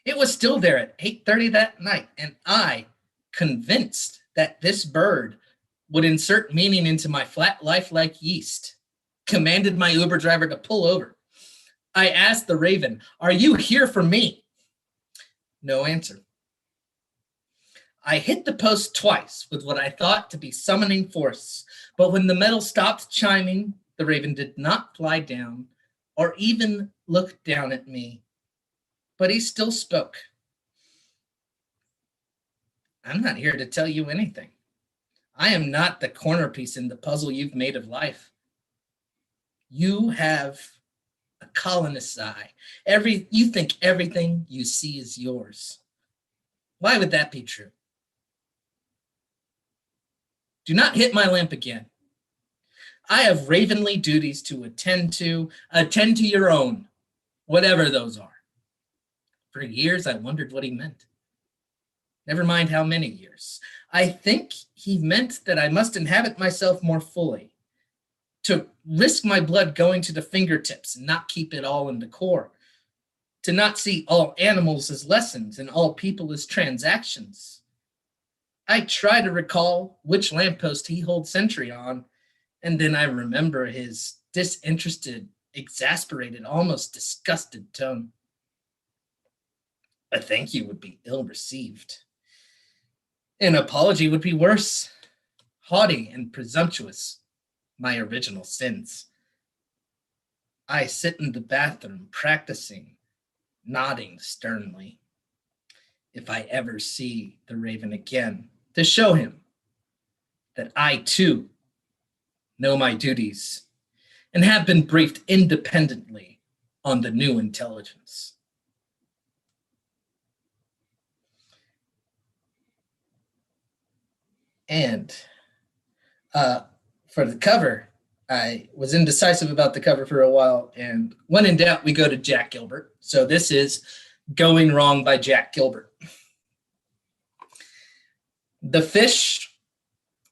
It was still there at 8:30 that night, and I, convinced that this bird would insert meaning into my flat life like yeast, commanded my Uber driver to pull over. I asked the Raven, "Are you here for me?" No answer. I hit the post twice with what I thought to be summoning force, but when the metal stopped chiming, the Raven did not fly down or even look down at me. But he still spoke. "I'm not here to tell you anything. I am not the corner piece in the puzzle you've made of life. You have a colonist's eye. You think everything you see is yours. Why would that be true? Do not hit my lamp again. I have ravenly duties to attend to. Attend to your own, whatever those are." For years, I wondered what he meant. Never mind how many years. I think he meant that I must inhabit myself more fully, to risk my blood going to the fingertips and not keep it all in the core, to not see all animals as lessons and all people as transactions. I try to recall which lamppost he holds sentry on, and then I remember his disinterested, exasperated, almost disgusted tone. A thank you would be ill received. An apology would be worse. Haughty and presumptuous, my original sins. I sit in the bathroom practicing, nodding sternly. If I ever see the Raven again, to show him that I too know my duties and have been briefed independently on the new intelligence. And for the cover, I was indecisive about the cover for a while, and when in doubt, we go to Jack Gilbert. So this is Going Wrong by Jack Gilbert. The fish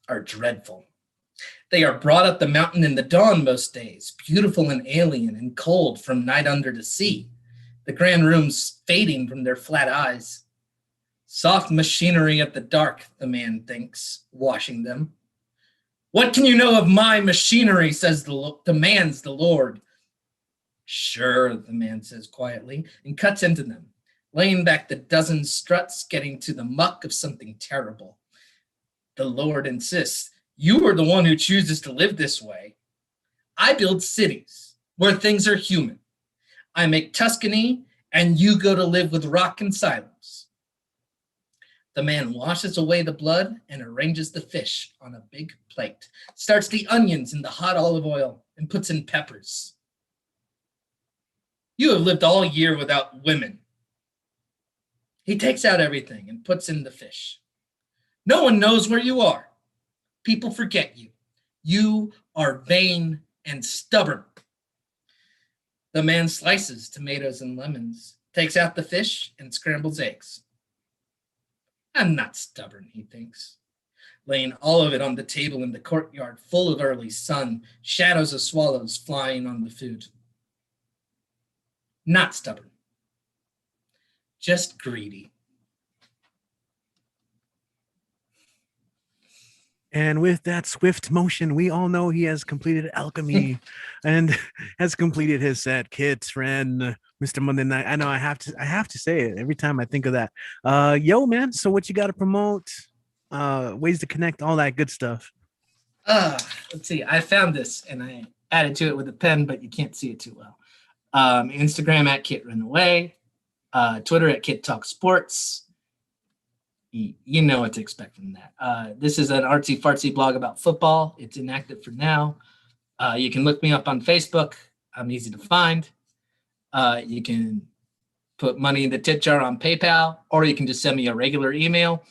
are dreadful. They are brought up the mountain in the dawn most days, beautiful and alien and cold from night under the sea, the grand rooms fading from their flat eyes. Soft machinery at the dark, the man thinks, washing them. What can you know of my machinery, demands the Lord. Sure, the man says quietly, and cuts into them, laying back the dozen struts, getting to the muck of something terrible. The Lord insists, you are the one who chooses to live this way. I build cities where things are human. I make Tuscany, and you go to live with rock and silence. The man washes away the blood and arranges the fish on a big plate, starts the onions in the hot olive oil, and puts in peppers. You have lived all year without women. He takes out everything and puts in the fish. No one knows where you are. People forget you. You are vain and stubborn. The man slices tomatoes and lemons, takes out the fish, and scrambles eggs. I'm not stubborn, he thinks, laying all of it on the table in the courtyard full of early sun, shadows of swallows flying on the food. Not stubborn, just greedy. And with that swift motion, we all know he has completed alchemy and has completed his set. Kit's friend, Mr. Monday Night. I know I have to say it every time I think of that. Yo, man. So what you got to promote? Ways to connect, all that good stuff. Let's see. I found this and I added to it with a pen, but you can't see it too well. Instagram at Kit Runaway, Twitter at Kit Talk Sports. You know what to expect from that. This is an artsy fartsy blog about football. It's inactive for now. You can look me up on Facebook. I'm easy to find. You can put money in the tip jar on PayPal, or you can just send me a regular email.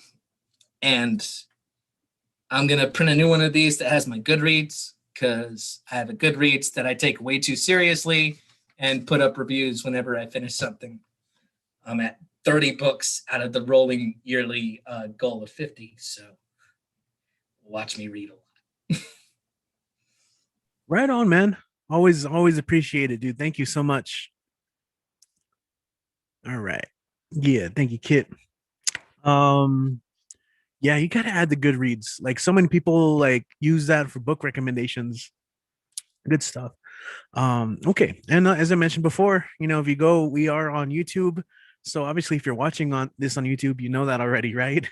And I'm going to print a new one of these that has my Goodreads, because I have a Goodreads that I take way too seriously and put up reviews whenever I finish something. I'm at 30 books out of the rolling yearly goal of 50. So watch me read a lot. Right on, man. Always appreciate it, dude. Thank you so much. All right. Yeah, thank you, Kit. Yeah, you gotta add the Goodreads. Like, so many people like use that for book recommendations. Good stuff. Okay, and as I mentioned before, if you go, we are on YouTube. So obviously, if you're watching on this on YouTube, you know that already, right?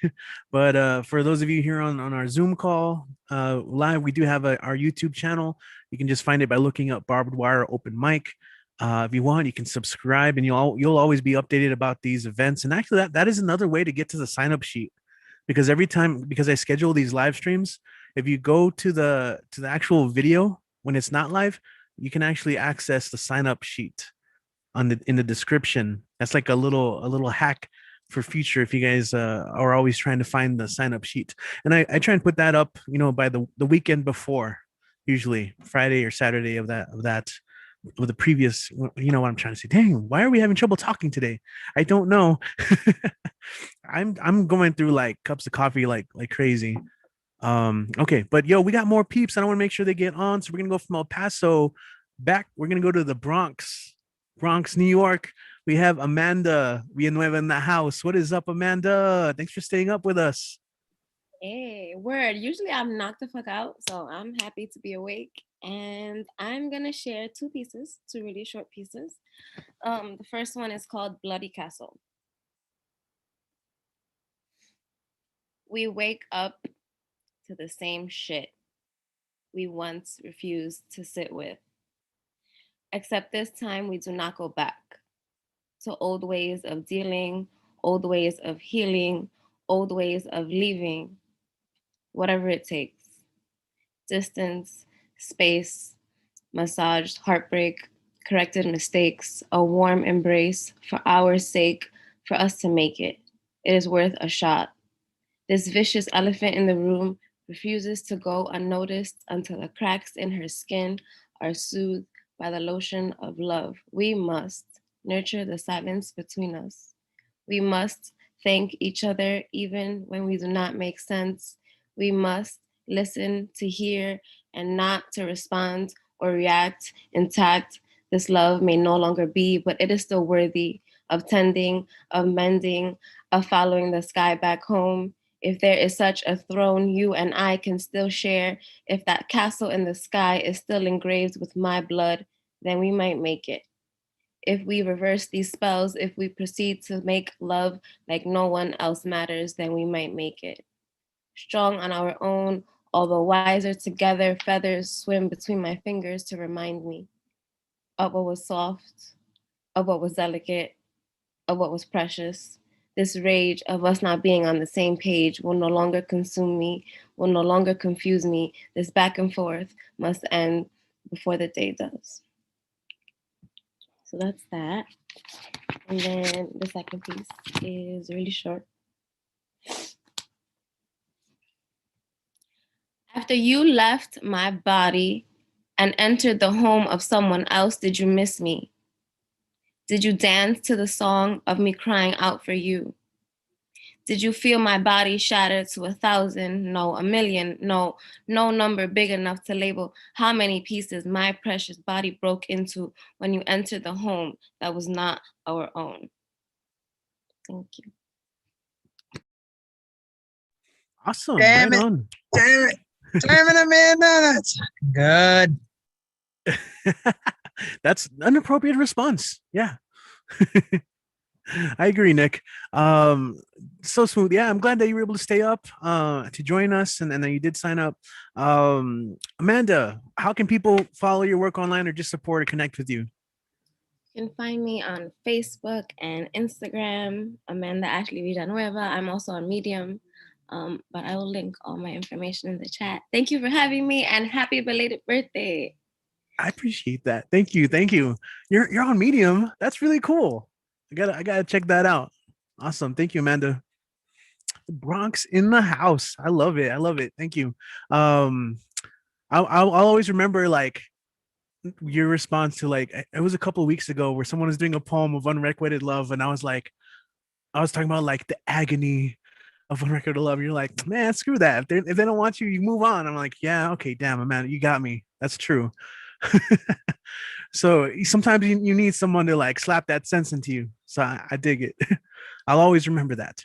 But for those of you here on our Zoom call live, we do have our YouTube channel. You can just find it by looking up Barbed Wire Open Mic. If you want, you can subscribe, and you'll always be updated about these events. And actually, that is another way to get to the sign up sheet, because because I schedule these live streams, if you go to the actual video when it's not live, you can actually access the sign up sheet in the description. That's like a little hack for future if you guys are always trying to find the sign up sheet. And I try and put that up, by the weekend before, usually Friday or Saturday of the previous, you know what I'm trying to say. Dang, why are we having trouble talking today? I don't know. I'm going through like cups of coffee like crazy. Okay, but we got more peeps. I want to make sure they get on. So we're gonna go from El Paso back. We're gonna go to the Bronx, New York. We have Amanda Villanueva in the house. What is up, Amanda? Thanks for staying up with us. Hey, word. Usually I'm knocked the fuck out, so I'm happy to be awake. And I'm gonna share two really short pieces. The first one is called Bloody Castle. We wake up to the same shit we once refused to sit with. Except this time we do not go back to old ways of dealing, old ways of healing, old ways of leaving, whatever it takes. Distance, space, massaged heartbreak, corrected mistakes, a warm embrace for our sake, for us to make it. It is worth a shot. This vicious elephant in the room refuses to go unnoticed until the cracks in her skin are soothed by the lotion of love. We must nurture the silence between us. We must thank each other even when we do not make sense. We must listen to hear and not to respond or react intact. This love may no longer be, but it is still worthy of tending, of mending, of following the sky back home. If there is such a throne you and I can still share, if that castle in the sky is still engraved with my blood, then we might make it. If we reverse these spells, if we proceed to make love like no one else matters, then we might make it. Strong on our own, although wiser together, feathers swim between my fingers to remind me of what was soft, of what was delicate, of what was precious. This rage of us not being on the same page will no longer consume me, will no longer confuse me. This back and forth must end before the day does. So that's that. And then the second piece is really short. After you left my body and entered the home of someone else, did you miss me? Did you dance to the song of me crying out for you? Did you feel my body shattered to 1,000, no, 1,000,000, no number big enough to label how many pieces my precious body broke into when you entered the home that was not our own? Thank you. Awesome. Damn Right it. on. Damn it. Damn it, Amanda. That's good. That's an appropriate response. Yeah. I agree, Nick. So smooth. Yeah, I'm glad that you were able to stay up to join us, and that you did sign up. Amanda, how can people follow your work online or just support or connect with you? You can find me on Facebook and Instagram, Amanda Ashley Villanueva. I'm also on Medium, but I will link all my information in the chat. Thank you for having me, and happy belated birthday. I appreciate that. Thank you. Thank you. You're on Medium. That's really cool. I gotta check that out. Awesome. Thank you, Amanda. The Bronx in the house. I love it. I love it. Thank you. I'll always remember like your response to like it was a couple of weeks ago where someone was doing a poem of unrequited love, and I was talking about like the agony of unrequited love. You're like, man, screw that. If they don't want you, you move on. I'm like, yeah, okay, damn, Amanda, you got me. That's true. So sometimes you need someone to like slap that sense into you. So I dig it. I'll always remember that.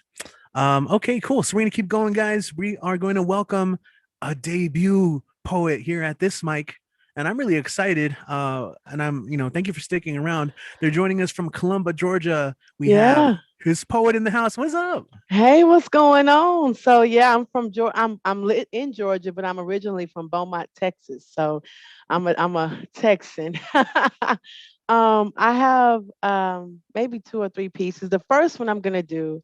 Okay, cool. So we're gonna keep going, guys. We are going to welcome a debut poet here at this mic, and I'm really excited. And thank you for sticking around. They're joining us from Columbia, Georgia. We have his poet in the house. What's up? Hey, what's going on? So yeah, I'm from Georgia. I'm lit in Georgia, but I'm originally from Beaumont, Texas. So I'm a Texan. I have maybe 2 or 3 pieces. The first one I'm gonna do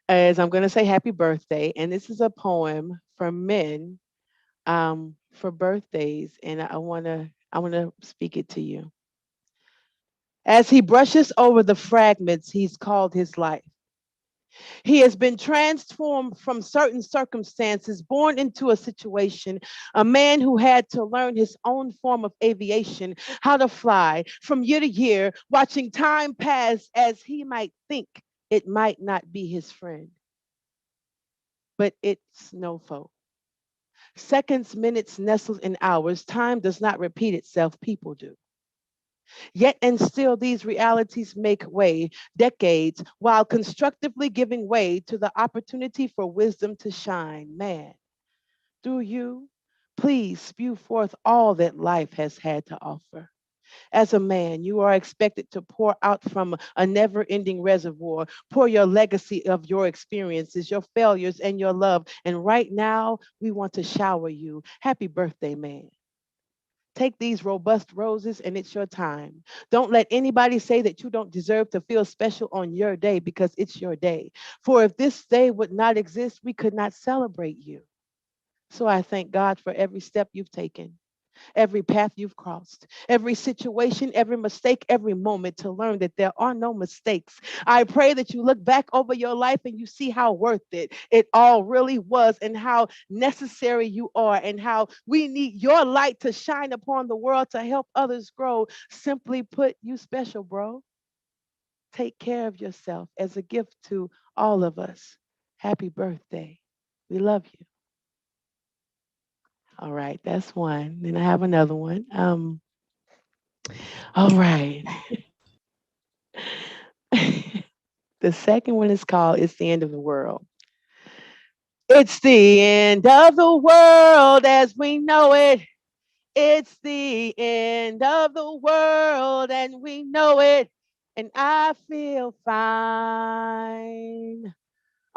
is I'm gonna say happy birthday, and this is a poem for men for birthdays, and I wanna speak it to you. As he brushes over the fragments he's called his life, he has been transformed from certain circumstances, born into a situation, a man who had to learn his own form of aviation, how to fly from year to year, watching time pass as he might think it might not be his friend. But it's no foe. Seconds, minutes, nestled in hours, time does not repeat itself, people do. Yet and still, these realities make way, decades, while constructively giving way to the opportunity for wisdom to shine. Man, through you, please spew forth all that life has had to offer. As a man, you are expected to pour out from a never ending reservoir, pour your legacy of your experiences, your failures, and your love. And right now, we want to shower you. Happy birthday, man. Take these robust roses and it's your time. Don't let anybody say that you don't deserve to feel special on your day because it's your day. For if this day would not exist, we could not celebrate you. So I thank God for every step you've taken, every path you've crossed, every situation, every mistake, every moment to learn that there are no mistakes. I pray that you look back over your life and you see how worth it all really was, and how necessary you are, and how we need your light to shine upon the world to help others grow. Simply put, you special, bro. Take care of yourself as a gift to all of us. Happy birthday. We love you. All right, that's one. Then I have another one. All right. The second one is called It's the End of the World. It's the end of the world as we know it. It's the end of the world and we know it. And I feel fine.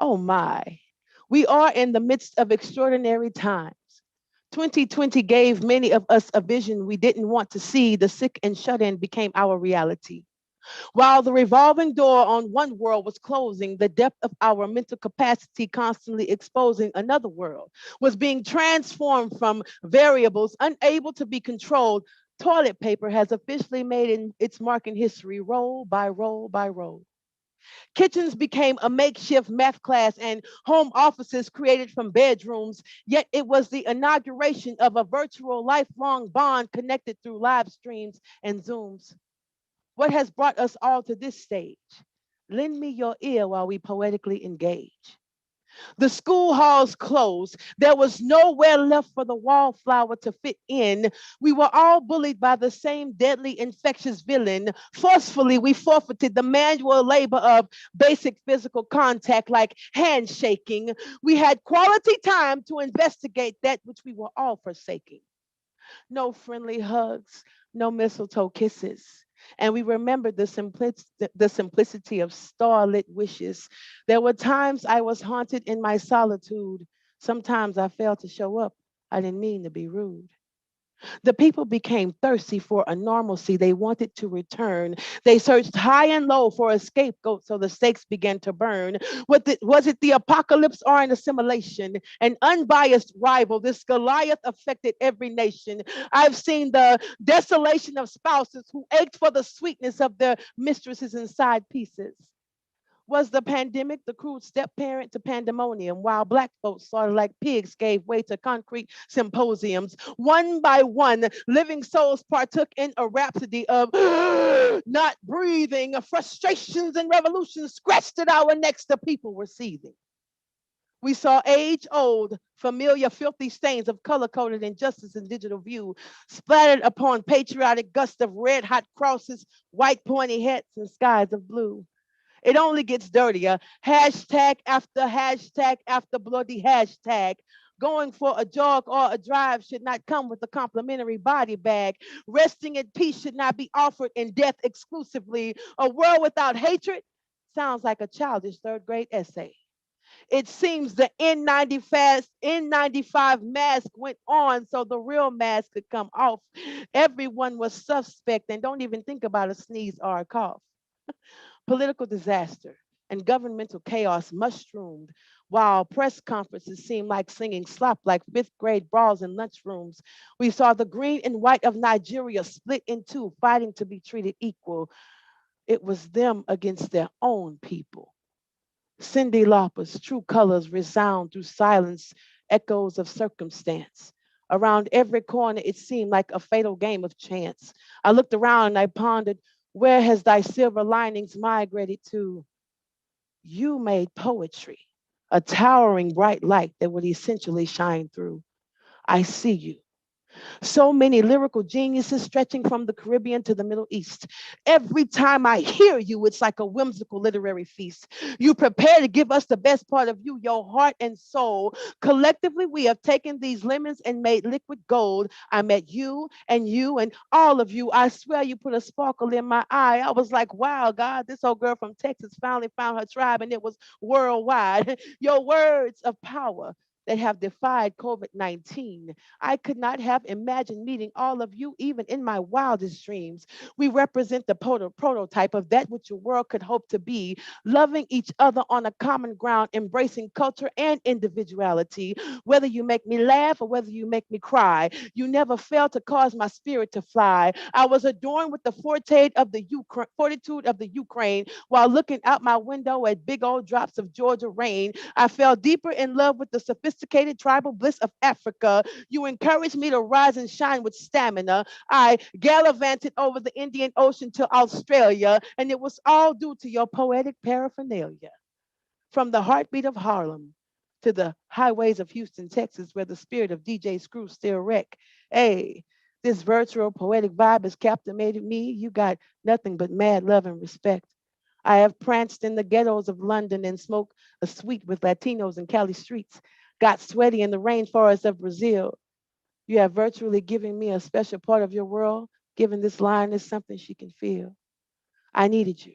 Oh my. We are in the midst of extraordinary times. 2020 gave many of us a vision we didn't want to see. The sick and shut in became our reality. While the revolving door on one world was closing, the depth of our mental capacity constantly exposing another world was being transformed from variables unable to be controlled. Toilet paper has officially made its mark in history, roll by roll by roll. Kitchens became a makeshift math class and home offices created from bedrooms, yet it was the inauguration of a virtual lifelong bond connected through live streams and Zooms. What has brought us all to this stage? Lend me your ear while we poetically engage. The school halls closed. There was nowhere left for the wallflower to fit in. We were all bullied by the same deadly infectious villain. Forcefully, we forfeited the manual labor of basic physical contact like handshaking. We had quality time to investigate that which we were all forsaking. No friendly hugs, no mistletoe kisses. And we remembered the simplicity of starlit wishes. There were times I was haunted in my solitude. Sometimes I failed to show up. I didn't mean to be rude. The people became thirsty for a normalcy they wanted to return. They searched high and low for a scapegoat, so the stakes began to burn. Was it the apocalypse or an assimilation? An unbiased rival, this Goliath affected every nation. I've seen the desolation of spouses who ached for the sweetness of their mistresses in side pieces. Was the pandemic the crude step parent to pandemonium, while Black folks slaughtered like pigs gave way to concrete symposiums? One by one, living souls partook in a rhapsody of not breathing, frustrations and revolutions scratched at our necks. The people were seething. We saw age-old, familiar, filthy stains of color-coded injustice and digital view splattered upon patriotic gusts of red-hot crosses, white pointy hats, and skies of blue. It only gets dirtier. Hashtag after bloody hashtag. Going for a jog or a drive should not come with a complimentary body bag. Resting in peace should not be offered in death exclusively. A world without hatred sounds like a childish third grade essay. It seems the N95 mask went on so the real mask could come off. Everyone was suspect and don't even think about a sneeze or a cough. Political disaster and governmental chaos mushroomed while press conferences seemed like singing slop like fifth grade brawls in lunchrooms. We saw the green and white of Nigeria split in two, fighting to be treated equal. It was them against their own people. Cyndi Lauper's true colors resound through silence, echoes of circumstance. Around every corner, it seemed like a fatal game of chance. I looked around and I pondered, where has thy silver linings migrated to? You made poetry, a towering bright light that would essentially shine through. I see you. So many lyrical geniuses stretching from the Caribbean to the Middle East. Every time I hear you, it's like a whimsical literary feast. You prepare to give us the best part of you, your heart and soul. Collectively, we have taken these lemons and made liquid gold. I met you and all of you. I swear you put a sparkle in my eye. I was like, wow, God, this old girl from Texas finally found her tribe and it was worldwide. Your words of power that have defied COVID-19. I could not have imagined meeting all of you even in my wildest dreams. We represent the prototype of that which your world could hope to be, loving each other on a common ground, embracing culture and individuality. Whether you make me laugh or whether you make me cry, you never fail to cause my spirit to fly. I was adorned with the fortitude of the Ukraine while looking out my window at big old drops of Georgia rain. I fell deeper in love with the sophisticated tribal bliss of Africa. You encouraged me to rise and shine with stamina. I gallivanted over the Indian Ocean to Australia, and it was all due to your poetic paraphernalia. From the heartbeat of Harlem to the highways of Houston, Texas, where the spirit of DJ Screw still wreck. Hey, this virtual poetic vibe has captivated me. You got nothing but mad love and respect. I have pranced in the ghettos of London and smoked a sweet with Latinos in Cali streets, got sweaty in the rainforests of Brazil. You have virtually given me a special part of your world, given this line is something she can feel. I needed you.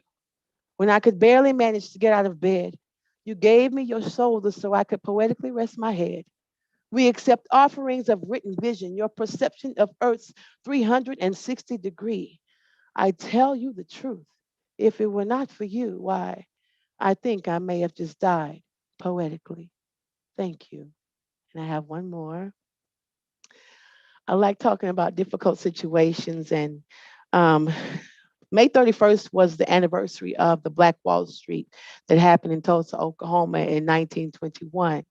When I could barely manage to get out of bed, you gave me your shoulder so I could poetically rest my head. We accept offerings of written vision, your perception of Earth's 360 degree. I tell you the truth. If it were not for you, why, I think I may have just died poetically. Thank you. And I have one more. I like talking about difficult situations, and May 31st was the anniversary of the Black Wall Street that happened in Tulsa, Oklahoma in 1921.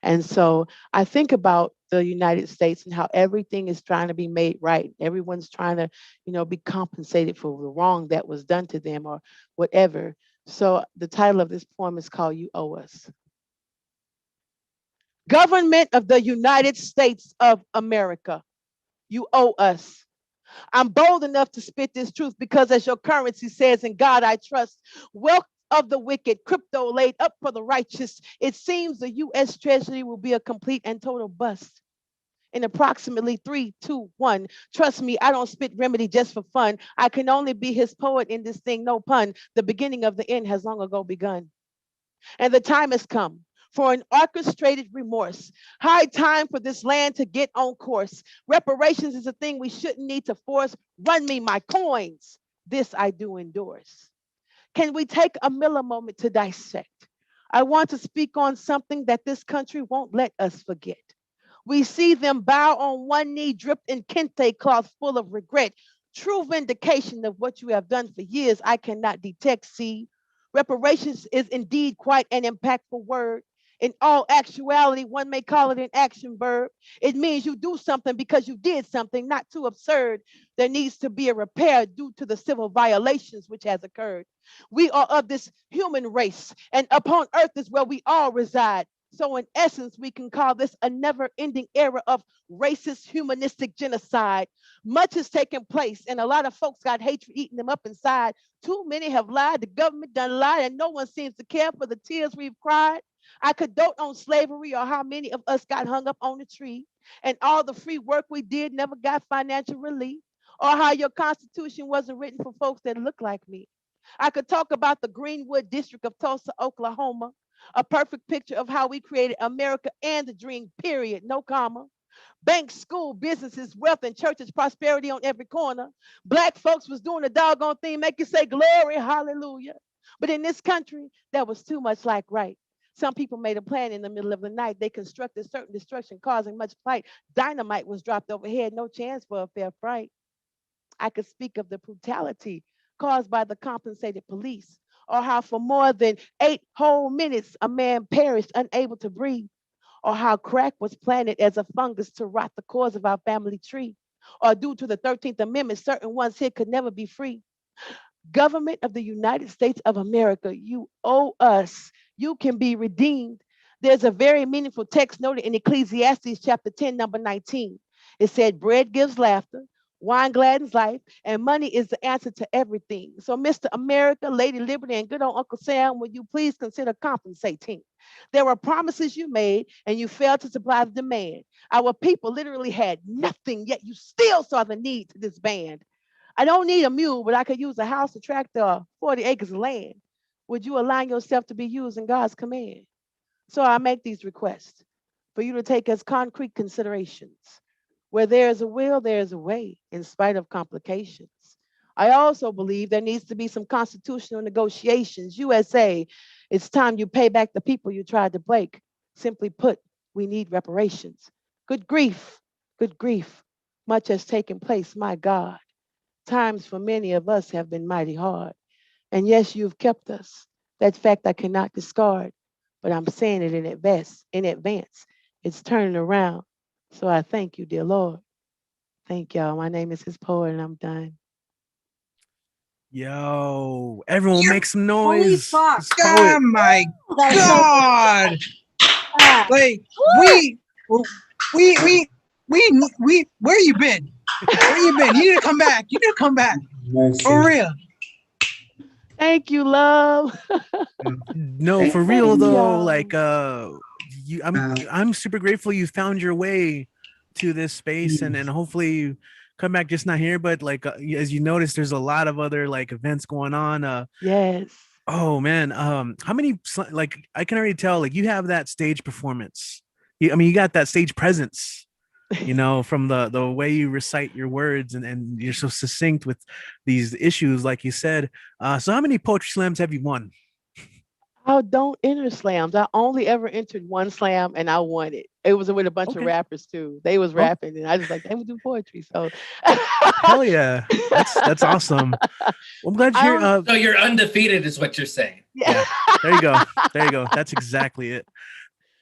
And so I think about the United States and how everything is trying to be made right. Everyone's trying to, be compensated for the wrong that was done to them or whatever. So the title of this poem is called You Owe Us. Government of the United States of America, you owe us. I'm bold enough to spit this truth because, as your currency says, in God I trust. Wealth of the wicked, crypto laid up for the righteous. It seems the U.S. Treasury will be a complete and total bust in approximately 3, 2, 1. Trust me, I don't spit remedy just for fun. I can only be his poet in this thing, no pun. The beginning of the end has long ago begun. And the time has come for an orchestrated remorse. High time for this land to get on course. Reparations is a thing we shouldn't need to force. Run me my coins. This I do endorse. Can we take a moment to dissect? I want to speak on something that this country won't let us forget. We see them bow on one knee, dripped in kente cloth full of regret. True vindication of what you have done for years, I cannot detect, see. Reparations is indeed quite an impactful word. In all actuality, one may call it an action verb. It means you do something because you did something, not too absurd. There needs to be a repair due to the civil violations which has occurred. We are of this human race, and upon earth is where we all reside. So in essence, we can call this a never-ending era of racist, humanistic genocide. Much has taken place, and a lot of folks got hatred eating them up inside. Too many have lied, the government done lied, and no one seems to care for the tears we've cried. I could dote on slavery or how many of us got hung up on the tree and all the free work we did never got financial relief, or how your constitution wasn't written for folks that look like me. I could talk about the Greenwood District of Tulsa, Oklahoma, a perfect picture of how we created America and the dream, period, no comma. Banks, school, businesses, wealth, and churches, prosperity on every corner. Black folks was doing the doggone thing, make you say glory, hallelujah. But in this country, that was too much like right. Some people made a plan in the middle of the night. They constructed certain destruction, causing much plight. Dynamite was dropped overhead, no chance for a fair fight. I could speak of the brutality caused by the compensated police, or how for more than 8 whole minutes a man perished unable to breathe, or how crack was planted as a fungus to rot the cores of our family tree, or due to the 13th Amendment, certain ones here could never be free. Government of the United States of America, you owe us. You can be redeemed. There's a very meaningful text noted in Ecclesiastes chapter 10, number 19. It said, bread gives laughter, wine gladdens life, and money is the answer to everything. So, Mr. America, Lady Liberty, and good old Uncle Sam, would you please consider compensating? There were promises you made, and you failed to supply the demand. Our people literally had nothing, yet you still saw the need to disband. I don't need a mule, but I could use a house, a tractor, or 40 acres of land. Would you align yourself to be used in God's command? So I make these requests for you to take as concrete considerations. Where there is a will, there is a way, in spite of complications. I also believe there needs to be some constitutional negotiations. USA, it's time you pay back the people you tried to break. Simply put, we need reparations. Good grief, good grief. Much has taken place, my God. Times for many of us have been mighty hard. And yes, you've kept us. That fact I cannot discard, but I'm saying it in advance. It's turning around. So I thank you, dear Lord. Thank y'all. My name is His Poet, and I'm done. Yo, everyone make some Holy noise. fuck. This poet. Oh my That was so God! Ah. Like we, where you been? Where you been? You need to come back. You need to come back. For real. Thank you, love. No, for Thank real though, y'all. like I'm super grateful you found your way to this space, and hopefully you come back, just not here, but like as you notice, there's a lot of other like events going on. Yes. Oh man, how many, like I can already tell, like you have that stage performance. I mean, you got that stage presence, you know, from the way you recite your words, and you're so succinct with these issues, like you said. So how many poetry slams have you won? I don't enter slams. I only ever entered one slam, and I won it. It was with a bunch of rappers too. They was rapping, and I just like, they would do poetry. So Hell yeah, that's awesome. Well, I'm glad you're here. So you're undefeated, is what you're saying. Yeah, there you go. There you go. That's exactly it.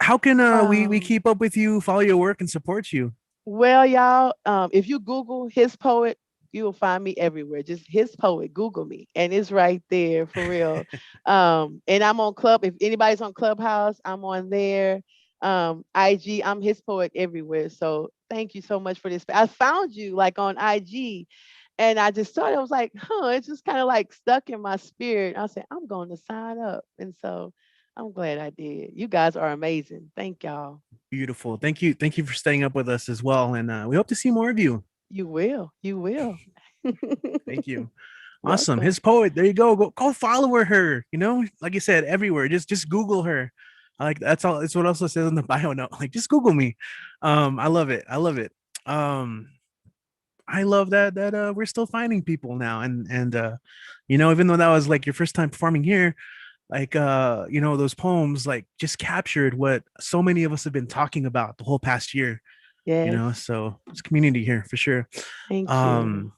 How can we keep up with you, follow your work, and support you? Well, y'all, if you Google His Poet, you will find me everywhere. Just His Poet, Google me, and it's right there for real. And I'm on Club. If anybody's on Clubhouse, I'm on there. IG, I'm His Poet everywhere. So thank you so much for this. I found you like on IG, and I just thought, I was like, it's just kind of like stuck in my spirit. I said, I'm going to sign up, and so I'm glad I did. You guys are amazing. Thank y'all. Beautiful. Thank you. Thank you for staying up with us as well. And we hope to see more of you. You will. You will. Thank you. Awesome. Welcome. His Poet. There you go. Go follow her. You know, like you said, everywhere. Just Google her. That's all. It's what also says on the bio note. Like, just Google me. I love it. I love it. I love that we're still finding people now. And you know, even though that was like your first time performing here, like you know, those poems like just captured what so many of us have been talking about the whole past year. Yes. You know, so it's community here for sure. Thank you.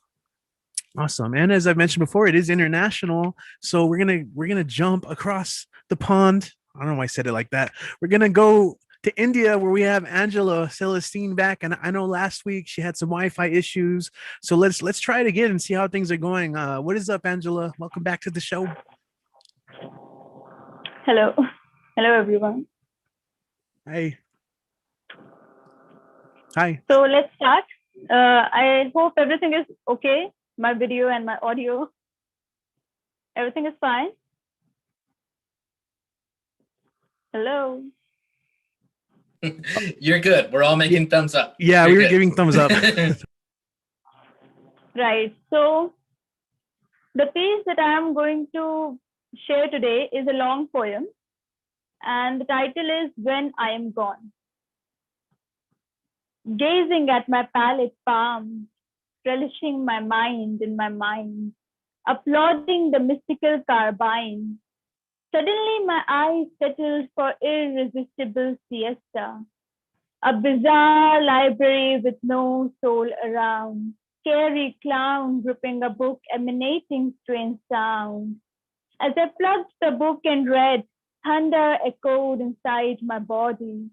Awesome. And as I've mentioned before, it is international, so we're gonna jump across the pond. I don't know why I said it like that. We're gonna go to India, where we have Angela Celestine back, and I know last week she had some Wi-Fi issues, so let's try it again and see how things are going. What is up, Angela? Welcome back to the show. Hello. Hello, everyone. Hey. Hi. So let's start. I hope everything is okay. My video and my audio. Everything is fine. Hello. You're good. We're all making thumbs up. Yeah, You're we were good. giving thumbs up. Right. So the piece that I'm going to share today is a long poem, and the title is When I Am Gone. Gazing at my pallid palms, relishing my mind in my mind, applauding the mystical carbine. Suddenly my eyes settled for irresistible siesta. A bizarre library with no soul around. Scary clown gripping a book emanating strange sound. As I plugged the book and read, thunder echoed inside my body.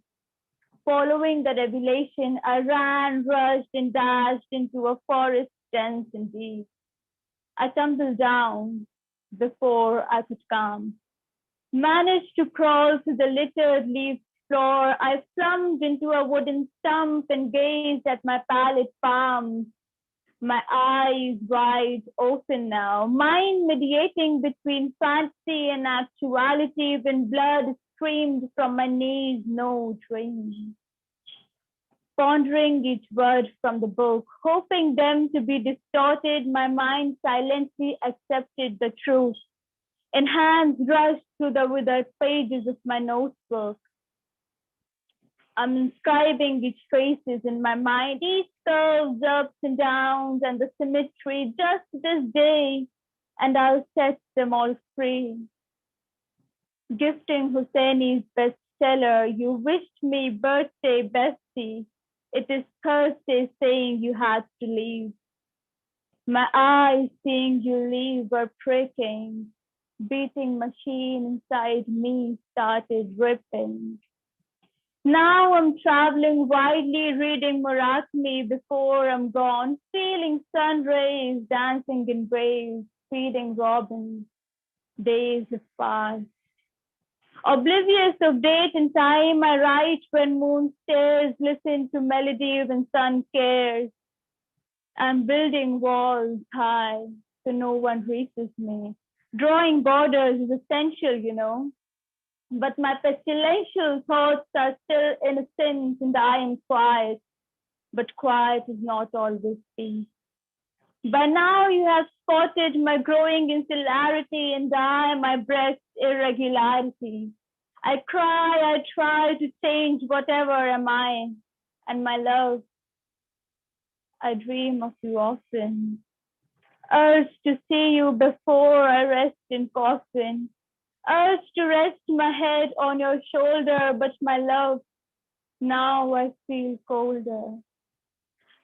Following the revelation, I ran, rushed, and dashed into a forest dense and deep. I tumbled down before I could calm. Managed to crawl through the littered leaf floor. I slumped into a wooden stump and gazed at my pallid palms. My eyes wide open now, mind mediating between fantasy and actuality when blood streamed from my knees, no dream. Pondering each word from the book, hoping them to be distorted, my mind silently accepted the truth. And hands rushed through the withered pages of my notebook. I'm inscribing each faces in my mind, each curves, ups and downs, and the symmetry just this day, and I'll set them all free. Gifting Husseini's bestseller, you wished me birthday bestie. It is Thursday saying you had to leave. My eyes seeing you leave were pricking. Beating machine inside me started ripping. Now I'm traveling widely, reading Murakami before I'm gone, feeling sun rays dancing in waves, feeding robins. Days have passed. Oblivious of date and time, I write when moon stares, listen to melody when sun cares. I'm building walls high so no one reaches me. Drawing borders is essential, you know. But my pestilential thoughts are still innocent and I am quiet. But quiet is not always peace. By now you have spotted my growing insularity and I, my breast's irregularity. I cry, I try to change whatever am I. And my love, I dream of you often. Urge to see you before I rest in coffin. Urge to rest my head on your shoulder, but my love, now I feel colder.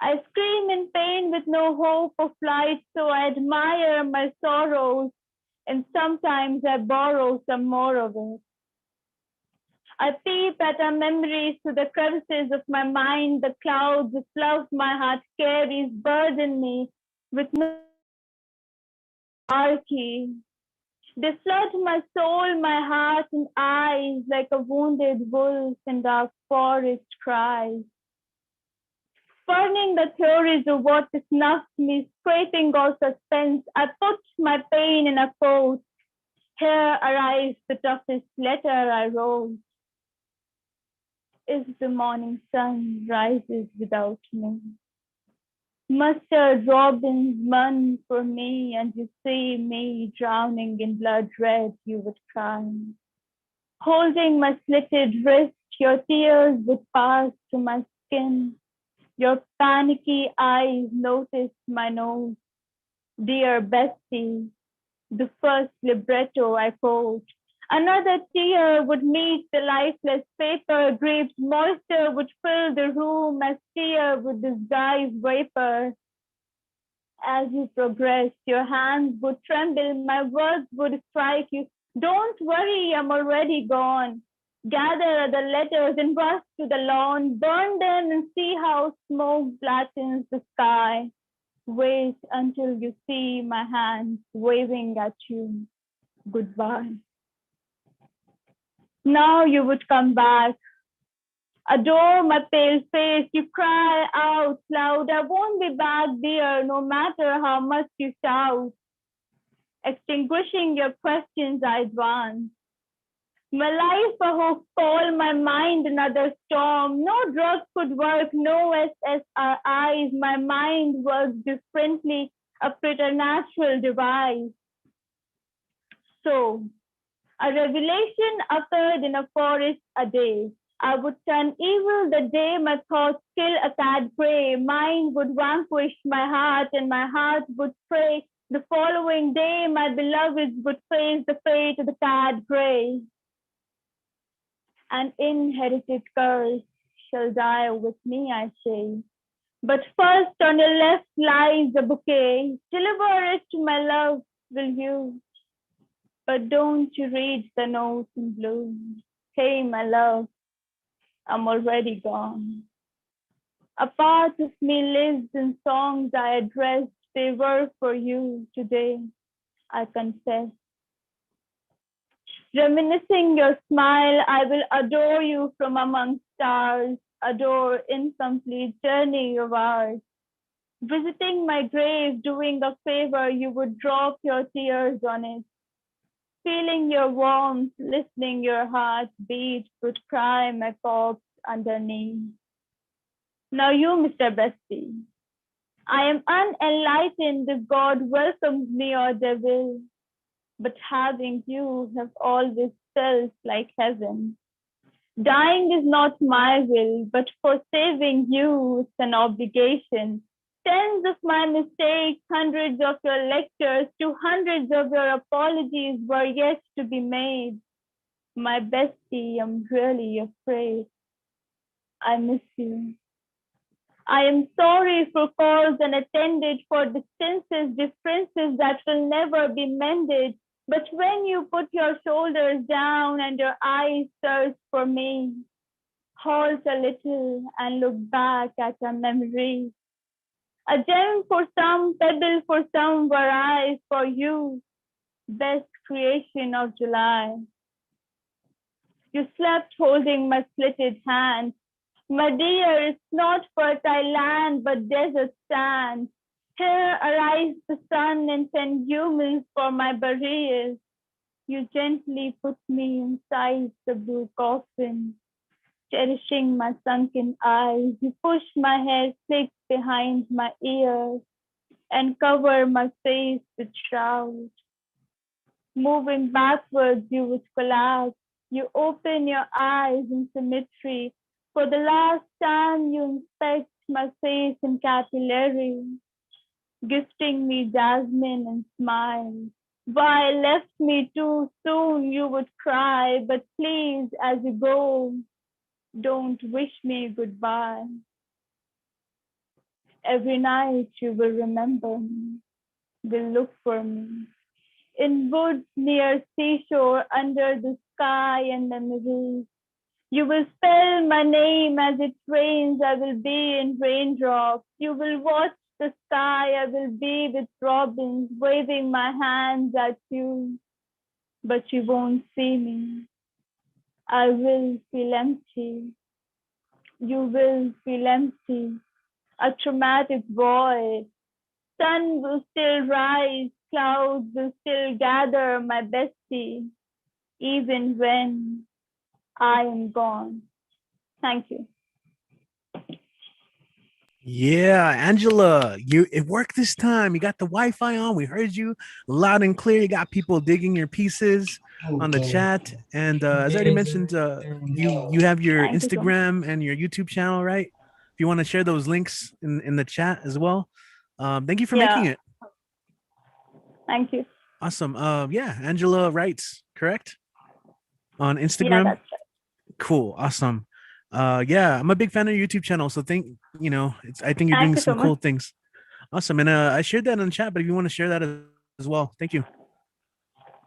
I scream in pain with no hope of flight, so I admire my sorrows, and sometimes I borrow some more of it. I peep at our memories through the crevices of my mind, the clouds of love my heart carries burden me with no hierarchy. They flood my soul, my heart, and eyes like a wounded wolf in dark forest cries. Spurning the theories of what snuffed me, scraping all suspense, I put my pain in a quote. Here arrives the toughest letter I wrote. If the morning sun rises without me, mustard robins run for me, and you see me drowning in blood red, you would cry. Holding my slitted wrist, your tears would pass to my skin. Your panicky eyes noticed my nose. Dear Bessie, the first libretto I quote. Another tear would meet the lifeless paper, grief's moisture would fill the room as tear would disguise vapor. As you progress, your hands would tremble, my words would strike you. Don't worry, I'm already gone. Gather the letters and rush to the lawn, burn them and see how smoke blackens the sky. Wait until you see my hands waving at you. Goodbye. Now you would come back. Adore my pale face. You cry out loud. I won't be back, dear, no matter how much you shout. Extinguishing your questions, I advance. My life a hopeful, my mind another storm. No drug could work, no SSRIs. My mind works differently, a preternatural device. So, a revelation occurred in a forest a day. I would turn evil the day my thoughts kill a cat prey. Mine would vanquish my heart and my heart would pray. The following day my beloveds would face the fate of the cat prey. An inherited curse shall die with me, I say. But first on your left lies a bouquet. Deliver it to my love, will you? But don't you read the note in blue. Hey, my love, I'm already gone. A part of me lives in songs I addressed. They were for you today, I confess. Reminiscing your smile, I will adore you from among stars, adore incomplete journey of ours. Visiting my grave, doing a favor, you would drop your tears on it. Feeling your warmth, listening your heart beat, would cry my corpse underneath. Now you, Mr. Bestie, I am unenlightened if God welcomes me or devil, but having you have always felt like heaven. Dying is not my will, but for saving you, it's an obligation. Tens of my mistakes, hundreds of your lectures, 200s of your apologies were yet to be made. My bestie, I'm really afraid. I miss you. I am sorry for calls unattended, for distances, differences that will never be mended. But when you put your shoulders down and your eyes search for me, halt a little and look back at a memory. A gem for some, pebble for some, were eyes for you, best creation of July. You slept holding my slitted hand. My dear, it's not fertile land, but desert sand. Here arise the sun and send humans for my burial. You gently put me inside the blue coffin, cherishing my sunken eyes. You push my hair thick behind my ears and cover my face with shrouds. Moving backwards, you would collapse. You open your eyes in symmetry. For the last time, you inspect my face in capillary, gifting me jasmine and smiles. Why left me too soon, you would cry, but please, as you go, don't wish me goodbye. Every night you will remember me, will look for me. In woods near seashore, under the sky and memories. You will spell my name as it rains, I will be in raindrops. You will watch the sky, I will be with robins, waving my hands at you. But you won't see me. I will feel empty. You will feel empty. A traumatic void. Sun will still rise, clouds will still gather, my bestie, even when I am gone. Thank you. Yeah, Angela, it worked this time. You got the Wi-Fi on. We heard you loud and clear. You got people digging your pieces on the chat. And as I already mentioned, you have your Thank you so much. Instagram and your YouTube channel, right? If you want to share those links in the chat as well. Thank you for making it. Thank you. Awesome. Yeah, Angela writes, correct? On Yeah, Instagram. that's right. Cool. Awesome. Yeah, I'm a big fan of your YouTube channel. So I think you're Thank doing you so some cool much. things. Awesome. And I shared that in the chat, but if you want to share that as well, thank you.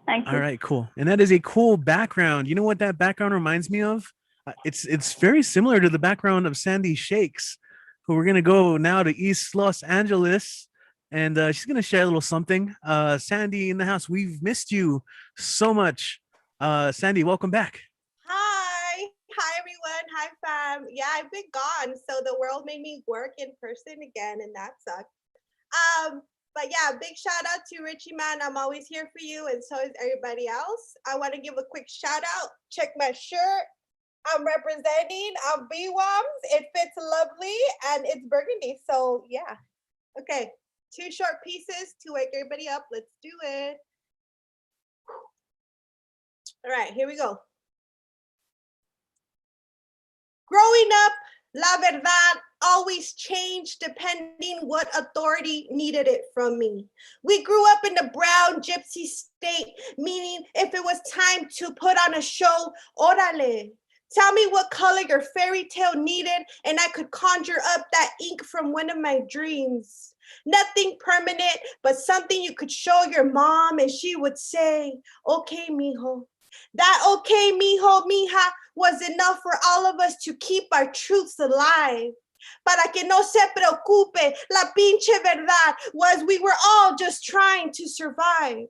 Thank you. All right, cool. And that is a cool background. You know what that background reminds me of? It's very similar to the background of Sandy Shakes, who we're gonna go now to East Los Angeles, and she's gonna share a little something. Sandy in the house, we've missed you so much. Sandy, welcome back. Hi everyone. Hi fam. Yeah, I've been gone. So the world made me work in person again and that sucked. But yeah, big shout out to Richie, man. I'm always here for you, and so is everybody else. I want to give a quick shout out. Check my shirt. I'm representing BWOMS. It fits lovely, and it's burgundy. So yeah. Okay, 2 short pieces to wake everybody up. Let's do it. All right, here we go. Growing up, la verdad always changed depending what authority needed it from me. We grew up in the brown gypsy state, meaning if it was time to put on a show, orale. Tell me what color your fairy tale needed, and I could conjure up that ink from one of my dreams. Nothing permanent, but something you could show your mom, and she would say, okay, mijo. That okay, mijo, mija, was enough for all of us to keep our truths alive. Para que no se preocupe, la pinche verdad was we were all just trying to survive.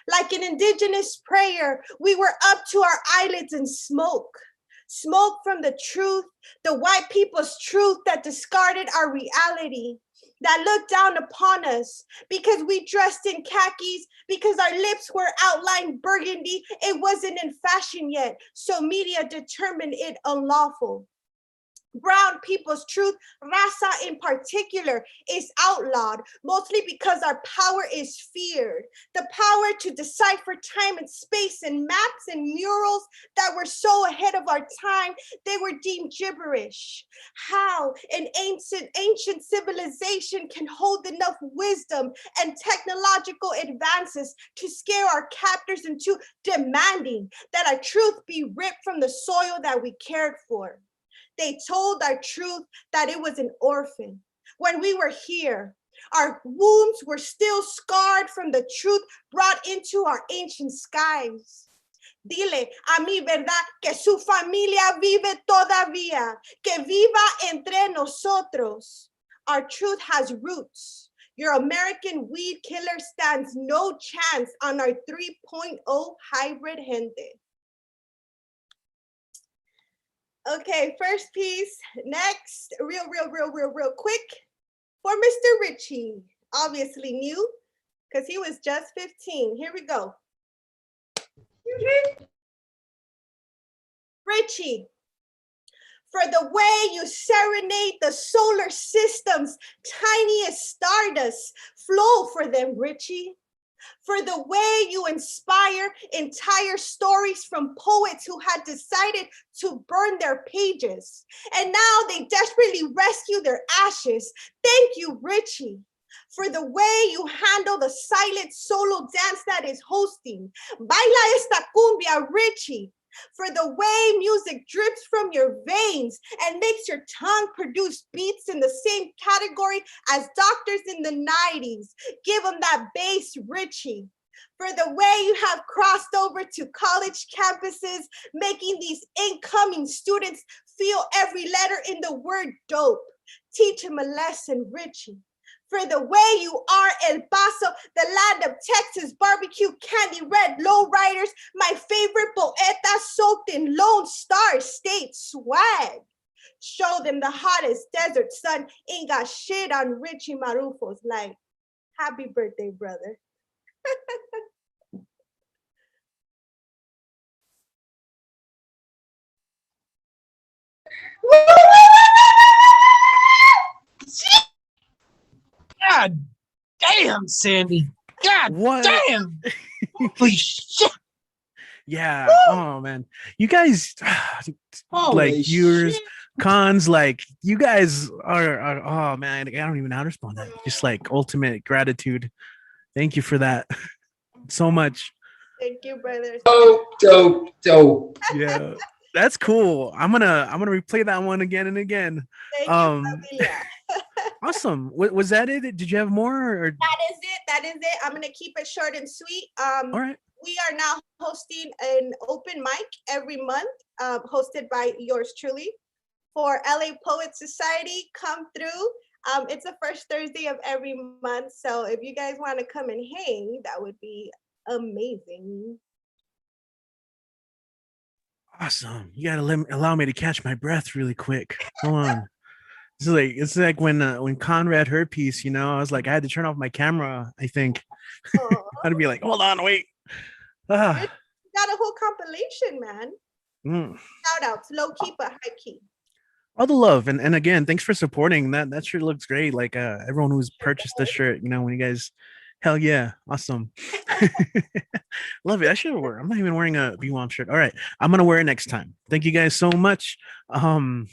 Like an indigenous prayer, we were up to our eyelids in smoke. Smoke from the truth, the white people's truth that discarded our reality, that looked down upon us because we dressed in khakis, because our lips were outlined burgundy. It wasn't in fashion yet, so media determined it unlawful. Brown people's truth, raza in particular, is outlawed, mostly because our power is feared. The power to decipher time and space and maps and murals that were so ahead of our time, they were deemed gibberish. How an ancient civilization can hold enough wisdom and technological advances to scare our captors into demanding that our truth be ripped from the soil that we cared for. They told our truth that it was an orphan. When we were here, our wounds were still scarred from the truth brought into our ancient skies. Dile a mi verdad que su familia vive todavía, que viva entre nosotros. Our truth has roots. Your American weed killer stands no chance on our 3.0 hybrid gente. Okay, first piece. Next, real quick for Mr. Richie. Obviously new, because he was just 15. Here we go. Richie, for the way you serenade the solar system's tiniest stardust, flow for them, Richie. For the way you inspire entire stories from poets who had decided to burn their pages, and now they desperately rescue their ashes. Thank you, Richie. For the way you handle the silent solo dance that is hosting. Baila esta cumbia, Richie. For the way music drips from your veins and makes your tongue produce beats in the same category as doctors in the 90s. Give them that bass, Richie. For the way you have crossed over to college campuses, making these incoming students feel every letter in the word dope. Teach them a lesson, Richie. For the way you are El Paso, the land of Texas barbecue, candy red lowriders, my favorite poeta soaked in Lone Star State swag. Show them the hottest desert sun ain't got shit on Richie Marufo's life. Happy birthday, brother. God damn, Sandy. God damn. Holy shit. Yeah. Oh man. You guys Holy like yours, shit. cons, like you guys are oh man, I don't even know how to respond to that. Just like ultimate gratitude. Thank you for that so much. Thank you, brother. Dope. Yeah. That's cool. I'm gonna replay that one again and again. Thank you, familia. Awesome. Was that it? Did you have more? Or? That is it. I'm gonna keep it short and sweet. All right. We are now hosting an open mic every month, hosted by yours truly for LA Poet Society. Come through. It's the first Thursday of every month. So if you guys want to come and hang, that would be amazing. Awesome. You gotta allow me to catch my breath really quick. Hold on. It's like when Conrad heard Peace, you know, I was like, I had to turn off my camera, I think. I'd be like, hold on, wait. Ah. You got a whole compilation, man. Shout outs, low key but high key. All the love, and again, thanks for supporting that. That shirt looks great. Like everyone who's purchased the shirt, you know, when you guys, hell yeah, awesome. Love it. I should wear. I'm not even wearing a BWOMS shirt. All right, I'm gonna wear it next time. Thank you guys so much. Yeah,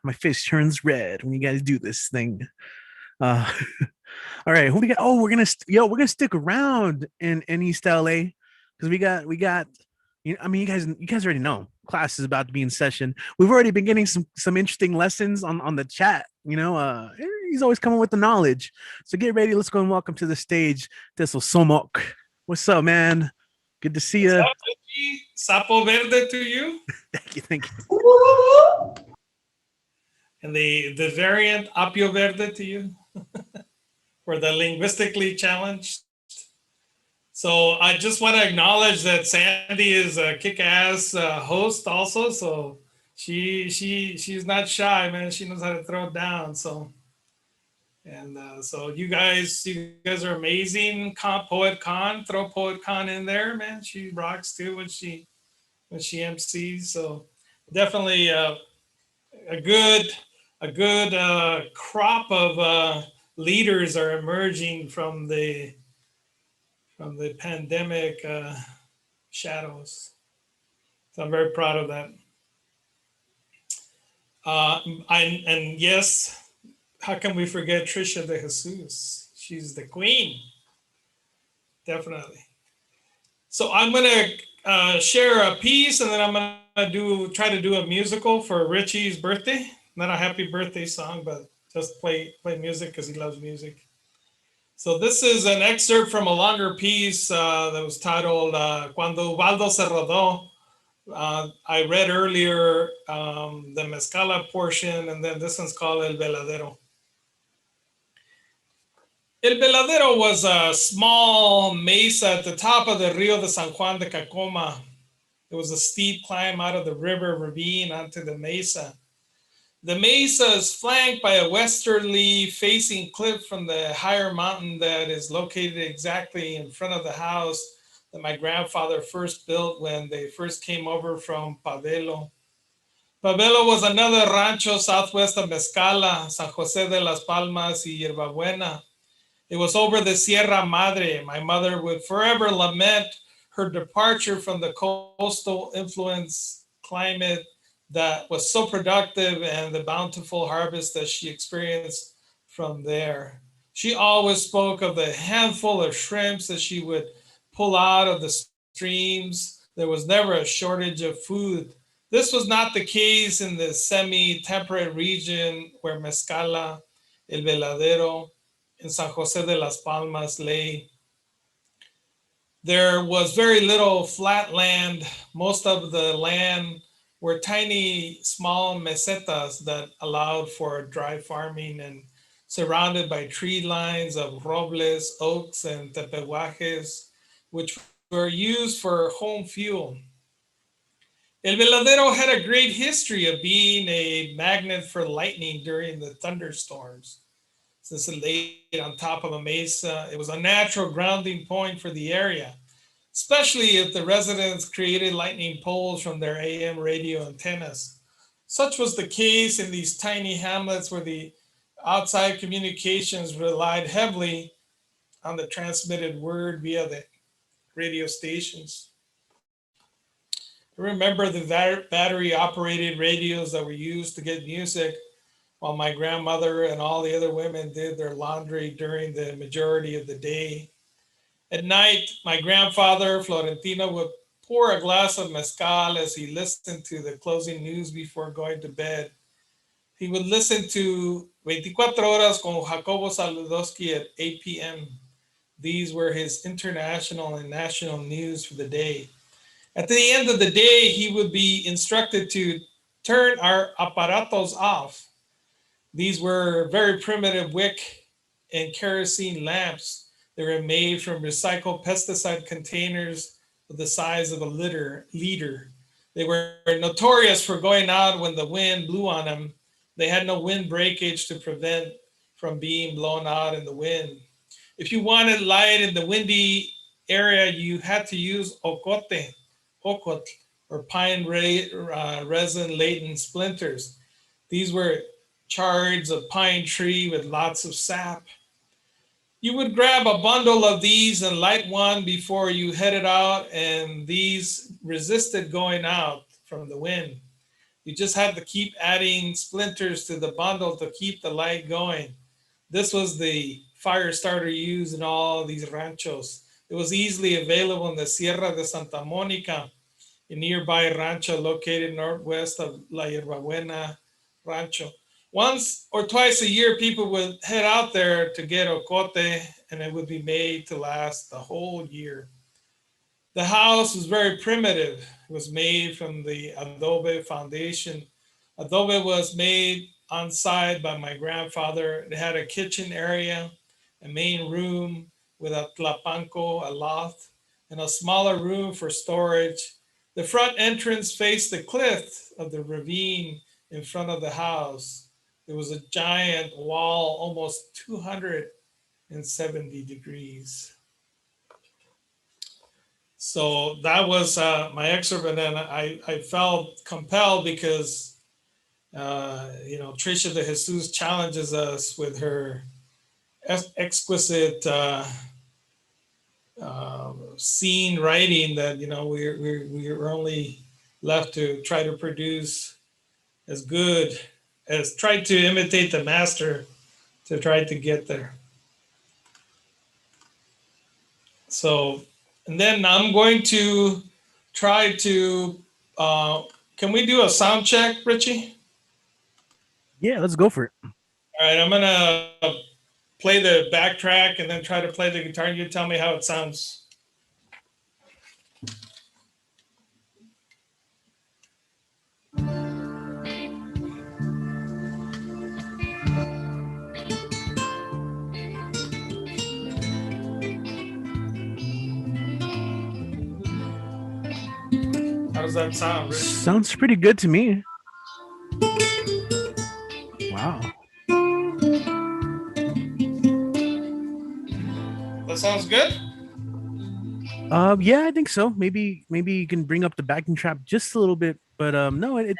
my face turns red when you guys do this thing. All right, who we got? Oh, we're gonna stick around in East LA because we got. I mean, you guys already know class is about to be in session. We've already been getting some interesting lessons on the chat. You know, he's always coming with the knowledge. So get ready. Let's go and welcome to the stage Teso Somok. What's up, man? Good to see you. Sapo Verde to you. Thank you. And the variant Apio Verde to you for the linguistically challenged. So I just want to acknowledge that Sandy is a kick-ass host also. So she's not shy, man. She knows how to throw it down. So so you guys are amazing. Poet Con, throw Poet Con in there, man. She rocks too when she MCs. So definitely a good crop of leaders are emerging from the pandemic shadows. So I'm very proud of that. And yes, how can we forget Trisha de Jesus? She's the queen, definitely. So I'm gonna share a piece, and then I'm gonna try to do a musical for Richie's birthday. Not a happy birthday song, but just play music because he loves music. So this is an excerpt from a longer piece that was titled Cuando Ubaldo se rodó. I read earlier the Mezcala portion, and then this one's called El Veladero. El Veladero was a small mesa at the top of the Rio de San Juan de Cacoma. It was a steep climb out of the river ravine onto the mesa. The mesa is flanked by a westerly facing cliff from the higher mountain that is located exactly in front of the house that my grandfather first built when they first came over from Pabelo. Pabelo was another rancho southwest of Mezcala, San Jose de las Palmas y Yerbabuena. It was over the Sierra Madre. My mother would forever lament her departure from the coastal influence climate that was so productive and the bountiful harvest that she experienced from there. She always spoke of the handful of shrimps that she would pull out of the streams. There was never a shortage of food. This was not the case in the semi-temperate region where Mezcala, El Veladero, and San Jose de las Palmas lay. There was very little flat land. Most of the land were tiny, small mesetas that allowed for dry farming and surrounded by tree lines of robles, oaks, and tepehuajes, which were used for home fuel. El Veladero had a great history of being a magnet for lightning during the thunderstorms. Since it laid on top of a mesa, it was a natural grounding point for the area, especially if the residents created lightning poles from their AM radio antennas. Such was the case in these tiny hamlets where the outside communications relied heavily on the transmitted word via the radio stations. I remember the battery operated radios that were used to get music while my grandmother and all the other women did their laundry during the majority of the day. At night, my grandfather, Florentino, would pour a glass of mezcal as he listened to the closing news before going to bed. He would listen to 24 Horas con Jacobo Saludowski at 8 p.m. These were his international and national news for the day. At the end of the day, he would be instructed to turn our aparatos off. These were very primitive wick and kerosene lamps. They were made from recycled pesticide containers of the size of a liter. They were notorious for going out when the wind blew on them. They had no wind breakage to prevent from being blown out in the wind. If you wanted light in the windy area, you had to use ocote, or pine resin laden splinters. These were shards of pine tree with lots of sap. You would grab a bundle of these and light one before you headed out, and these resisted going out from the wind. You just had to keep adding splinters to the bundle to keep the light going. This was the fire starter used in all these ranchos. It was easily available in the Sierra de Santa Monica, a nearby rancho located northwest of La Hierbabuena Rancho. Once or twice a year, people would head out there to get ocote, and it would be made to last the whole year. The house was very primitive. It was made from the adobe foundation. Adobe was made on site by my grandfather. It had a kitchen area, a main room with a tlapanco, a loft, and a smaller room for storage. The front entrance faced the cliff of the ravine in front of the house. There was a giant wall, almost 270 degrees. So that was my excerpt, and then I felt compelled because Tricia de Jesus challenges us with her exquisite scene writing that we're only left to try to produce as good as try to imitate the master to try to get there. So, and then I'm going to try to, can we do a sound check, Richie? Yeah, let's go for it. All right, I'm gonna play the backtrack and then try to play the guitar, and you tell me how it sounds. How does that sound, Rich? Sounds pretty good to me. Wow. That sounds good? Yeah, I think so. Maybe you can bring up the backing track just a little bit, but no, it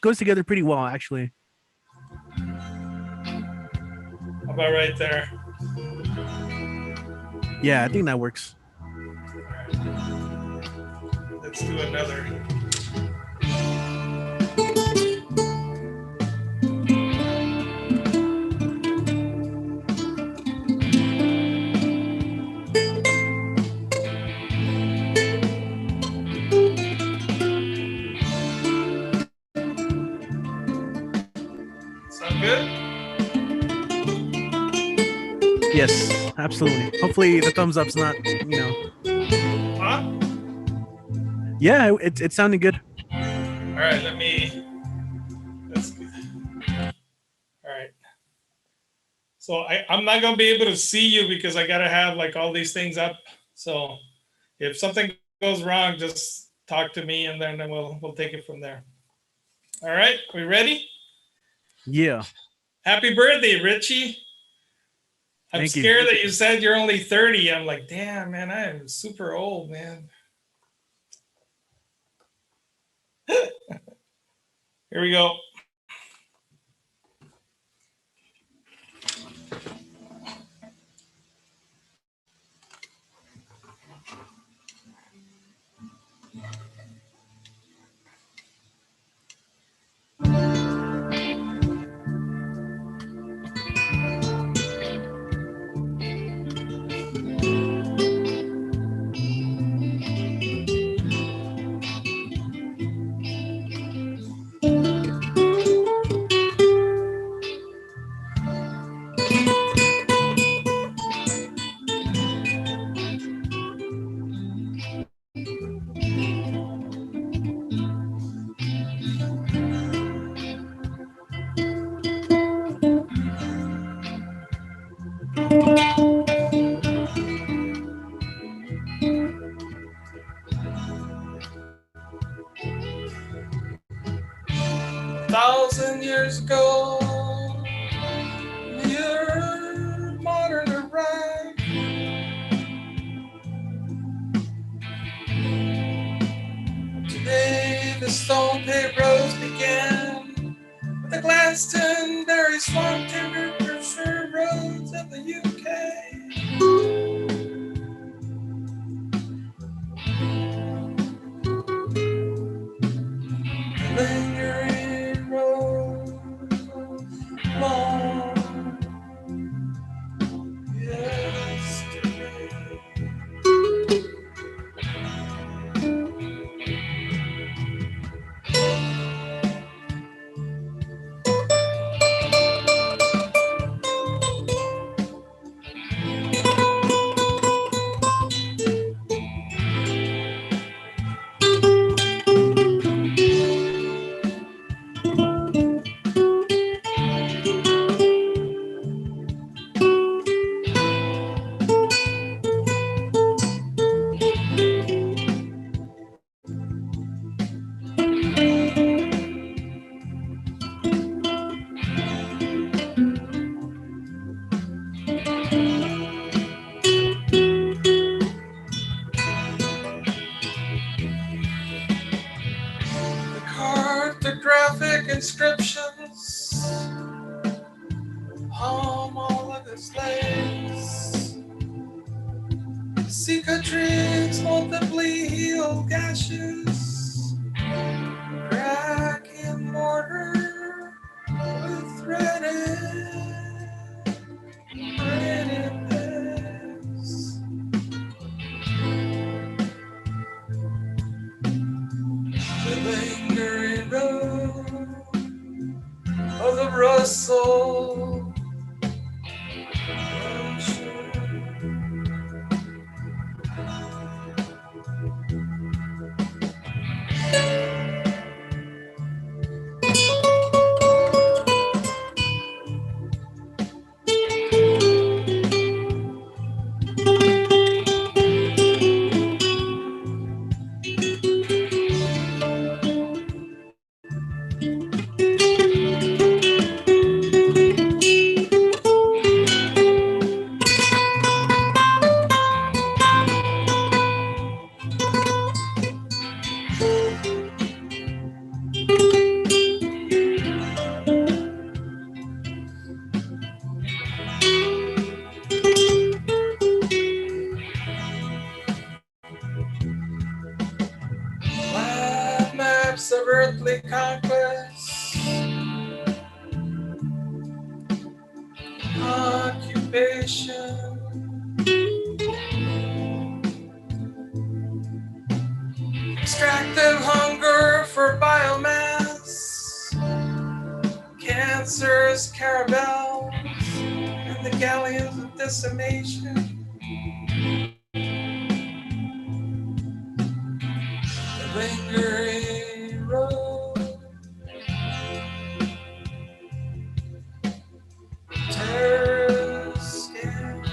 goes together pretty well actually. How about right there? Yeah, I think that works. Let's do another. Sound good? Yes, absolutely. Hopefully the thumbs up's not, Huh? Yeah, it's sounding good. All right, let's go. All right. So I'm not gonna be able to see you because I gotta have like all these things up. So if something goes wrong, just talk to me and then we'll take it from there. All right, we ready? Yeah. Happy birthday, Richie. I'm Thank you. scared that you said you're only 30. I'm like, damn, man, I am super old, man. Here we go. years ago, your modern arrived. Today the stone paved roads began with the Glastonbury swamp timber preferred roads of the UK. Lingering road, long yesterday. Cartographic inscriptions on all of its legs. Cicatrix, multiply healed gashes, crack in mortar with threaded pegs. The lingering road of the Russell. Land maps of earthly conquest, occupation, extractive hunger for biomass, cancers, caravels, and the galleons of decimation. The lingering road, terror scans.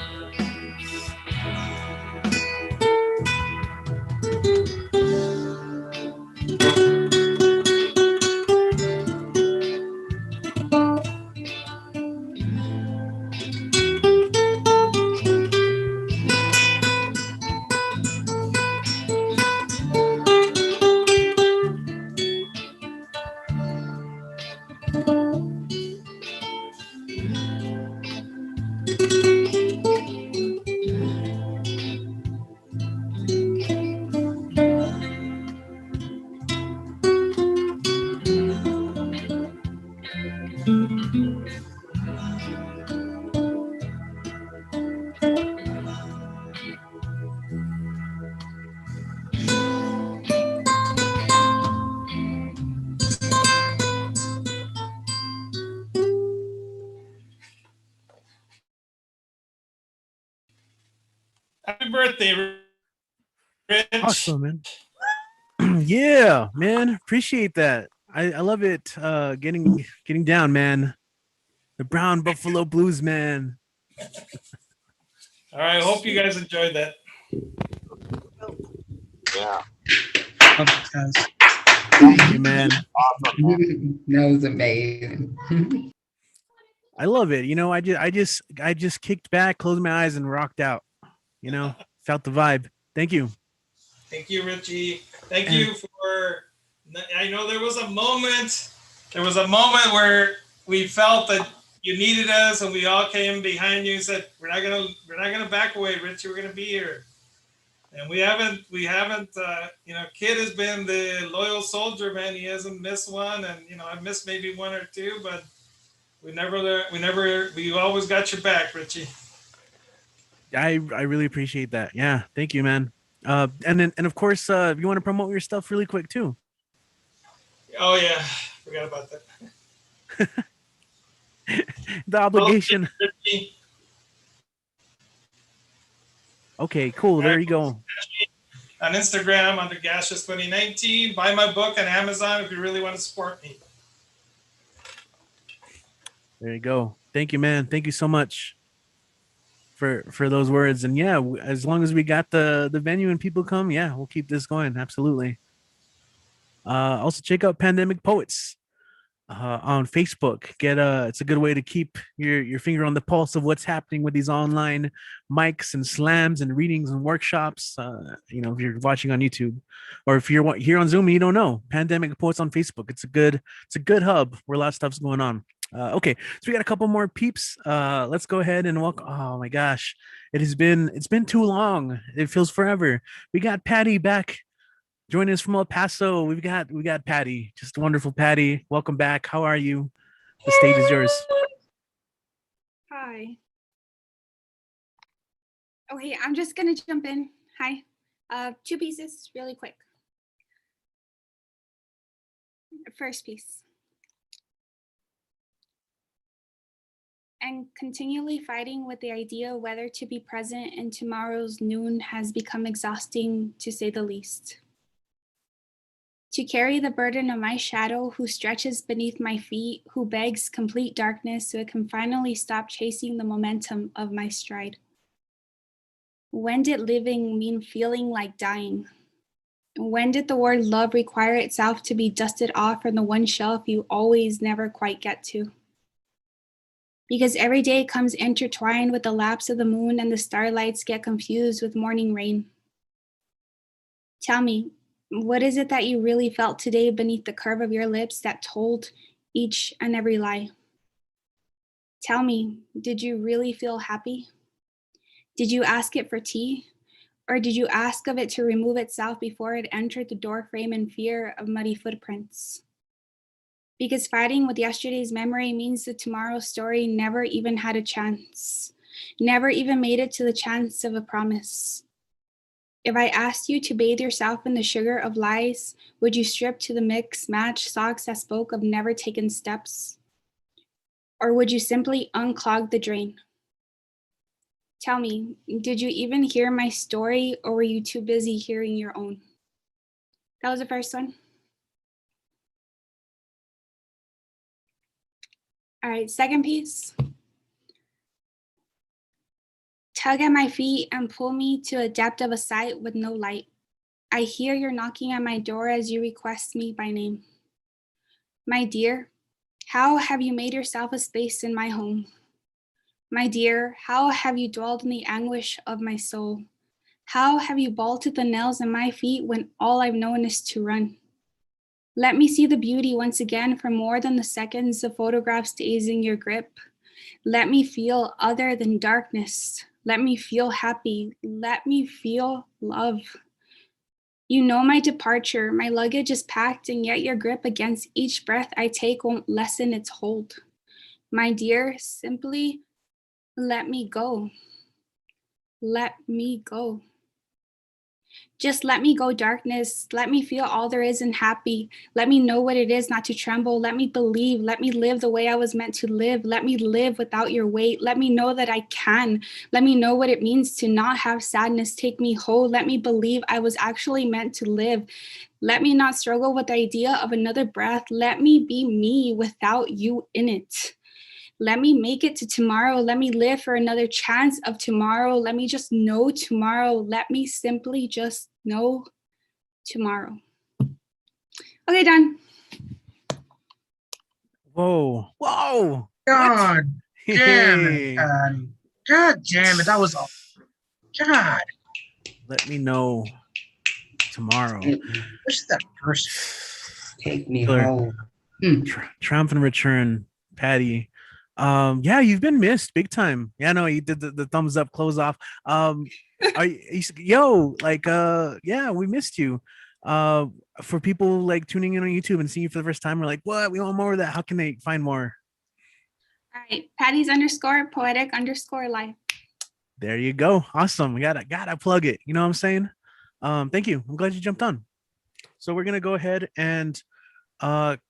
Happy birthday, Rich. Awesome, man. Yeah, man. Appreciate that. I love it. Getting down, man. The Brown Buffalo Blues, man. All right, hope you guys enjoyed that. Yeah. Love it, guys. Thank you, man. That was amazing. I love it. You know, I just kicked back, closed my eyes, and rocked out. You know, felt the vibe. Thank you. Thank you, Richie. Thank And- you for. I know there was a moment. There was a moment where we felt that you needed us, and we all came behind you and said, "We're not gonna back away, Richie. We're gonna be here." And we haven't. You know, Kid has been the loyal soldier, man. He hasn't missed one, and you know, I've missed maybe one or two, but we always got your back, Richie. I really appreciate that. Yeah, thank you, man. And of course, if you want to promote your stuff really quick too. Oh yeah, forgot about that. The obligation. Okay, cool. There you go. On Instagram under Gaseous 2019. Buy my book on Amazon if you really want to support me. There you go. Thank you, man. Thank you so much for those words. And yeah, as long as we got the venue and people come, yeah, we'll keep this going. Absolutely. Also check out Pandemic Poets on Facebook. It's a good way to keep your finger on the pulse of what's happening with these online mics and slams and readings and workshops. You know, if you're watching on YouTube, or if you're here on Zoom and you don't know, Pandemic Poets on Facebook. It's a good hub where a lot of stuff's going on. Okay, so we got a couple more peeps. Let's go ahead and welcome. Oh my gosh, it's been too long. It feels forever. We got Patty back joining us from El Paso. We got Patty, just wonderful Patty. Welcome back. How are you? The stage is yours. Hi. Okay, I'm just gonna jump in. Hi. Two pieces really quick. First piece. And continually fighting with the idea whether to be present in tomorrow's noon has become exhausting, to say the least. To carry the burden of my shadow who stretches beneath my feet, who begs complete darkness so it can finally stop chasing the momentum of my stride. When did living mean feeling like dying? When did the word love require itself to be dusted off from the one shelf you always never quite get to? Because every day comes intertwined with the lapse of the moon and the starlights get confused with morning rain. Tell me, what is it that you really felt today beneath the curve of your lips that told each and every lie? Tell me, did you really feel happy? Did you ask it for tea? Or did you ask of it to remove itself before it entered the doorframe in fear of muddy footprints? Because fighting with yesterday's memory means that tomorrow's story never even had a chance, never even made it to the chance of a promise. If I asked you to bathe yourself in the sugar of lies, would you strip to the mix match socks that spoke of never taken steps? Or would you simply unclog the drain? Tell me, did you even hear my story, or were you too busy hearing your own? That was the first one. All right, second piece. Tug at my feet and pull me to a depth of a sight with no light. I hear you're knocking at my door as you request me by name. My dear, how have you made yourself a space in my home? My dear, how have you dwelled in the anguish of my soul? How have you bolted the nails in my feet when all I've known is to run? Let me see the beauty once again for more than the seconds the photograph stays in your grip. Let me feel other than darkness. Let me feel happy. Let me feel love. You know my departure, my luggage is packed, and yet your grip against each breath I take won't lessen its hold. My dear, simply let me go. Let me go. Just let me go, darkness. Let me feel all there is and happy. Let me know what it is not to tremble. Let me believe. Let me live the way I was meant to live. Let me live without your weight. Let me know that I can. Let me know what it means to not have sadness take me whole. Let me believe I was actually meant to live. Let me not struggle with the idea of another breath. Let me be me without you in it. Let me make it to tomorrow. Let me live for another chance of tomorrow. Let me just know tomorrow. Let me simply just know tomorrow. Okay, done. Whoa. Whoa. God damn it, Hey. Patty. God damn it. That was all. God. Let me know tomorrow. Where's that person? Take me Killer. home. Triumphant return, Patty. Yeah, you've been missed big time. Yeah, no, you did the thumbs up, close off. Yo, like, yeah, we missed you. For people like tuning in on YouTube and seeing you for the first time, we're like, what? We want more of that. How can they find more? All right, Patty's _ poetic _ life. There you go. Awesome. We gotta plug it. You know what I'm saying? Thank you. I'm glad you jumped on. So we're gonna go ahead and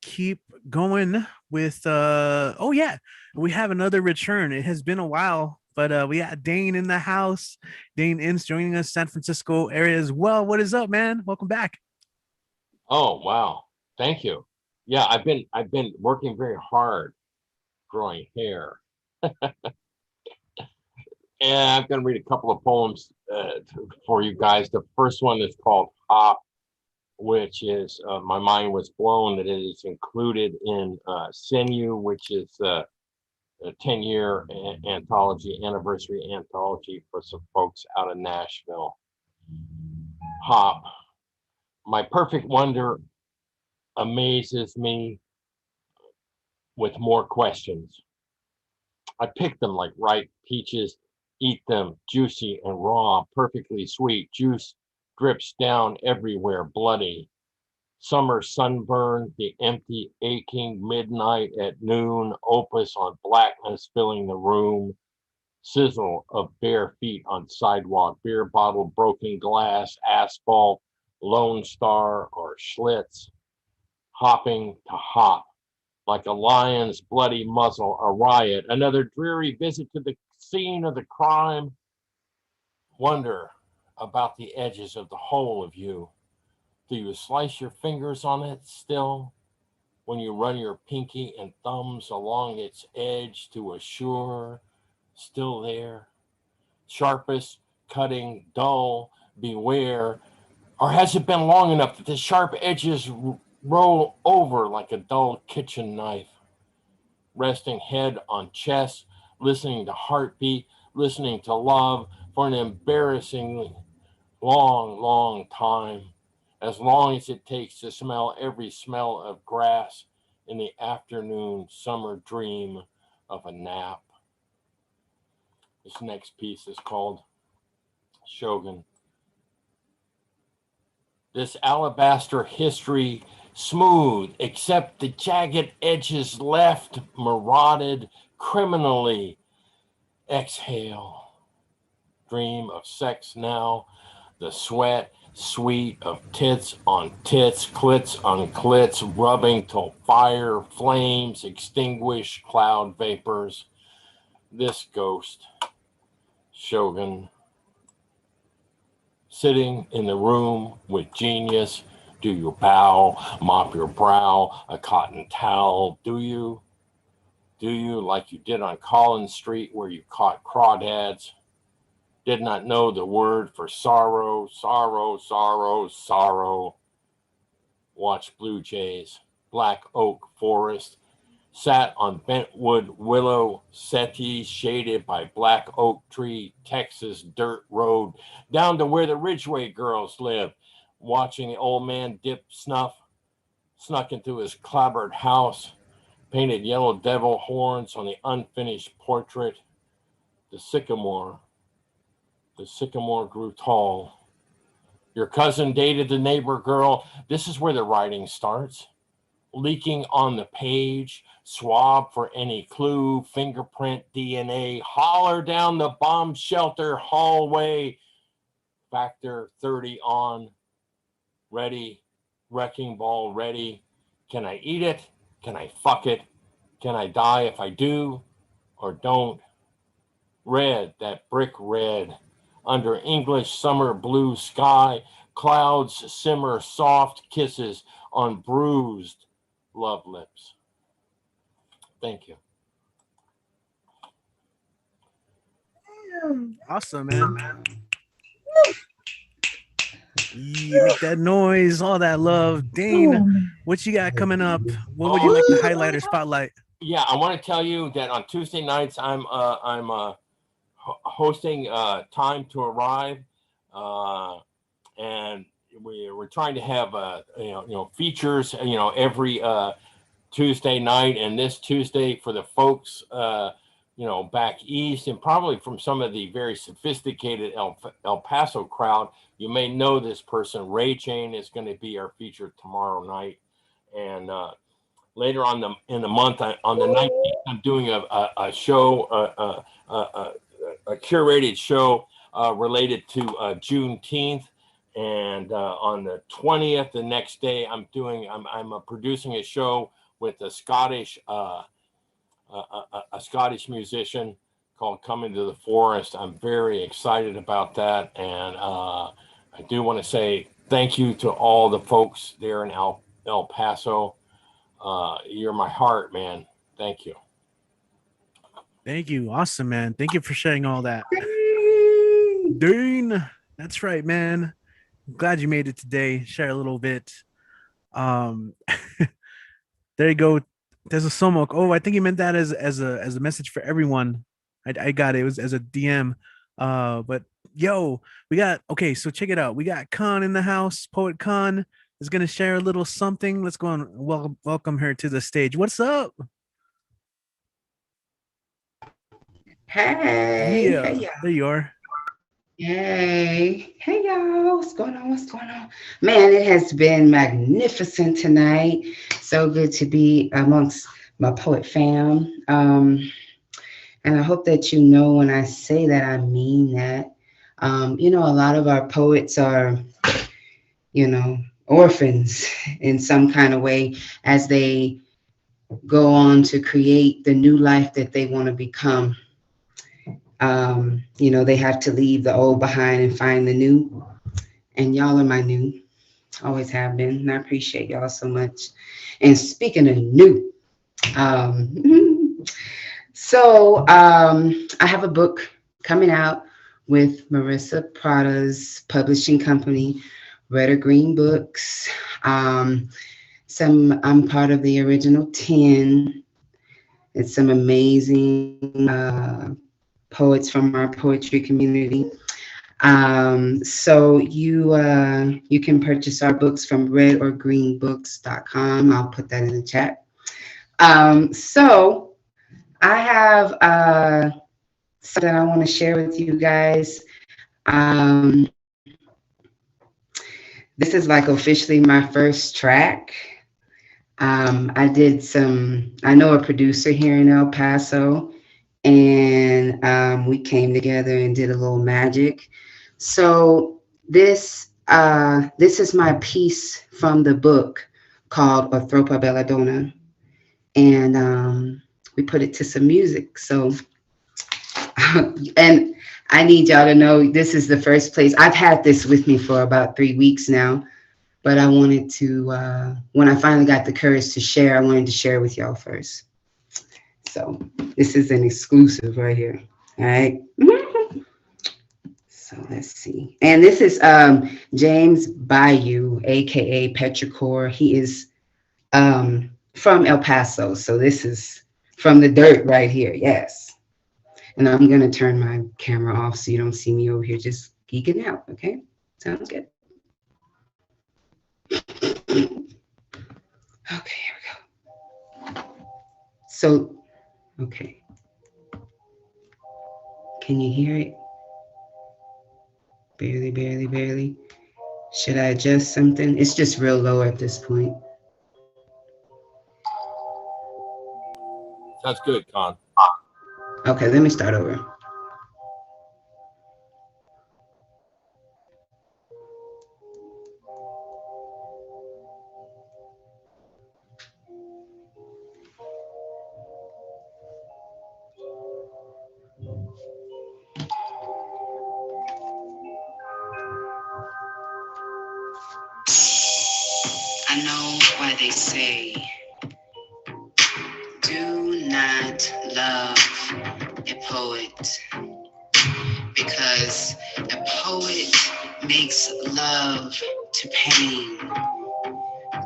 keep going with oh yeah, we have another return. It has been a while, but we got Dane in the house. Dane Ince joining us, San Francisco area as well. What is up, man? Welcome back. Oh wow, thank you. Yeah, I've been working very hard growing hair. And I'm going to read a couple of poems for you guys. The first one is called Hop, which is my mind was blown that it is included in Sinew, which is a 10-year anniversary anthology for some folks out of Nashville. Hop. My perfect wonder amazes me with more questions. I pick them like ripe peaches, eat them juicy and raw, perfectly sweet. Juice drips down everywhere, bloody. Summer sunburn, the empty, aching midnight at noon, opus on blackness filling the room. Sizzle of bare feet on sidewalk, beer bottle, broken glass, asphalt, Lone Star or Schlitz. Hopping to hop. Like a lion's bloody muzzle, a riot, another dreary visit to the scene of the crime. Wonder about the edges of the whole of you. Do you slice your fingers on it still when you run your pinky and thumbs along its edge to assure still there? Sharpest, cutting, dull, beware. Or has it been long enough that the sharp edges roll over like a dull kitchen knife? Resting head on chest, listening to heartbeat, listening to love for an embarrassingly long time, as long as it takes to smell every smell of grass in the afternoon summer dream of a nap. This next piece is called Shogun. This alabaster history smooth, except the jagged edges left marauded criminally. Exhale. Dream of sex now. The sweat, sweet of tits on tits, clits on clits, rubbing till fire, flames, extinguish cloud vapors. This ghost, Shogun, sitting in the room with genius. Do you bow, mop your brow, a cotton towel? Do you? Do you, like you did on Collins Street where you caught crawdads? Did not know the word for sorrow, sorrow, sorrow, sorrow. Watch blue jays, black oak forest, sat on bentwood willow settee shaded by black oak tree, Texas dirt road, down to where the Ridgeway girls live, watching the old man dip snuff, snuck into his clapboard house, painted yellow devil horns on the unfinished portrait. The sycamore grew tall. Your cousin dated the neighbor girl. This is where the writing starts. Leaking on the page, swab for any clue, fingerprint, DNA, holler down the bomb shelter hallway. Factor 30 on, ready, wrecking ball ready. Can I eat it? Can I fuck it? Can I die if I do or don't? Red, that brick red, under English summer blue sky, clouds simmer soft kisses on bruised love lips. Thank you. Awesome, man. Yeah, make that noise, all that love. Dane, Oh, man. what you got coming up? What would you like to highlight or spotlight? Yeah, I want to tell you that on Tuesday nights I'm hosting Time to Arrive, and we're trying to have features every Tuesday night, and this Tuesday for the folks back east and probably from some of the very sophisticated El Paso crowd. You may know this person. Ray Chain is going to be our feature tomorrow night, and later on in the month on the 19th, I'm doing a show, a curated show related to Juneteenth. And on the 20th, the next day, I'm producing a show with a Scottish musician called Coming to the Forest. I'm very excited about that, and I do want to say thank you to all the folks there in El Paso. You're my heart, man. Thank you. Thank you. Awesome, man. Thank you for sharing all that. Dane, that's right, man. Glad you made it today. Share a little bit. There you go. There's a Somok. Oh, I think he meant that as a message for everyone. I got it. It was as a DM. But yo, we got okay. So check it out. We got Khan in the house. Poet Khan is gonna share a little something. Let's go and welcome her to the stage. What's up? Hey, Yeah, hey y'all. there you are. Hey, hey y'all. What's going on? What's going on? Man, it has been magnificent tonight. So good to be amongst my poet fam. And I hope that you know when I say that, I mean that. A lot of our poets are, orphans in some kind of way as they go on to create the new life that they want to become. They have to leave the old behind and find the new. And y'all are my new, always have been. And I appreciate y'all so much. And speaking of new, I have a book coming out with Marissa Prada's publishing company, Red or Green Books. I'm part of the original 10. It's some amazing poets from our poetry community. So you can purchase our books from redorgreenbooks.com. I'll put that in the chat. So I have something I want to share with you guys. This is like officially my first track. I know a producer here in El Paso, and we came together and did a little magic. So this is my piece from the book called Othropa Belladonna, and we put it to some music. So, and I need y'all to know this is the first place. I've had this with me for about 3 weeks now, but I wanted to, when I finally got the courage to share, I wanted to share with y'all first. So this is an exclusive right here. All right. So let's see. And this is James Bayou, aka Petrichor. He is from El Paso. So this is from the dirt right here. Yes. And I'm going to turn my camera off so you don't see me over here just geeking out. Okay. Sounds good. Okay, here we go. So, okay. Can you hear it? Barely, barely, barely. Should I adjust something? It's just real low at this point. Sounds good, Con. Okay, let me start over. I know why they say, do not love a poet, because a poet makes love to pain,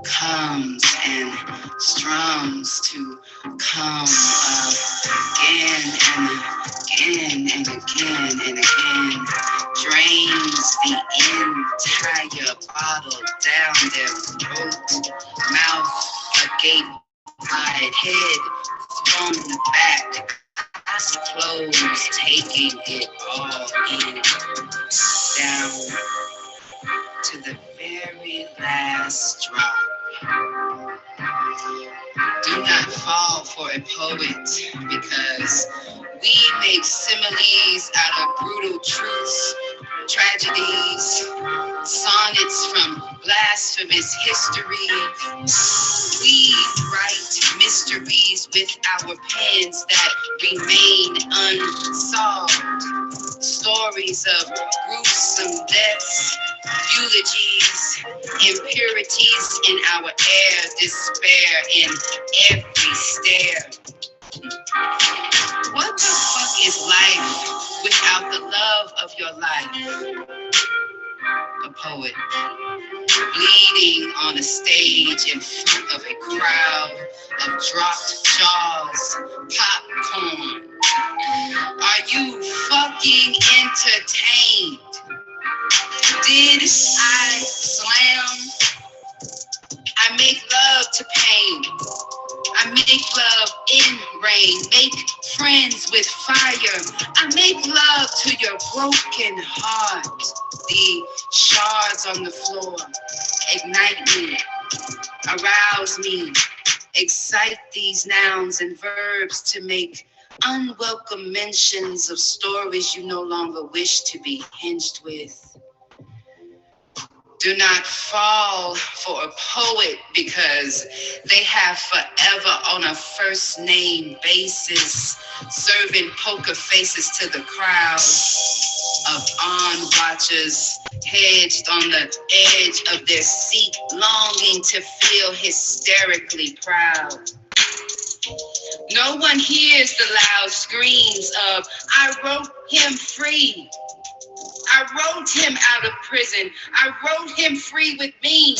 comes and strums to come again and again and again and again, drains the entire bottle down their throat, mouth agape wide, head thrown back, eyes closed, taking it all in, down to the very last drop. Do not fall for a poet, because we make similes out of brutal truths, tragedies, sonnets from blasphemous history. We write mysteries with our pens that remain unsolved. Stories of gruesome deaths, eulogies, impurities in our air, despair in every stare. What the fuck is life without the love of your life? A poet, bleeding on a stage in front of a crowd of dropped jaws, popcorn. Are you fucking entertained? Did I slam? I make love to pain. I make love in rain. Make friends with fire. I make love to your broken heart. The shards on the floor ignite me, arouse me, excite these nouns and verbs to make unwelcome mentions of stories you no longer wish to be hinged with. Do not fall for a poet, because they have forever on a first name basis, serving poker faces to the crowd of on-watchers, hedged on the edge of their seat, longing to feel hysterically proud. No one hears the loud screams of, I wrote him free. I wrote him out of prison. I wrote him free with me.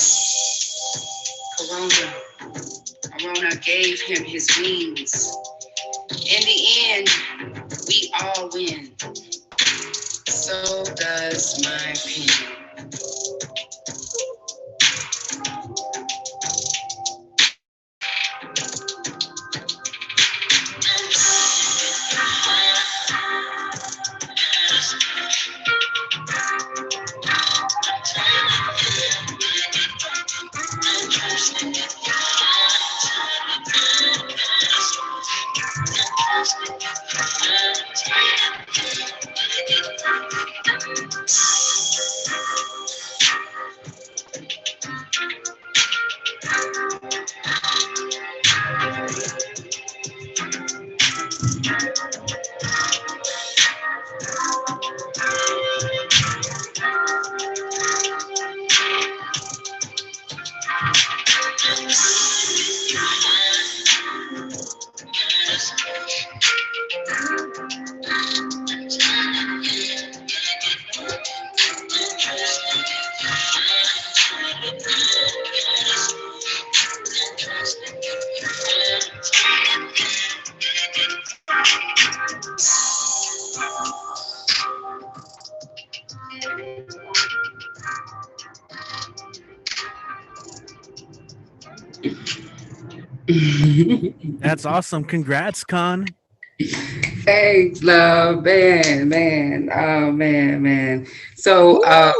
Corona gave him his wings. In the end, we all win. So does my pen. That's awesome. Congrats, Con. Thanks, love, man. Oh, man. So, I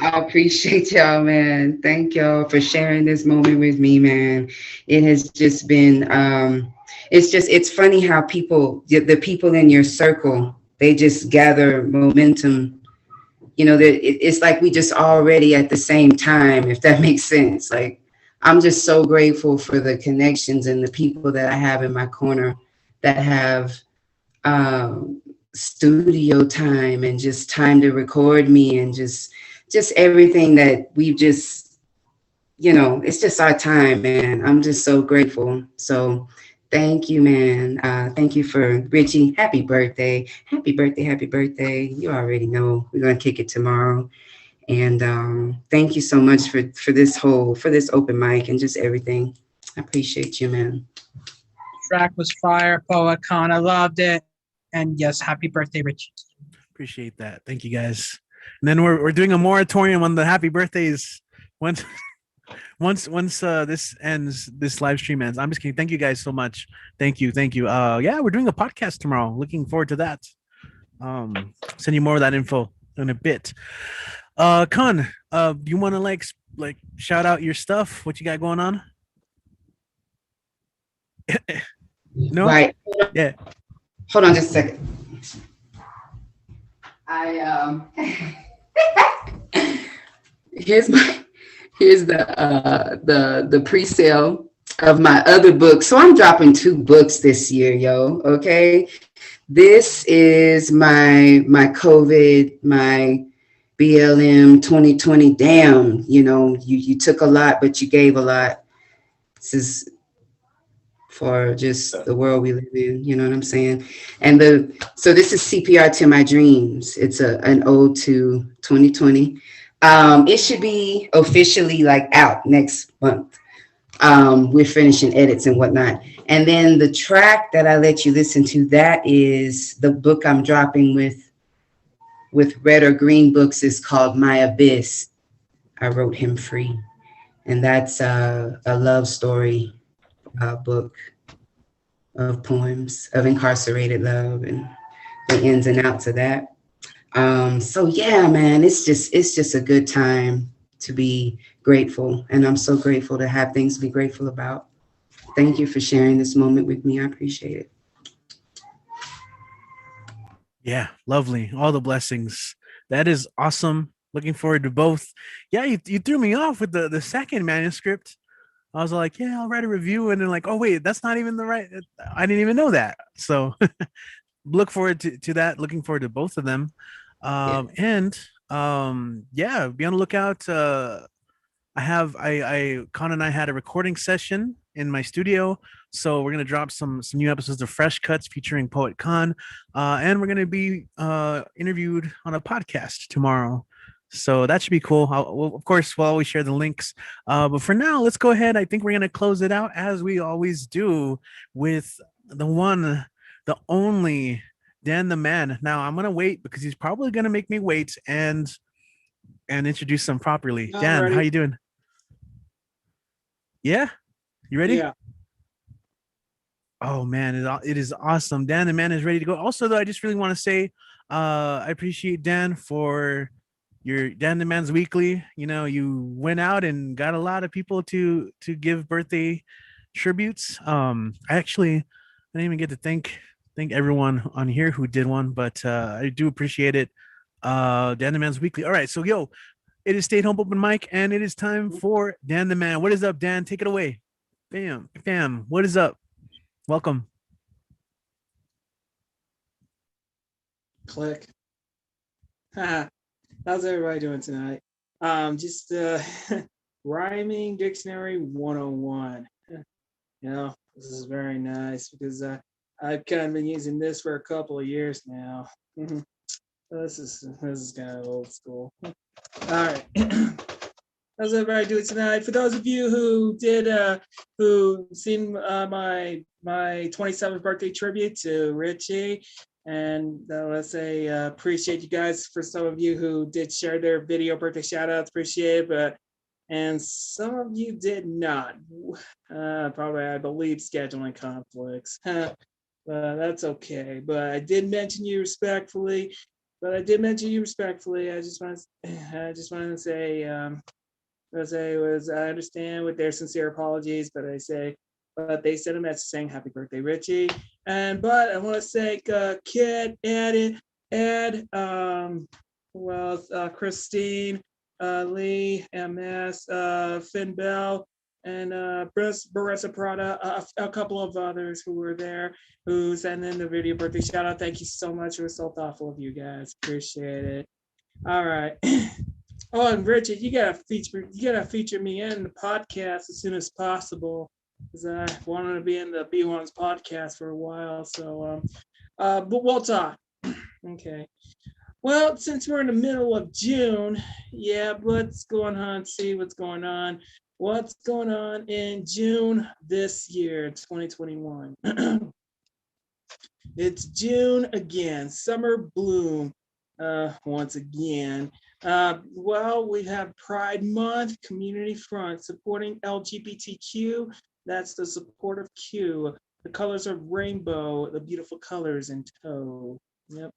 appreciate y'all, man. Thank y'all for sharing this moment with me, man. It has just been, it's funny how the people in your circle, they just gather momentum. You know, it's like we just already at the same time, if that makes sense. Like, I'm just so grateful for the connections and the people that I have in my corner that have studio time and just time to record me and just everything that we've just, it's just our time, man. I'm just so grateful. So Thank you, man. Thank you for Richie. Happy birthday. Happy birthday. Happy birthday. You already know we're going to kick it tomorrow. And thank you so much for this open mic and just everything. I appreciate you, man. Track was fire, PoetCon. I loved it. And yes, happy birthday, Richie. Appreciate that. Thank you guys. And then we're doing a moratorium on the happy birthdays once this ends, this live stream ends. I'm just kidding. Thank you guys so much. Thank you. Yeah, we're doing a podcast tomorrow. Looking forward to that. Send you more of that info in a bit. Con, do you want to like shout out your stuff? What you got going on? No? Right. Yeah. Hold on just a second. Here's the pre-sale of my other book. So I'm dropping 2 books this year, yo. Okay. This is my COVID, my BLM 2020. Damn, you took a lot, but you gave a lot. This is for just the world we live in, you know what I'm saying? And so this is CPR to my dreams. It's an ode to 2020. It should be officially like out next month. We're finishing edits and whatnot. And then the track that I let you listen to, that is the book I'm dropping with Red or Green Books, is called My Abyss. I wrote him free. And that's a love story book of poems of incarcerated love and the ins and outs of that. So yeah, man, it's just a good time to be grateful. And I'm so grateful to have things to be grateful about. Thank you for sharing this moment with me. I appreciate it. Yeah, lovely. All the blessings. That is awesome. Looking forward to both. Yeah, you threw me off with the second manuscript. I was like, yeah, I'll write a review. And then like, oh, wait, that's not even the right. I didn't even know that. So look forward to that. Looking forward to both of them. Yeah, be on the lookout. Con and I had a recording session in my studio. So we're going to drop some new episodes of Fresh Cuts featuring Poet Con. And we're going to be interviewed on a podcast tomorrow. So that should be cool. Of course, we'll always share the links. But for now, let's go ahead. I think we're going to close it out as we always do with the one, the only Dan the Man. Now I'm going to wait because he's probably going to make me wait and introduce them properly. I'm Dan, ready. how you doing? Yeah? You ready? Yeah. Oh man, it is awesome. Dan the Man is ready to go. Also, though, I just really want to say I appreciate Dan for your Dan the Man's Weekly. You went out and got a lot of people to give birthday tributes. I didn't even get to thank everyone on here who did one, but I do appreciate it. Dan the Man's Weekly. All right, so it is Stay at Home Open Mic, and it is time for Dan the Man. What is up, Dan? Take it away. Bam. What is up? Welcome. Click. How's everybody doing tonight? Just rhyming dictionary 101. This is very nice because I've kind of been using this for a couple of years now. This is kind of old school. All right. How's everybody doing tonight? For those of you who seen my 27th birthday tribute to Richie, and let's say appreciate you guys. For some of you who did share their video birthday shout outs, appreciate it, and some of you did not. Probably, I believe, scheduling conflicts. But that's okay. But I did mention you respectfully. I just wanted to say, I understand with their sincere apologies, but they sent a message saying happy birthday, Richie. But I want to thank Kit, Ed, Christine, Lee, MS, Finn Bell, and Baressa Prada, a couple of others who were there who sent in the video birthday shout out. Thank you so much. It was so thoughtful of you guys. Appreciate it. All right. Oh, and Richard, you gotta feature me in the podcast as soon as possible. because I wanted to be in the BWOMS podcast for a while. So, but we'll talk. Okay. Well, since we're in the middle of June, yeah, let's go on see what's going on. What's going on in June this year, 2021? It's June again, summer bloom once again. Well, we have Pride Month, Community Front, supporting LGBTQ. That's the support of Q. The colors of rainbow, the beautiful colors in tow. Yep.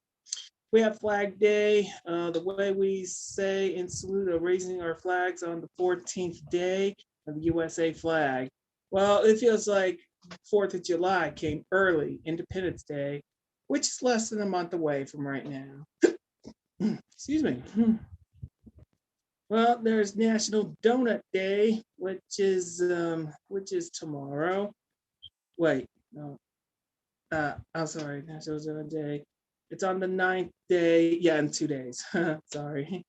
We have Flag Day, the way we say in salute of raising our flags on the 14th day of the USA flag. Well, it feels like 4th of July came early, Independence Day, which is less than a month away from right now. Excuse me. Well, there's National Donut Day, which is tomorrow. Wait, no. I'm sorry, National Donut Day. It's on the 9th day. Yeah, in 2 days. Sorry.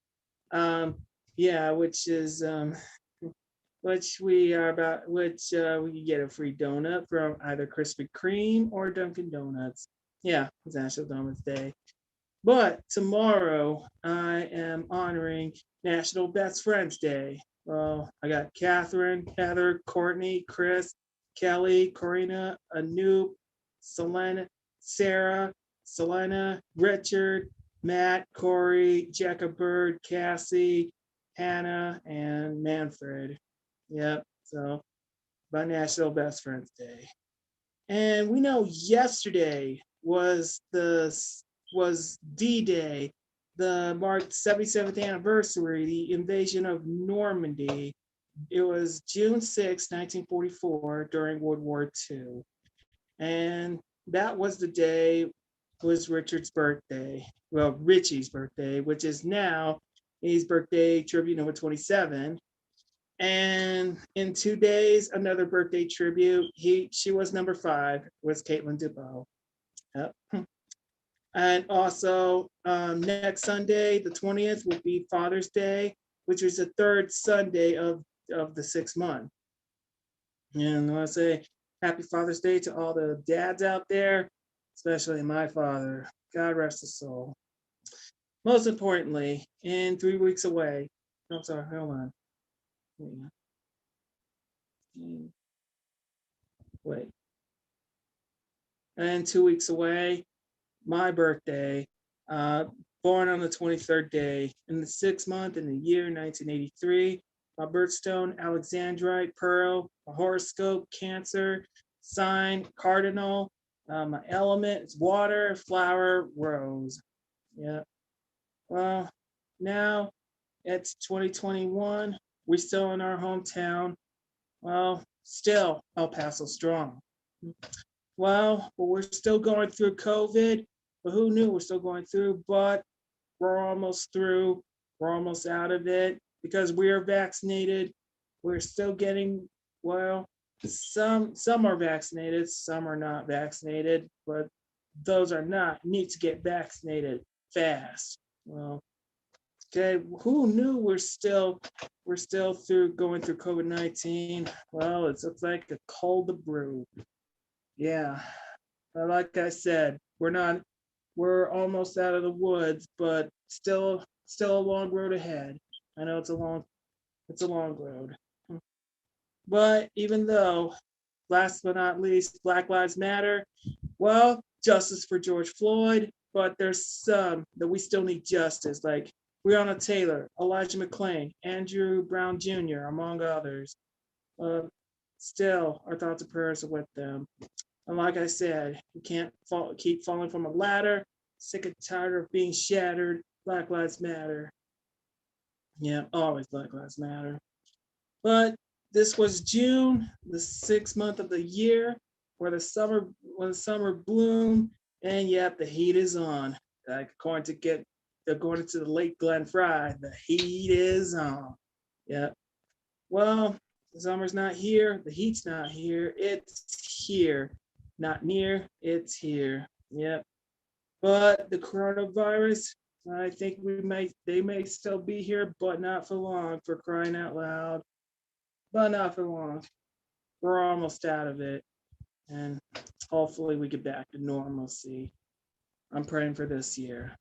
Yeah, which is which we are about, which we can get a free donut from either Krispy Kreme or Dunkin' Donuts. Yeah, it's National Donuts Day. But tomorrow I am honoring National Best Friends Day. Well, I got Catherine, Heather, Courtney, Chris, Kelly, Corina, Anoop, Selena, Sarah, Selena, Richard, Matt, Corey, Jacob Bird, Cassie, Hannah, and Manfred. Yep, so by National Best Friends Day. And we know yesterday was D-Day, the marked 77th anniversary, the invasion of Normandy. It was June 6, 1944, during World War II. And that was the day, was Richard's birthday. Well, Richie's birthday, which is now his birthday tribute number 27. And in 2 days, another birthday tribute. She was number 5, was Caitlin DuBois. Yep. And also next Sunday, the 20th, will be Father's Day, which is the 3rd Sunday of the 6th month. And I want to say happy Father's Day to all the dads out there, especially my father. God rest his soul. Most importantly, in 3 weeks away, I'm sorry, hold on. Wait. And 2 weeks away, my birthday, born on the 23rd day in the 6th month in the year 1983. My birthstone, Alexandrite, Pearl, my horoscope, Cancer, sign, Cardinal. My element is water, flower, rose. Yeah. Well, now it's 2021. We're still in our hometown. Well, still El Paso strong. Well, but we're still going through COVID, but who knew we're still going through, but we're almost through. We're almost out of it because we are vaccinated. We're still getting, well, some are vaccinated, some are not vaccinated, but those are not need to get vaccinated fast. Well, okay, who knew we're still through going through COVID-19? Well, it looks like a cold to brew. Yeah, but like I said, we're almost out of the woods, but still a long road ahead. I know it's a long road. But even though, last but not least, Black Lives Matter, well, justice for George Floyd, but there's some that we still need justice, like Breonna Taylor, Elijah McClain, Andrew Brown Jr., among others. Still, our thoughts and prayers are with them. And like I said, you can't keep falling from a ladder. Sick and tired of being shattered. Black Lives Matter. Yeah, always Black Lives Matter. But this was June, the 6th month of the year, where the summer bloom, and yep, the heat is on. Like according to the late Glenn Fry, the heat is on. Yep. Well, the summer's not here, the heat's not here, it's here. Not near, it's here. Yep. But the coronavirus, I think they may still be here, but not for long, for crying out loud. But not for long. we're almost out of it, and hopefully we get back to normalcy. I'm praying for this year.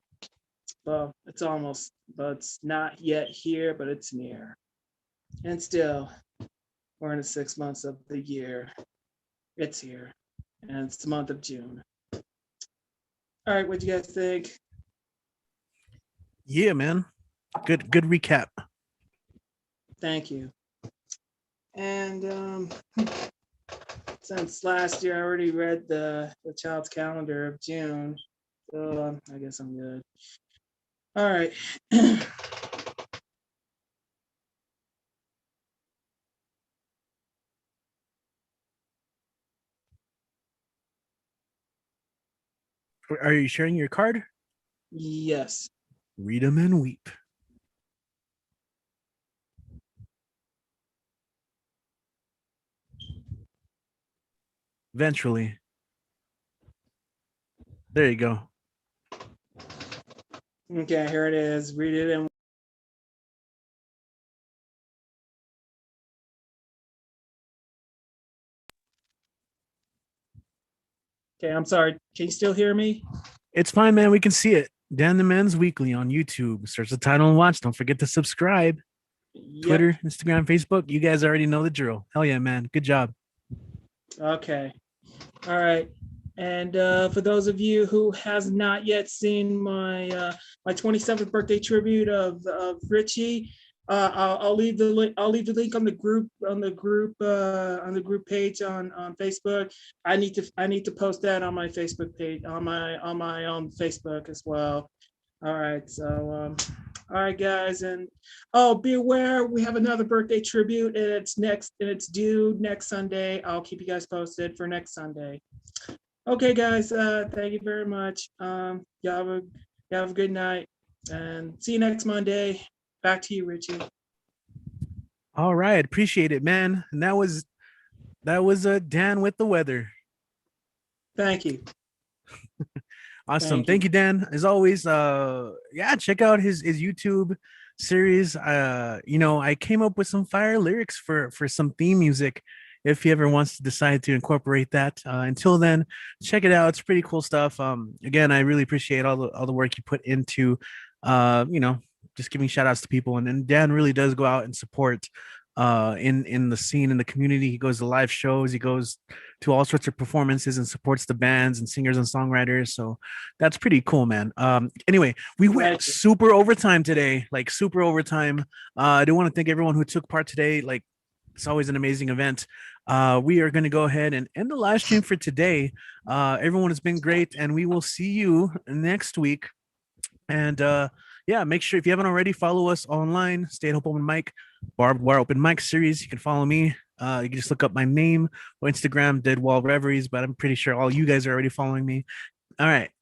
Well, it's almost, but it's not yet here, but it's near. And still, we're in the 6 months of the year. It's here, and it's the month of June. All right, what do you guys think? Yeah, man. Good recap. Thank you. And since last year I already read the child's calendar of June, so I guess I'm good. All right. Are you sharing your card? Yes. Read them and weep. Eventually. There you go. Okay, here it is. Read it and okay, I'm sorry. Can you still hear me? It's fine, man. We can see it. Dan the Men's Weekly on YouTube. Search the title and watch. Don't forget to subscribe. Yep. Twitter, Instagram, Facebook. You guys already know the drill. Hell yeah, man. Good job. Okay. All right. And for those of you who has not yet seen my my 27th birthday tribute of Richie, I'll leave the link. I'll leave the link on the group page on Facebook. I need to post that on my Facebook page on my own Facebook as well. All right. So all right, guys, and oh, be aware we have another birthday tribute, and it's due next Sunday. I'll keep you guys posted for next Sunday. Okay, guys, thank you very much. Y'all have a good night, and see you next Monday. Back to you, Richie. All right. Appreciate it, man. And that was Dan with the weather. Thank you. Awesome. Thank you, Dan. As always, yeah, check out his YouTube series. I came up with some fire lyrics for some theme music if he ever wants to decide to incorporate that. Until then, check it out. It's pretty cool stuff. Again, I really appreciate all the work you put into just giving shout outs to people. And Dan really does go out and support in the scene, in the community. He goes to live shows, he goes to all sorts of performances and supports the bands and singers and songwriters. So that's pretty cool, man. Anyway, we went super overtime today, like super overtime. I do want to thank everyone who took part today. Like, it's always an amazing event. We are going to go ahead and end the live stream for today. Everyone has been great, and we will see you next week. And yeah, make sure if you haven't already, follow us online. Stay at Hope Open Mic, Barbed Wire Open Mic series. You can follow me. You can just look up my name or Instagram, Dead Wall Reveries, but I'm pretty sure all you guys are already following me. All right.